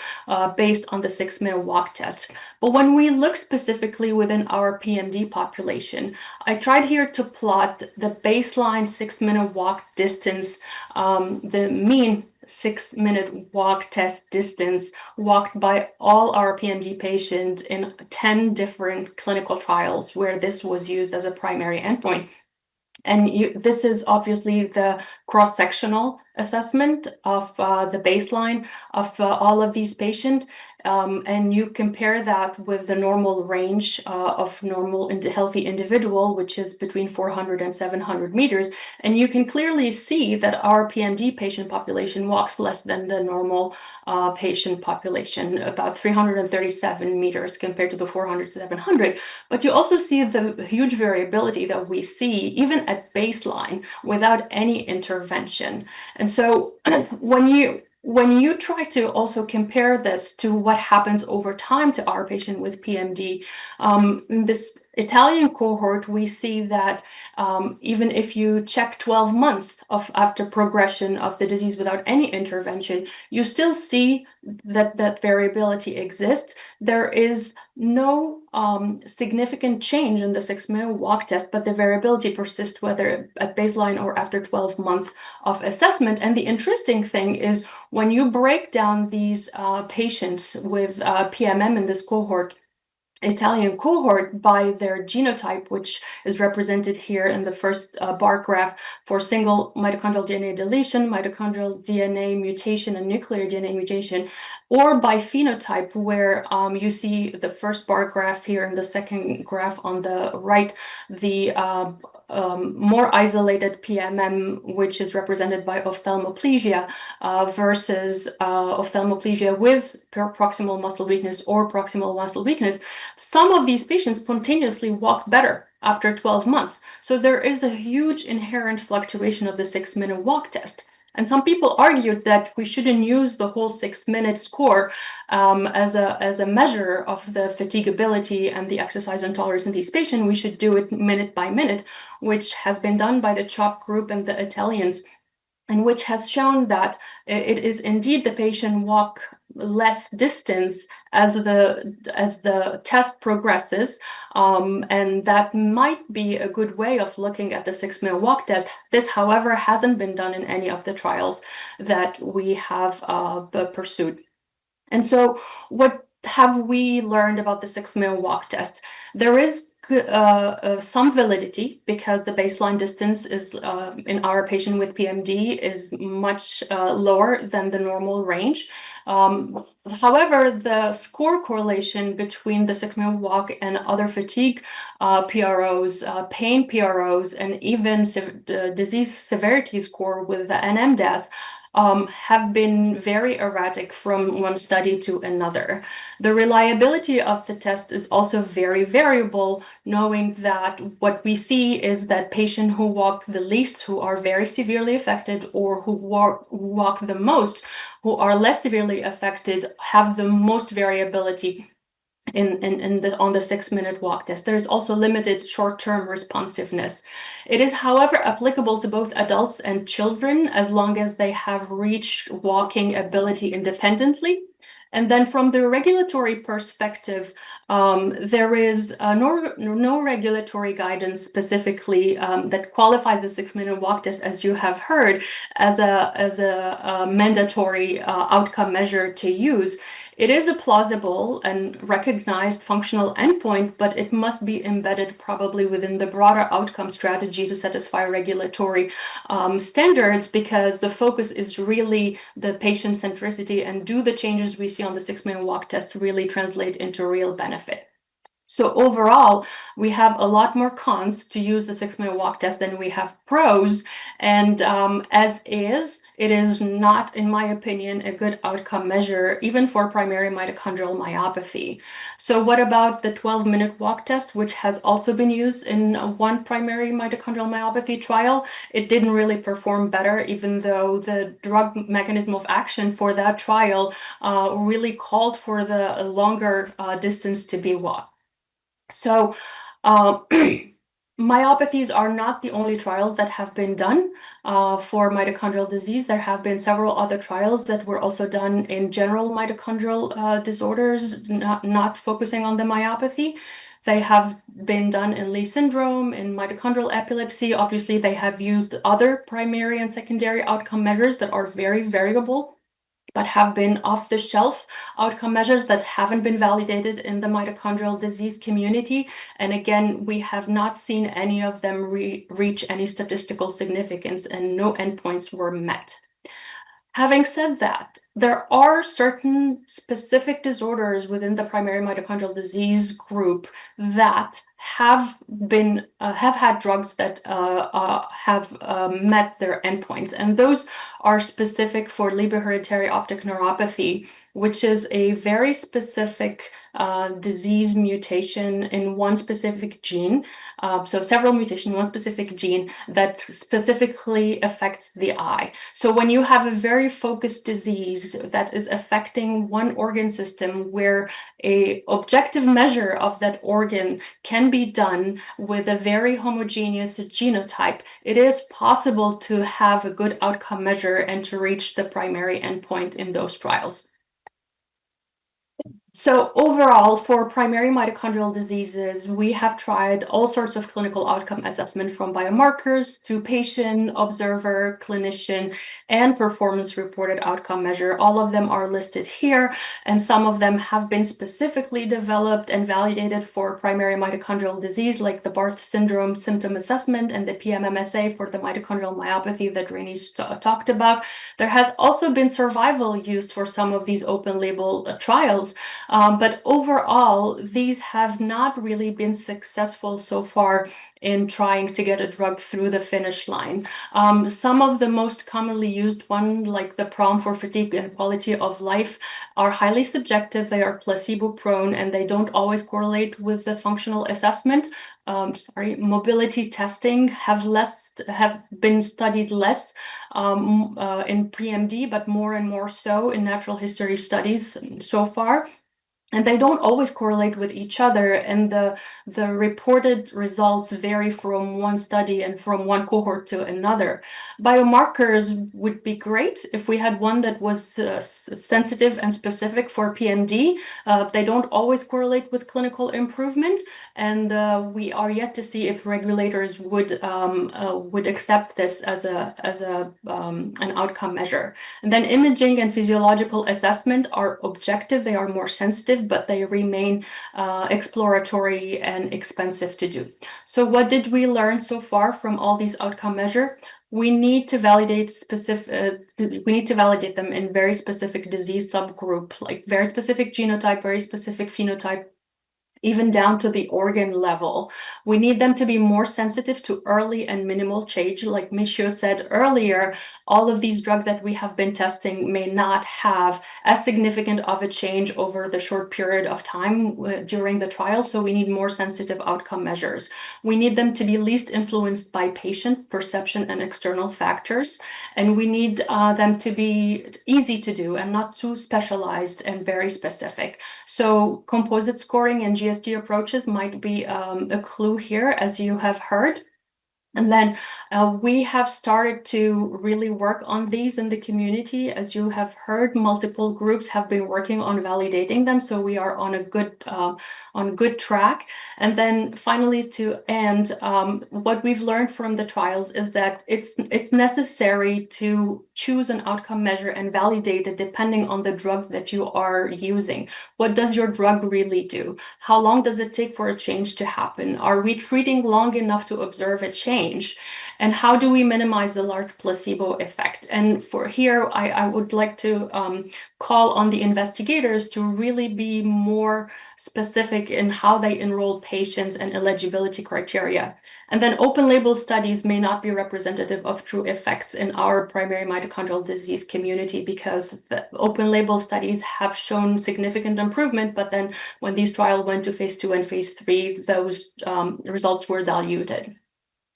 based on the 6-minute walk test. But when we look specifically within our PMD population, I tried here to plot the baseline 6-minute walk distance, the mean 6-minute walk test distance walked by all our PMD patients in 10 different clinical trials where this was used as a primary endpoint. And this is obviously the cross-sectional assessment of the baseline of all of these patients. And you compare that with the normal range of normal and healthy individual, which is between 400 and 700 meters. And you can clearly see that our PMD patient population walks less than the normal patient population, about 337 meters compared to the 400 to 700. But you also see the huge variability that we see even at baseline without any intervention. And so when you try to also compare this to what happens over time to our patient with PMD, in this Italian cohort, we see that even if you check 12 months after progression of the disease without any intervention, you still see that variability exists. There is no significant change in the 6-minute walk test, but the variability persists whether at baseline or after 12 months of assessment. And the interesting thing is when you break down these patients with PMM in this cohort, Italian cohort, by their genotype, which is represented here in the first bar graph for single mitochondrial DNA deletion, mitochondrial DNA mutation, and nuclear DNA mutation, or by phenotype, where you see the first bar graph here and the second graph on the right, the more isolated PMM, which is represented by ophthalmoplegia versus ophthalmoplegia with proximal muscle weakness or proximal muscle weakness. Some of these patients spontaneously walk better after 12 months. So there is a huge inherent fluctuation of the 6-minute walk test. And some people argued that we shouldn't use the whole 6-minute score as a measure of the fatigability and the exercise intolerance in these patients. We should do it minute by minute, which has been done by the CHOP group and the Italians, and which has shown that it is indeed the patient walk less distance as the test progresses, and that might be a good way of looking at the 6-minute walk test. This, however, hasn't been done in any of the trials that we have pursued. And so what have we learned about the 6-minute walk test? There is some validity because the baseline distance is in our patient with PMD is much lower than the normal range. However, the score correlation between the 6-minute walk and other fatigue PROs, pain PROs, and even disease severity score with the NMDAS have been very erratic from one study to another. The reliability of the test is also very variable, knowing that what we see is that patients who walk the least, who are very severely affected, or who walk the most, who are less severely affected, have the most variability on the 6-minute walk test. There is also limited short-term responsiveness. It is, however, applicable to both adults and children as long as they have reached walking ability independently. And then from the regulatory perspective, there is no regulatory guidance specifically that qualifies the 6-minute walk test, as you have heard, as a mandatory outcome measure to use. It is a plausible and recognized functional endpoint, but it must be embedded probably within the broader outcome strategy to satisfy regulatory standards, because the focus is really the patient centricity and do the changes we see on the 6-minute walk test really translate into real benefit. So overall, we have a lot more cons to use the 6-minute walk test than we have pros. And as is, it is not, in my opinion, a good outcome measure, even for primary mitochondrial myopathy. So what about the 12-minute walk test, which has also been used in one primary mitochondrial myopathy trial? It didn't really perform better, even though the drug mechanism of action for that trial really called for the longer distance to be walked. So myopathies are not the only trials that have been done for mitochondrial disease. There have been several other trials that were also done in general mitochondrial disorders, not focusing on the myopathy. They have been done in Lee syndrome, in mitochondrial epilepsy. Obviously, they have used other primary and secondary outcome measures that are very variable. but have been off-the-shelf outcome measures that haven't been validated in the mitochondrial disease community. And again, we have not seen any of them reach any statistical significance, and no endpoints were met. Having said that, there are certain specific disorders within the primary mitochondrial disease group that have had drugs that have met their endpoints, and those are specific for Leber hereditary optic neuropathy, which is a very specific disease mutation in one specific gene. So several mutations in one specific gene that specifically affects the eye. So when you have a very focused disease that is affecting one organ system, where a objective measure of that organ can be done with a very homogeneous genotype, it is possible to have a good outcome measure and to reach the primary endpoint in those trials. So overall, for primary mitochondrial diseases, we have tried all sorts of clinical outcome assessment, from biomarkers to patient, observer, clinician, and performance-reported outcome measure. All of them are listed here, and some of them have been specifically developed and validated for primary mitochondrial disease, like the Barth syndrome symptom assessment and the PMMSA for the mitochondrial myopathy that Renee talked about. There has also been survival used for some of these open-label trials. But overall, these have not really been successful so far in trying to get a drug through the finish line. Some of the most commonly used ones, like the PROM for fatigue and quality of life, are highly subjective. They are placebo-prone, and they don't always correlate with the functional assessment. Mobility testing have been studied less in pre-MD, but more and more so in natural history studies so far. And they don't always correlate with each other, and the reported results vary from one study and from one cohort to another. Biomarkers would be great if we had one that was sensitive and specific for PMD. They don't always correlate with clinical improvement, and we are yet to see if regulators would accept this as an outcome measure. And then imaging and physiological assessment are objective. They are more sensitive, but they remain exploratory and expensive to do. So what did we learn so far from all these outcome measures? We need to validate them in very specific disease subgroup, like very specific genotype, very specific phenotype, even down to the organ level. We need them to be more sensitive to early and minimal change. Like Michio said earlier, all of these drugs that we have been testing may not have as significant of a change over the short period of time during the trial, so we need more sensitive outcome measures. We need them to be least influenced by patient perception and external factors, and we need them to be easy to do and not too specialized and very specific. So composite scoring and GSD approaches might be a clue here, as you have heard. And then we have started to really work on these in the community. As you have heard, multiple groups have been working on validating them, so we are on a good track. And then finally, to end, what we've learned from the trials is that it's necessary to choose an outcome measure and validate it depending on the drug that you are using. What does your drug really do? How long does it take for a change to happen? Are we treating long enough to observe a change? And how do we minimize the large placebo effect? And for here, I would like to call on the investigators to really be more specific in how they enroll patients and eligibility criteria. And then open label studies may not be representative of true effects in our primary mitochondrial disease community, because the open label studies have shown significant improvement, but then when these trials went to phase 2 and phase 3, those results were diluted.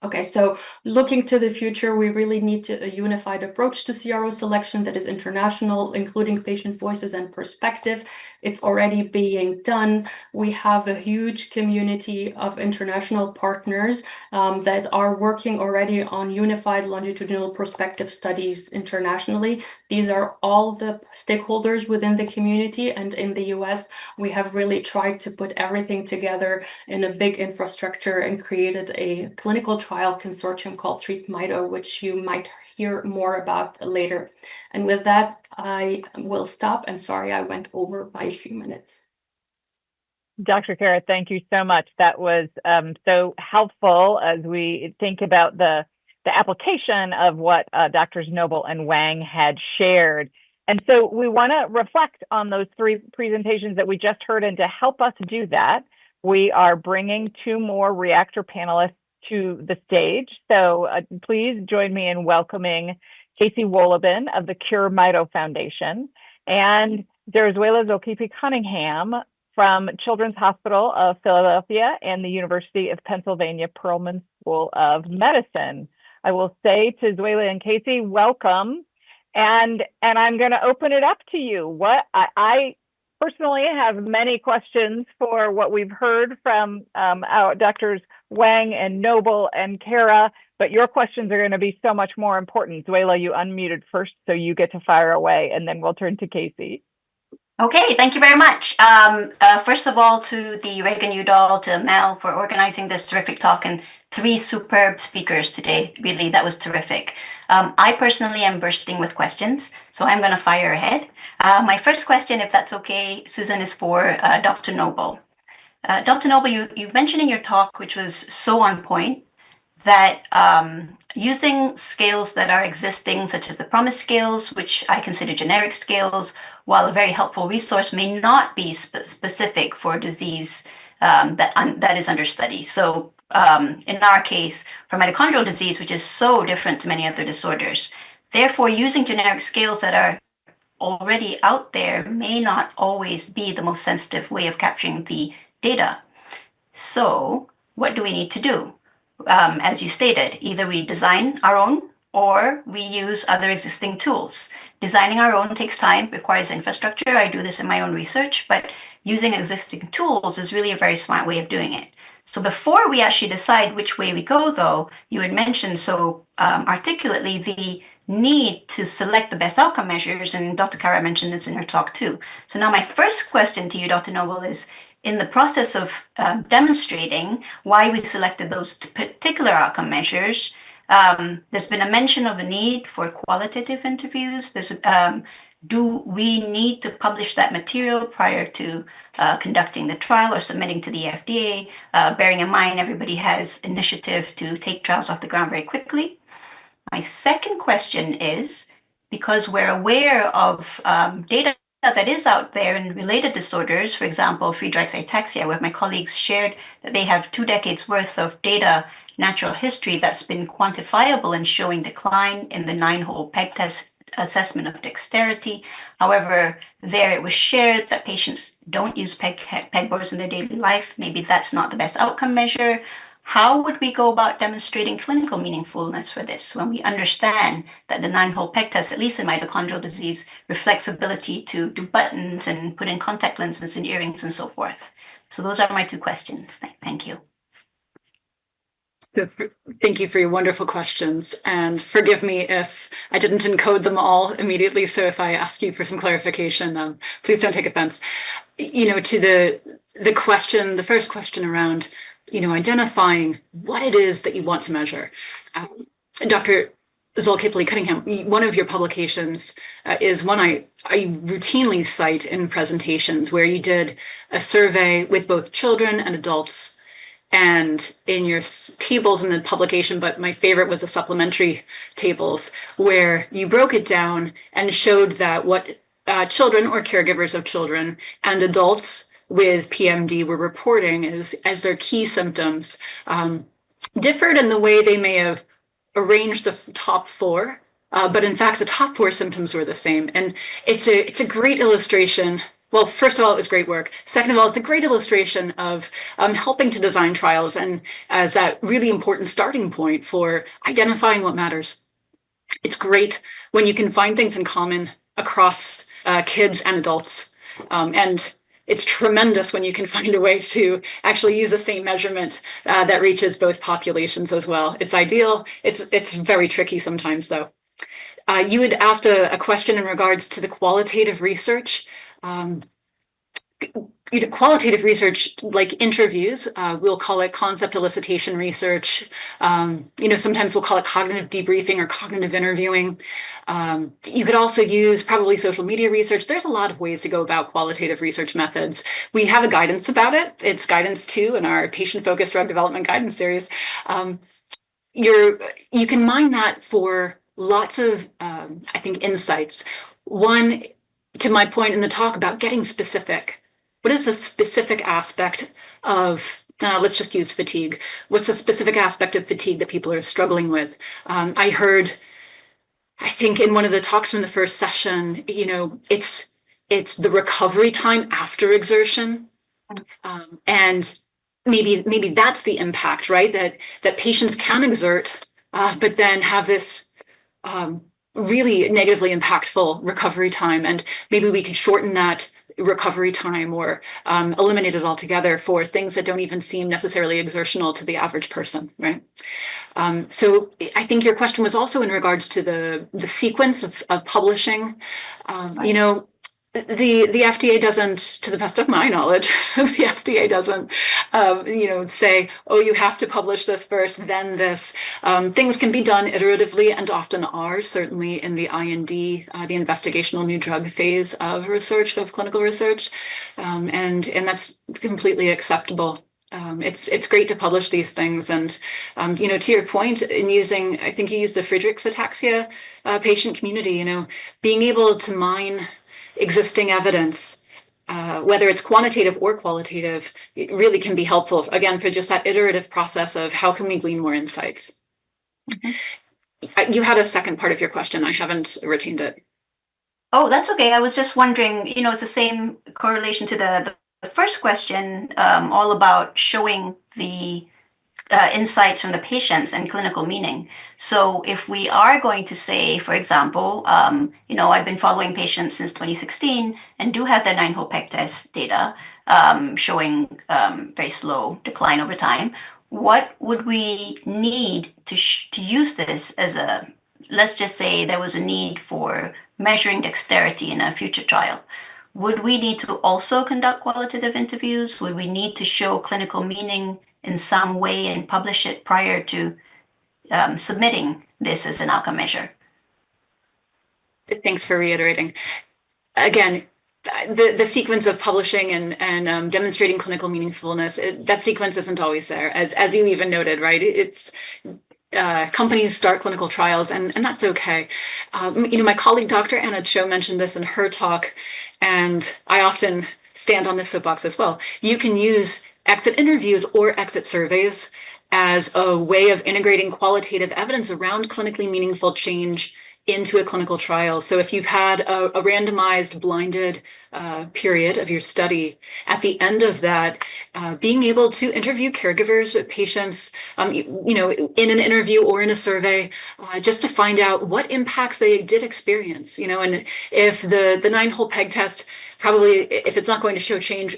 Okay, so looking to the future, we really need a unified approach to CRO selection that is international, including patient voices and perspective. It's already being done. We have a huge community of international partners that are working already on unified longitudinal prospective studies internationally. These are all the stakeholders within the community, and in the US, we have really tried to put everything together in a big infrastructure and created a clinical trial trial consortium called Treat Mito, which you might hear more about later. And with that, I will stop, and sorry I went over by a few minutes. Dr. Kara, thank you so much. That was so helpful as we think about the application of what Drs. Noble and Wang had shared. And so we want to reflect on those three presentations that we just heard, and to help us do that, we are bringing two more reactor panelists to the stage. So please join me in welcoming Casey Wolobin of the Cure Mito Foundation and Darazuela Zolkipi Cunningham from Children's Hospital of Philadelphia and the University of Pennsylvania Perelman School of Medicine. I will say to Zuela and Casey, welcome. And I'm going to open it up to you. What I personally have many questions for what we've heard from our Drs. Wang and Noble and Kara, but your questions are going to be so much more important. Zuela, you unmuted first, so you get to fire away, and then we'll turn to Casey. Okay, thank you very much. First of all, to the Reagan-Udall, to Mel for organizing this terrific talk, and three superb speakers today. Really, that was terrific. I personally am bursting with questions, so I'm going to fire ahead. My first question, if that's okay, Susan, is for Dr. Noble. Dr. Noble, you mentioned in your talk, which was so on point, that using scales that are existing, such as the PROMIS scales, which I consider generic scales, while a very helpful resource, may not be specific for disease that is under study. So in our case, for mitochondrial disease, which is so different to many other disorders, therefore using generic scales that are already out there may not always be the most sensitive way of capturing the data. So what do we need to do? As you stated, either we design our own or we use other existing tools. Designing our own takes time, requires infrastructure. I do this in my own research, but using existing tools is really a very smart way of doing it. So before we actually decide which way we go, though, you had mentioned so articulately the need to select the best outcome measures, and Dr. Kara mentioned this in her talk too. So now my first question to you, Dr. Noble, is in the process of demonstrating why we selected those particular outcome measures, there's been a mention of a need for qualitative interviews. Do we need to publish that material prior to conducting the trial or submitting to the FDA, bearing in mind everybody has initiative to take trials off the ground very quickly? My second question is, because we're aware of data that is out there in related disorders, for example, Friedreich's ataxia, where my colleagues shared that they have 2 decades worth of data, natural history that's been quantifiable and showing decline in the 9-hole peg test assessment of dexterity. However, there it was shared that patients don't use pegboards in their daily life. Maybe that's not the best outcome measure. How would we go about demonstrating clinical meaningfulness for this when we understand that the 9-hole peg test, at least in mitochondrial disease, reflects ability to do buttons and put in contact lenses and earrings and so forth? So those are my 2 questions. Thank you. Thank you for your wonderful questions, and forgive me if I didn't encode them all immediately. So if I ask you for some clarification, please don't take offense. To the question, the first question around, identifying what it is that you want to measure. Dr. Zolkipi Cunningham, one of your publications is one I routinely cite in presentations, where you did a survey with both children and adults. And in your tables in the publication, but my favorite was the supplementary tables, where you broke it down and showed that what children or caregivers of children and adults with PMD were reporting as their key symptoms differed in the way they may have arranged the top 4, but in fact the top 4 symptoms were the same. And it's a great illustration. Well, first of all, it was great work. Second of all, it's a great illustration of helping to design trials, and as that really important starting point for identifying what matters. It's great when you can find things in common across kids and adults. And it's tremendous when you can find a way to actually use the same measurement that reaches both populations as well. It's ideal. It's very tricky sometimes, though. You had asked a question in regards to the qualitative research. qualitative research, like interviews, we'll call it concept elicitation research. Sometimes we'll call it cognitive debriefing or cognitive interviewing. You could also use probably social media research. There's a lot of ways to go about qualitative research methods. We have a guidance about it. It's guidance 2 in our patient-focused drug development guidance series. You can mine that for lots of, I think, insights. One, to my point in the talk about getting specific. What is a specific aspect of, let's just use fatigue. What's a specific aspect of fatigue that people are struggling with? I think in one of the talks from the first session, it's the recovery time after exertion. And maybe that's the impact, right? That patients can exert, but then have this really negatively impactful recovery time. And maybe we could shorten that recovery time or eliminate it altogether for things that don't even seem necessarily exertional to the average person, right? So I think your question was also in regards to the sequence of publishing. The FDA doesn't, to the best of my knowledge, the FDA doesn't, say, oh, you have to publish this first, then this. Things can be done iteratively and often are, certainly in the IND, the investigational new drug phase of research, of clinical research, and that's completely acceptable. It's great to publish these things, and to your point, in using, I think you used the Friedreich's ataxia patient community, being able to mine existing evidence, whether it's quantitative or qualitative, it really can be helpful, again, for just that iterative process of how can we glean more insights. Mm-hmm. You had a second part of your question. I haven't retained it. Oh, that's okay. I was just wondering, it's the same correlation to the first question, all about showing the insights from the patients and clinical meaning. So if we are going to say, for example, I've been following patients since 2016 and do have the 9-hole peg test data showing very slow decline over time. What would we need to use this as let's just say there was a need for measuring dexterity in a future trial. Would we need to also conduct qualitative interviews? Would we need to show clinical meaning in some way and publish it prior to submitting this as an outcome measure? Thanks for reiterating. Again, the sequence of publishing and demonstrating clinical meaningfulness, that sequence isn't always there, as you even noted, right? It's companies start clinical trials, and that's okay. My colleague, Dr. Anna Cho, mentioned this in her talk, and I often stand on this soapbox as well. You can use exit interviews or exit surveys as a way of integrating qualitative evidence around clinically meaningful change into a clinical trial. So if you've had a randomized blinded period of your study, at the end of that, being able to interview caregivers, patients, in an interview or in a survey, just to find out what impacts they did experience, and if the 9-hole peg test, probably if it's not going to show change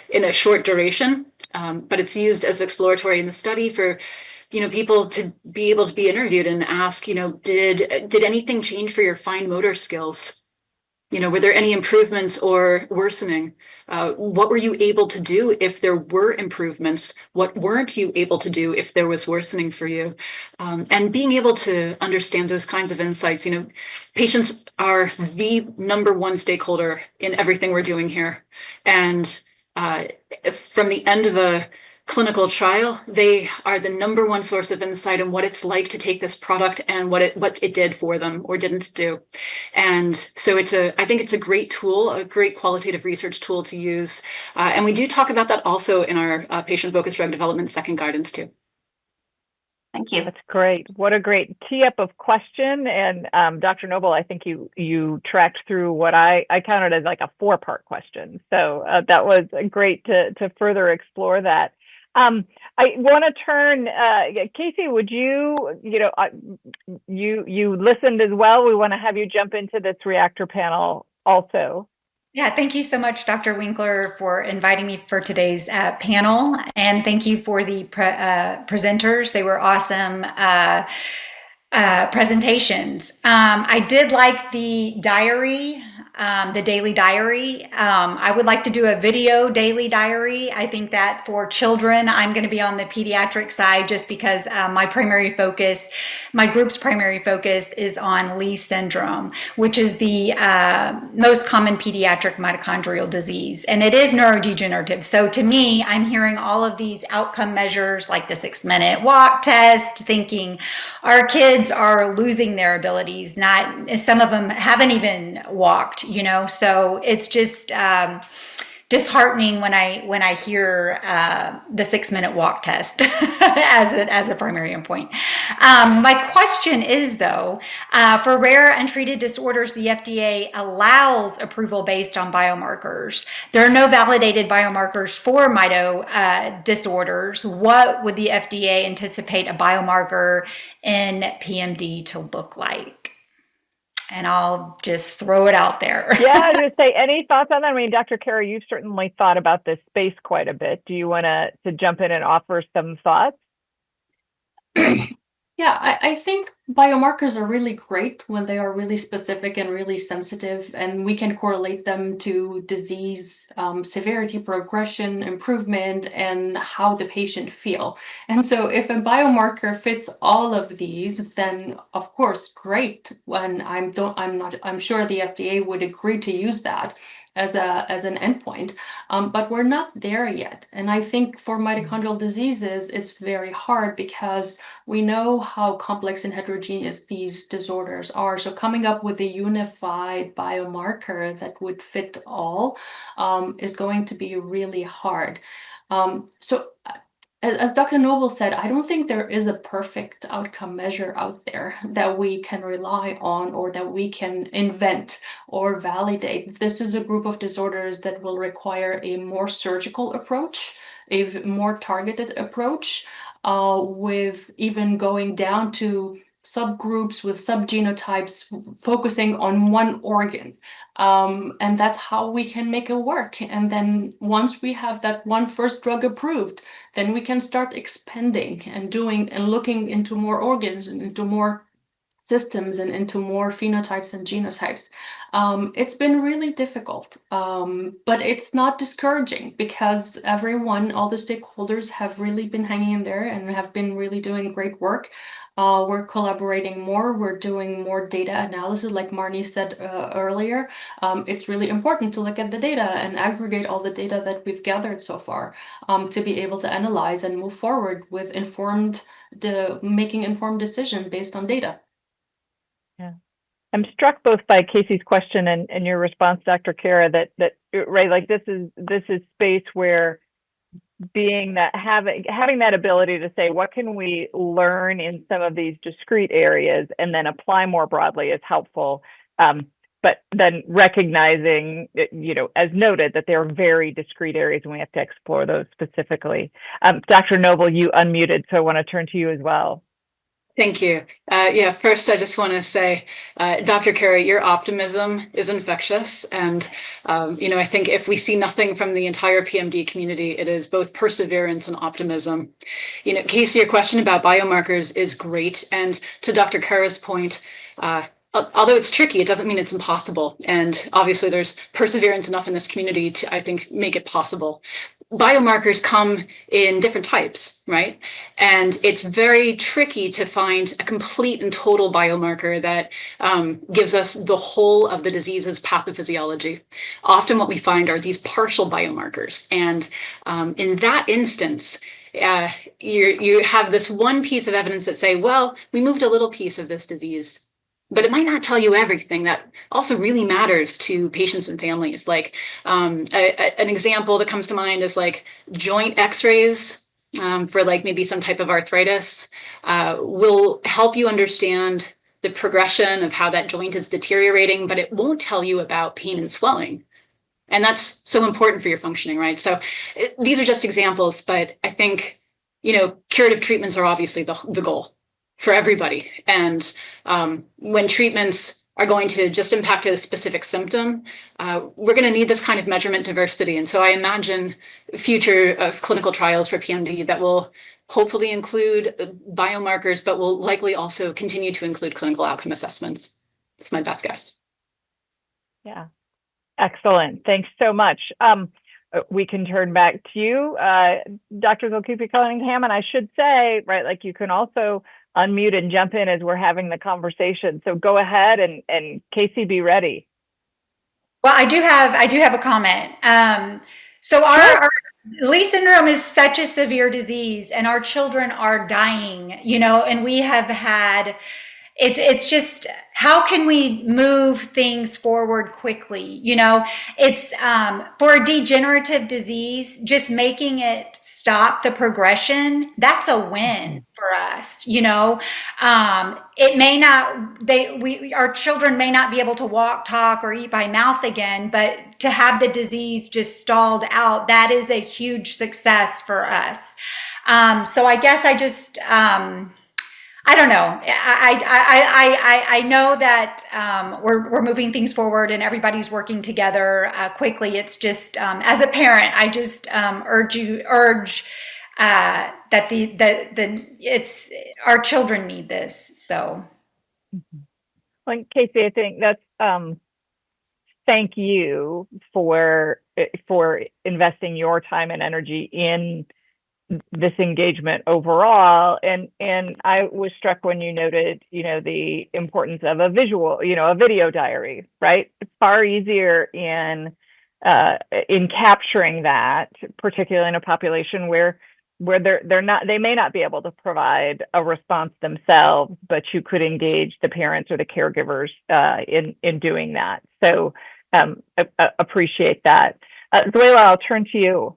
in a short duration, but it's used as exploratory in the study for people to be able to be interviewed and ask, did anything change for your fine motor skills? Were there any improvements or worsening? What were you able to do if there were improvements? What weren't you able to do if there was worsening for you? And being able to understand those kinds of insights, patients are the number one stakeholder in everything we're doing here. And from the end of a clinical trial, they are the number one source of insight on what it's like to take this product and what it did for them or didn't do. And so I think it's a great tool, a great qualitative research tool to use. And we do talk about that also in our patient-focused drug development second guidance too. Thank you. That's great. What a great tee-up of question. And Dr. Noble, I think you tracked through what I counted as like a 4-part question. So that was great to further explore that. I want to turn, Casey, would you listened as well. We want to have you jump into this reactor panel also. Yeah, thank you so much, Dr. Winkler, for inviting me for today's panel. And thank you for the presenters. They were awesome presentations. I did like the diary the daily diary. I would like to do a video daily diary. I think that for children, I'm going to be on the pediatric side just because my group's primary focus is on Lee syndrome, which is the most common pediatric mitochondrial disease. And it is neurodegenerative. So to me, I'm hearing all of these outcome measures like the 6-minute walk test, thinking our kids are losing their abilities. Some of them haven't even walked, so it's just disheartening when I hear the 6-minute walk test as a primary endpoint. My question is, though, for rare untreated disorders, the FDA allows approval based on biomarkers. There are no validated biomarkers for mito disorders. What would the FDA anticipate a biomarker in PMD to look like? And I'll just throw it out there. Yeah, I was going to say, any thoughts on that? I mean, Dr. Kara, you've certainly thought about this space quite a bit. Do you want to jump in and offer some thoughts? Yeah, I think biomarkers are really great when they are really specific and really sensitive, and we can correlate them to disease severity, progression, improvement, and how the patient feel. And so if a biomarker fits all of these, then of course, great. And I'm sure the FDA would agree to use that as an endpoint, but we're not there yet. And I think for mitochondrial diseases, it's very hard because we know how complex and heterogeneous these disorders are. So coming up with a unified biomarker that would fit all is going to be really hard. As Dr. Noble said, I don't think there is a perfect outcome measure out there that we can rely on or that we can invent or validate. This is a group of disorders that will require a more surgical approach, a more targeted approach, with even going down to subgroups with subgenotypes focusing on one organ. And that's how we can make it work. And then once we have that one first drug approved, then we can start expanding and looking into more organs and into more systems and into more phenotypes and genotypes. It's been really difficult, but it's not discouraging because all the stakeholders have really been hanging in there and have been really doing great work. We're collaborating more. We're doing more data analysis, like Marnie said earlier. It's really important to look at the data and aggregate all the data that we've gathered so far to be able to analyze and move forward with making informed decisions based on data. Yeah. I'm struck both by Casey's question and your response, Dr. Kara, that right, like this is space where having that ability to say, what can we learn in some of these discrete areas and then apply more broadly is helpful. But then recognizing, as noted, that there are very discrete areas and we have to explore those specifically. Dr. Noble, you unmuted, so I want to turn to you as well. Thank you. First, I just want to say, Dr. Carey, your optimism is infectious. And, I think if we see nothing from the entire PMD community, it is both perseverance and optimism. Casey, your question about biomarkers is great. And to Dr. Kara's point, although it's tricky, it doesn't mean it's impossible. And obviously there's perseverance enough in this community to, I think, make it possible. Biomarkers come in different types, right? And it's very tricky to find a complete and total biomarker that gives us the whole of the disease's pathophysiology. Often what we find are these partial biomarkers. And in that instance, you have this one piece of evidence that say, well, we moved a little piece of this disease, but it might not tell you everything that also really matters to patients and families. Like an example that comes to mind is like joint x-rays for like maybe some type of arthritis will help you understand the progression of how that joint is deteriorating, but it won't tell you about pain and swelling. And that's so important for your functioning, right? So these are just examples, but I think, curative treatments are obviously the goal for everybody. And when treatments are going to just impact a specific symptom, we're going to need this kind of measurement diversity. And so I imagine future of clinical trials for PMD that will hopefully include biomarkers, but will likely also continue to include clinical outcome assessments. It's my best guess. Yeah. Excellent. Thanks so much. We can turn back to you, Dr. Zulkifli-Cunningham, and I should say, right, like you can also unmute and jump in as we're having the conversation. So go ahead and Casey, be ready. Well, I do have a comment. So our Lee syndrome is such a severe disease, and our children are dying, and we have had it's just, how can we move things forward quickly? It's for a degenerative disease, just making it stop the progression, that's a win for us. It may not, our children may not be able to walk, talk, or eat by mouth again, but to have the disease just stalled out, that is a huge success for us. So I guess I just, I don't know. I know that we're moving things forward and everybody's working together quickly. It's just as a parent, I just urge that it's our children need this. So, well, Casey, I think that's thank you for investing your time and energy in this engagement overall, and I was struck when you noted, the importance of a video diary, right? It's far easier in capturing that, particularly in a population where they may not be able to provide a response themselves, but you could engage the parents or the caregivers in doing that. So appreciate that. Zuela, I'll turn to you.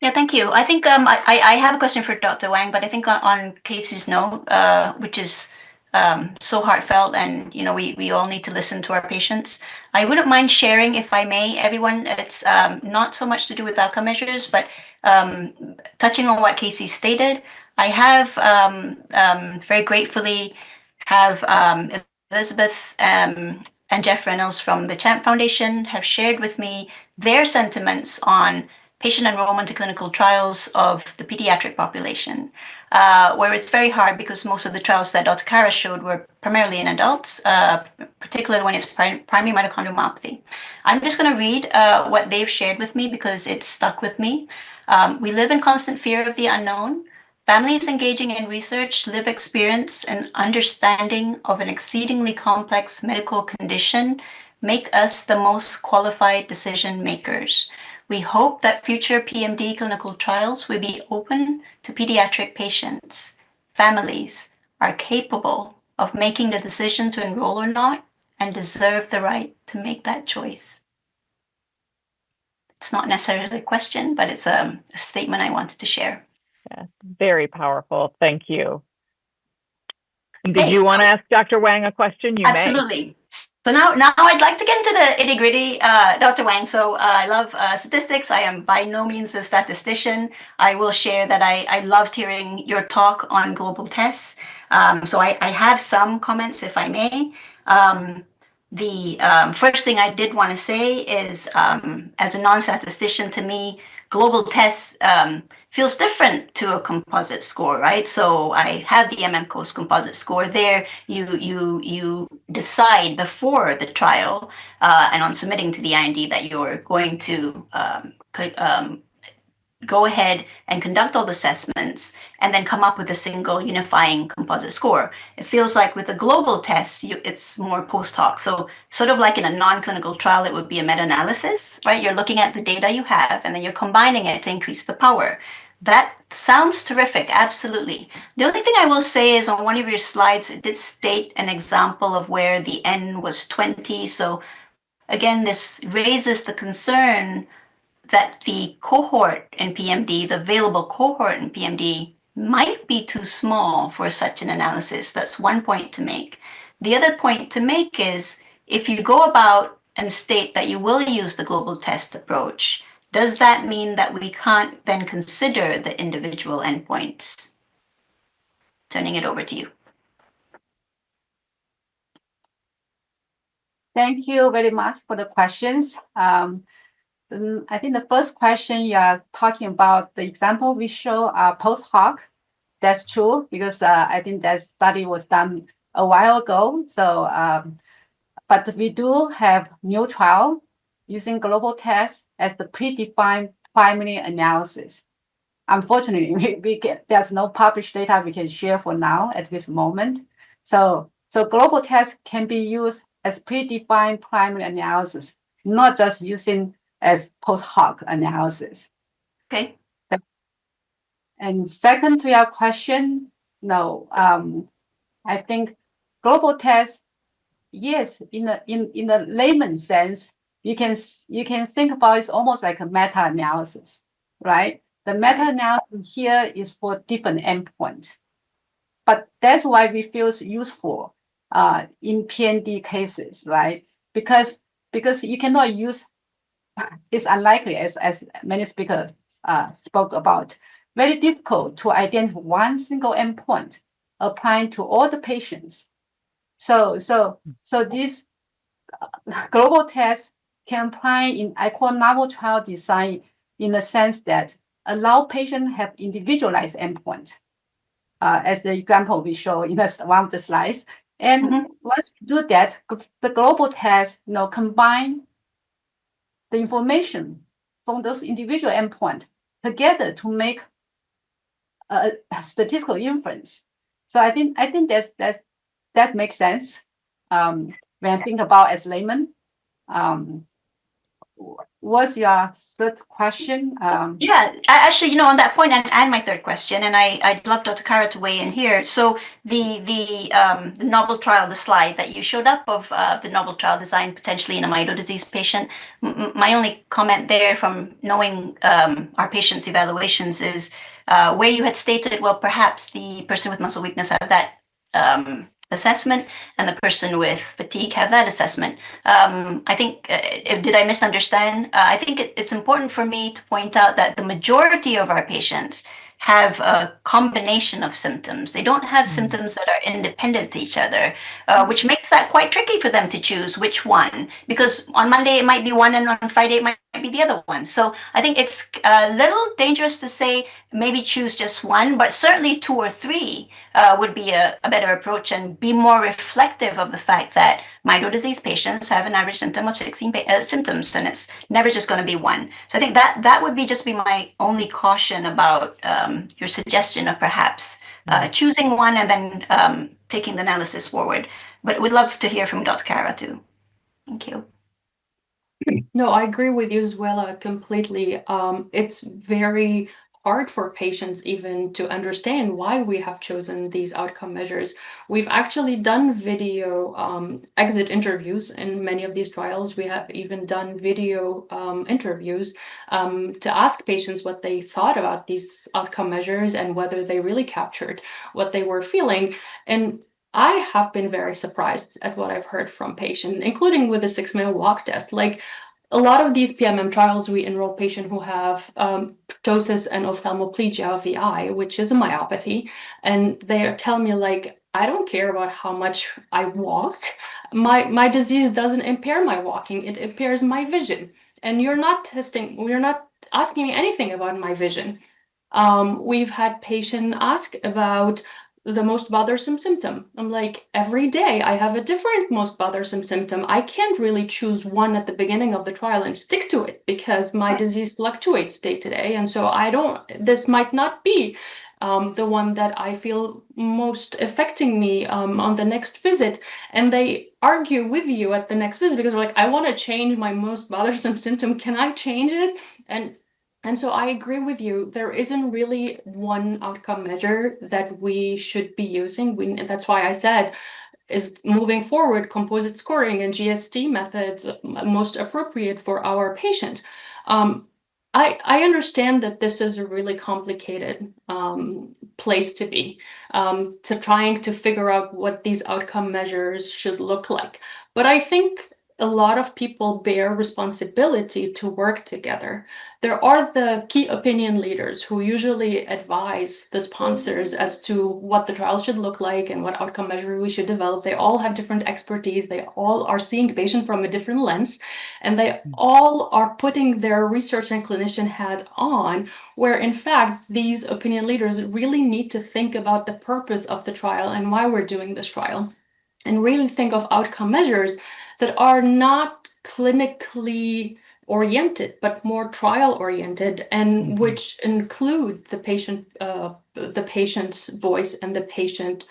Yeah, thank you. I think I have a question for Dr. Wang, but I think on Casey's note, which is so heartfelt, and we all need to listen to our patients. I wouldn't mind sharing, if I may, everyone. It's not so much to do with outcome measures, but touching on what Casey stated. I have very gratefully have Elizabeth and Jeff Reynolds from the Champ Foundation have shared with me their sentiments on patient enrollment to clinical trials of the pediatric population, where it's very hard because most of the trials that Dr. Kara showed were primarily in adults, particularly when it's primary mitochondrial myopathy. I'm just going to read what they've shared with me because it's stuck with me. We live in constant fear of the unknown. Families engaging in research, live experience, and understanding of an exceedingly complex medical condition make us the most qualified decision makers. We hope that future PMD clinical trials will be open to pediatric patients. Families are capable of making the decision to enroll or not and deserve the right to make that choice. It's not necessarily a question, but it's a statement I wanted to share. Yeah, very powerful. Thank you. And did you want to ask Dr. Wang a question? You absolutely. may. So now I'd like to get into the itty-gritty, Dr. Wang. So I love statistics. I am by no means a statistician. I will share that I loved hearing your talk on global tests. So I have some comments, if I may. The first thing I did want to say is, as a non-statistician, to me, global tests feels different to a composite score, right? So I have the MMCOS composite score there. You decide before the trial and on submitting to the IND that you're going to go ahead and conduct all the assessments and then come up with a single unifying composite score. It feels like with a global test, it's more post hoc. So sort of like in a non-clinical trial, it would be a meta-analysis, right? You're looking at the data you have and then you're combining it to increase the power. That sounds terrific, absolutely. The only thing I will say is on one of your slides, it did state an example of where the N was 20. So again, this raises the concern that the cohort in PMD, the available cohort in PMD, might be too small for such an analysis. That's one point to make. The other point to make is if you go about and state that you will use the global test approach, does that mean that we can't then consider the individual endpoints? Turning it over to you. Thank you very much for the questions. I think the first question you are talking about, the example we show post hoc. That's true because I think that study was done a while ago. So, but we do have new trial using global tests as the predefined primary analysis. Unfortunately, there's no published data we can share for now at this moment. So global tests can be used as predefined primary analysis, not just using as post hoc analysis. Okay. And second to your question, no, I think global tests, yes, in a layman sense, you can think about it's almost like a meta-analysis, right? The meta-analysis here is for different endpoints, but that's why we feel it's useful in PND cases, right? Because you cannot use, it's unlikely, as many speakers spoke about, very difficult to identify one single endpoint applying to all the patients. So this global test can apply in, I call novel trial design, in the sense that allow patients have individualized endpoint, as the example we show in one of the slides. And once you do that, the global test combine the information from those individual endpoints together to make a statistical inference. So I think that makes sense when I think about as layman. What's your third question? Yeah, actually, on that point, and my third question, and I'd love Dr. Kara to weigh in here. So the novel trial, the slide that you showed up of the novel trial design potentially in a mito disease patient, my only comment there from knowing our patients' evaluations is where you had stated, well, perhaps the person with muscle weakness have that assessment and the person with fatigue have that assessment. I think, did I misunderstand? I think it's important for me to point out that the majority of our patients have a combination of symptoms. They don't have symptoms that are independent to each other, which makes that quite tricky for them to choose which one, because on Monday it might be one and on Friday it might be the other one. So I think it's a little dangerous to say maybe choose just one, but certainly two or three would be a better approach and be more reflective of the fact that mito disease patients have an average symptom of 16 symptoms, and it's never just going to be one. So I think that would just be my only caution about your suggestion of perhaps choosing one and then taking the analysis forward. But we'd love to hear from Dr. Kara too. Thank you. No, I agree with you, Zuela, completely. It's very hard for patients even to understand why we have chosen these outcome measures. We've actually done video exit interviews in many of these trials. We have even done video interviews to ask patients what they thought about these outcome measures and whether they really captured what they were feeling. And I have been very surprised at what I've heard from patients, including with the 6-minute walk test. Like, a lot of these PMM trials, we enroll patients who have ptosis and ophthalmoplegia of the eye, which is a myopathy. And they tell me, like, I don't care about how much I walk. My disease doesn't impair my walking. It impairs my vision. And you're not asking me anything about my vision. We've had patients ask about the most bothersome symptom. I'm like, every day I have a different most bothersome symptom. I can't really choose one at the beginning of the trial and stick to it because my disease fluctuates day to day. And so this might not be the one that I feel most affecting me on the next visit. And they argue with you at the next visit because they're like, I want to change my most bothersome symptom. Can I change it? And so I agree with you. There isn't really one outcome measure that we should be using. That's why I said, is moving forward, composite scoring and GST methods most appropriate for our patient. I understand that this is a really complicated place to be, to trying to figure out what these outcome measures should look like. But I think a lot of people bear responsibility to work together. There are the key opinion leaders who usually advise the sponsors as to what the trials should look like and what outcome measure we should develop. They all have different expertise. They all are seeing the patient from a different lens, and they all are putting their research and clinician hat on, where in fact, these opinion leaders really need to think about the purpose of the trial and why we're doing this trial, and really think of outcome measures that are not clinically oriented, but more trial oriented, and which include the patient's voice and the patient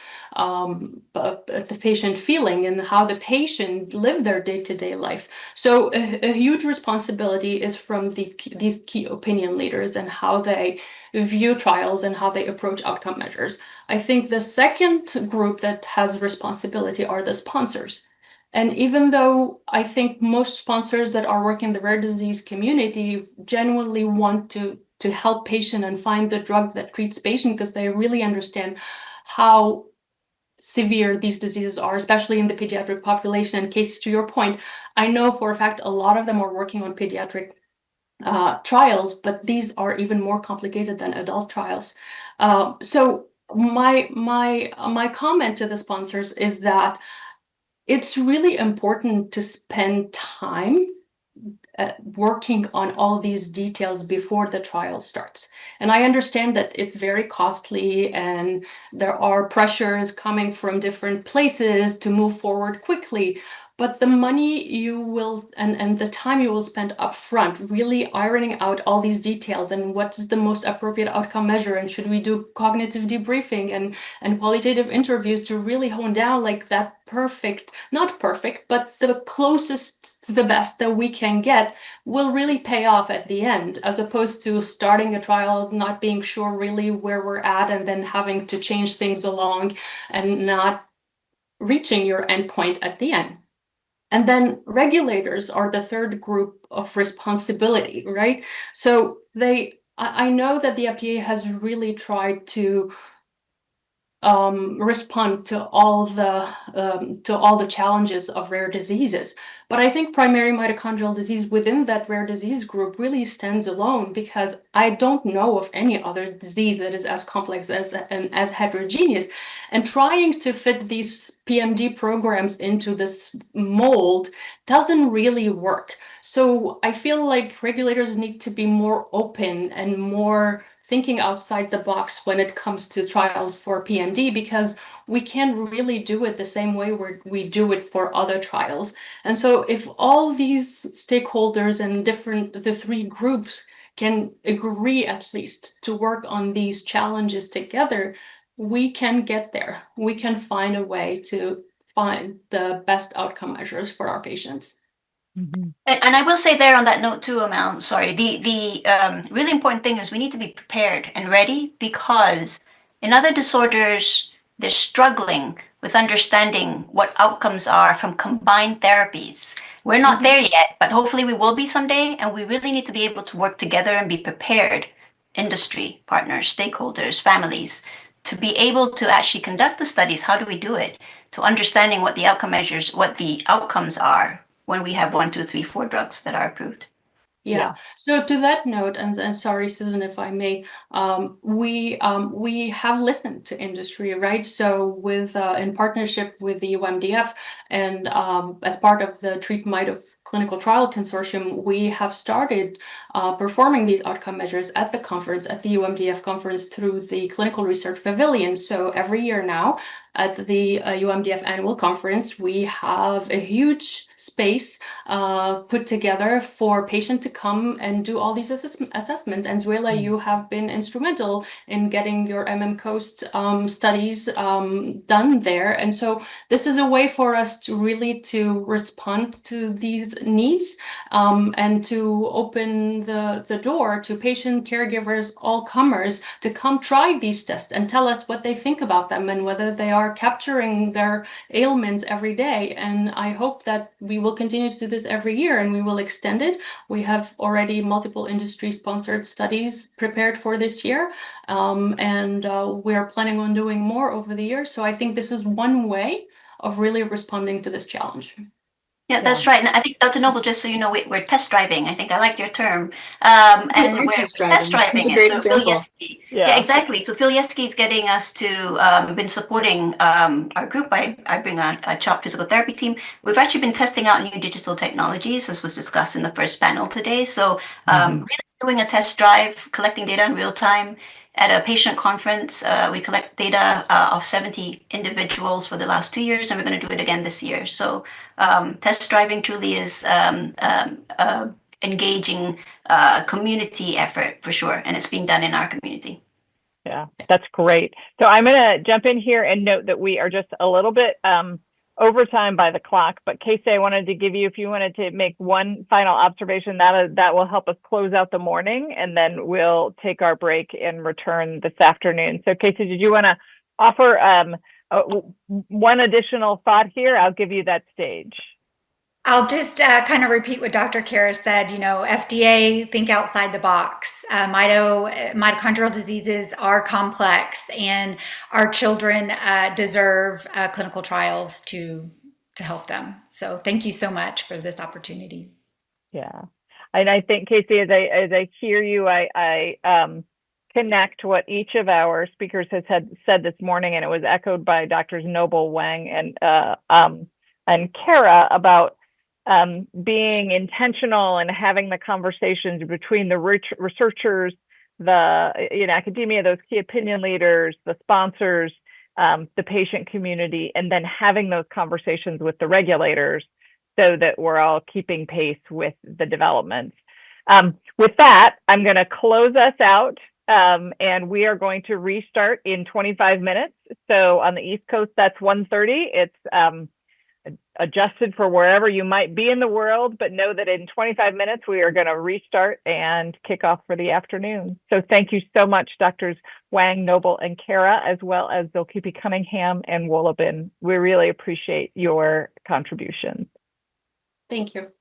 feeling and how the patient live their day-to-day life. So a huge responsibility is from these key opinion leaders and how they view trials and how they approach outcome measures. I think the second group that has responsibility are the sponsors. And even though I think most sponsors that are working in the rare disease community genuinely want to help patient and find the drug that treats patient, because they really understand how severe these diseases are, especially in the pediatric population. And Casey, to your point, I know for a fact a lot of them are working on pediatric trials, but these are even more complicated than adult trials. So my comment to the sponsors is that it's really important to spend time working on all these details before the trial starts. And I understand that it's very costly and there are pressures coming from different places to move forward quickly. But the money you will and the time you will spend up front really ironing out all these details and what's the most appropriate outcome measure, and should we do cognitive debriefing and qualitative interviews to really hone down like that perfect, not perfect, but the closest to the best that we can get will really pay off at the end, as opposed to starting a trial, not being sure really where we're at, and then having to change things along and not reaching your endpoint at the end. And then regulators are the third group of responsibility, right? So I know that the FDA has really tried to respond to all the challenges of rare diseases. But I think primary mitochondrial disease within that rare disease group really stands alone, because I don't know of any other disease that is as complex and as heterogeneous. And trying to fit these PMD programs into this mold doesn't really work. So I feel like regulators need to be more open and more thinking outside the box when it comes to trials for PMD, because we can't really do it the same way we do it for other trials. And so if all these stakeholders and the three groups can agree at least to work on these challenges together, we can get there. We can find a way to find the best outcome measures for our patients. And I will say there on that note too, Amal, sorry, the really important thing is we need to be prepared and ready, because in other disorders, they're struggling with understanding what outcomes are from combined therapies. We're not there yet, but hopefully we will be someday, and we really need to be able to work together and be prepared, industry, partners, stakeholders, families, to be able to actually conduct the studies. How do we do it? To understanding what the outcome measures, what the outcomes are when we have 1, 2, 3, 4 drugs that are approved. Yeah. So to that note, and sorry, Susan, if I may, we have listened to industry, right? So with in partnership with the UMDF and as part of the Treat Mito Clinical Trial Consortium, we have started performing these outcome measures at the conference, at the UMDF conference, through the Clinical Research Pavilion. So every year now, at the UMDF annual conference, we have a huge space put together for patients to come and do all these assessments. And Zuela, you have been instrumental in getting your Coast studies done there. And so this is a way for us to really to respond to these needs and to open the door to patient caregivers, all comers, to come try these tests and tell us what they think about them and whether they are capturing their ailments every day. And I hope that we will continue to do this every year, and we will extend it. We have already multiple industry sponsored studies prepared for this year, and we are planning on doing more over the year. So I think this is one way of really responding to this challenge. Yeah, that's right. And I think, Dr. Noble, just so you know, we're test driving. I think I like your term. And we're test driving That's a great it. So Phil example. Yeski, yeah, exactly. So Phil Yeski is getting us to been supporting our group. I bring a CHOP physical therapy team. We've actually been testing out new digital technologies, as was discussed in the first panel today. So really doing a test drive, collecting data in real time. At a patient conference, we collect data of 70 individuals for the last 2 years, and we're going to do it again this year. So test driving truly is engaging community effort for sure, and it's being done in our community. Yeah, that's great. So I'm going to jump in here and note that we are just a little bit over time by the clock, but Casey, I wanted to give you, if you wanted to make one final observation, that will help us close out the morning, and then we'll take our break and return this afternoon. So Casey, did you want to offer one additional thought here? I'll give you that stage. I'll just kind of repeat what Dr. Kara said. You know, FDA, think outside the box. Mitochondrial diseases are complex, and our children deserve clinical trials to help them. So thank you so much for this opportunity. Yeah, and I think, Casey, as I hear you, I connect what each of our speakers has said this morning, and it was echoed by Drs. Noble, Wang, and Kara about being intentional and having the conversations between the researchers, the academia, those key opinion leaders, the sponsors, the patient community, and then having those conversations with the regulators so that we're all keeping pace with the developments. With that, I'm going to close us out, and we are going to restart in 25 minutes. So on the East Coast, that's 1:30. It's adjusted for wherever you might be in the world, but know that in 25 minutes, we are going to restart and kick off for the afternoon. So thank you so much, Drs. Wang, Noble, and Kara, as well as Zilkeepy Cunningham and Woolabin. We really appreciate your contributions. Thank you.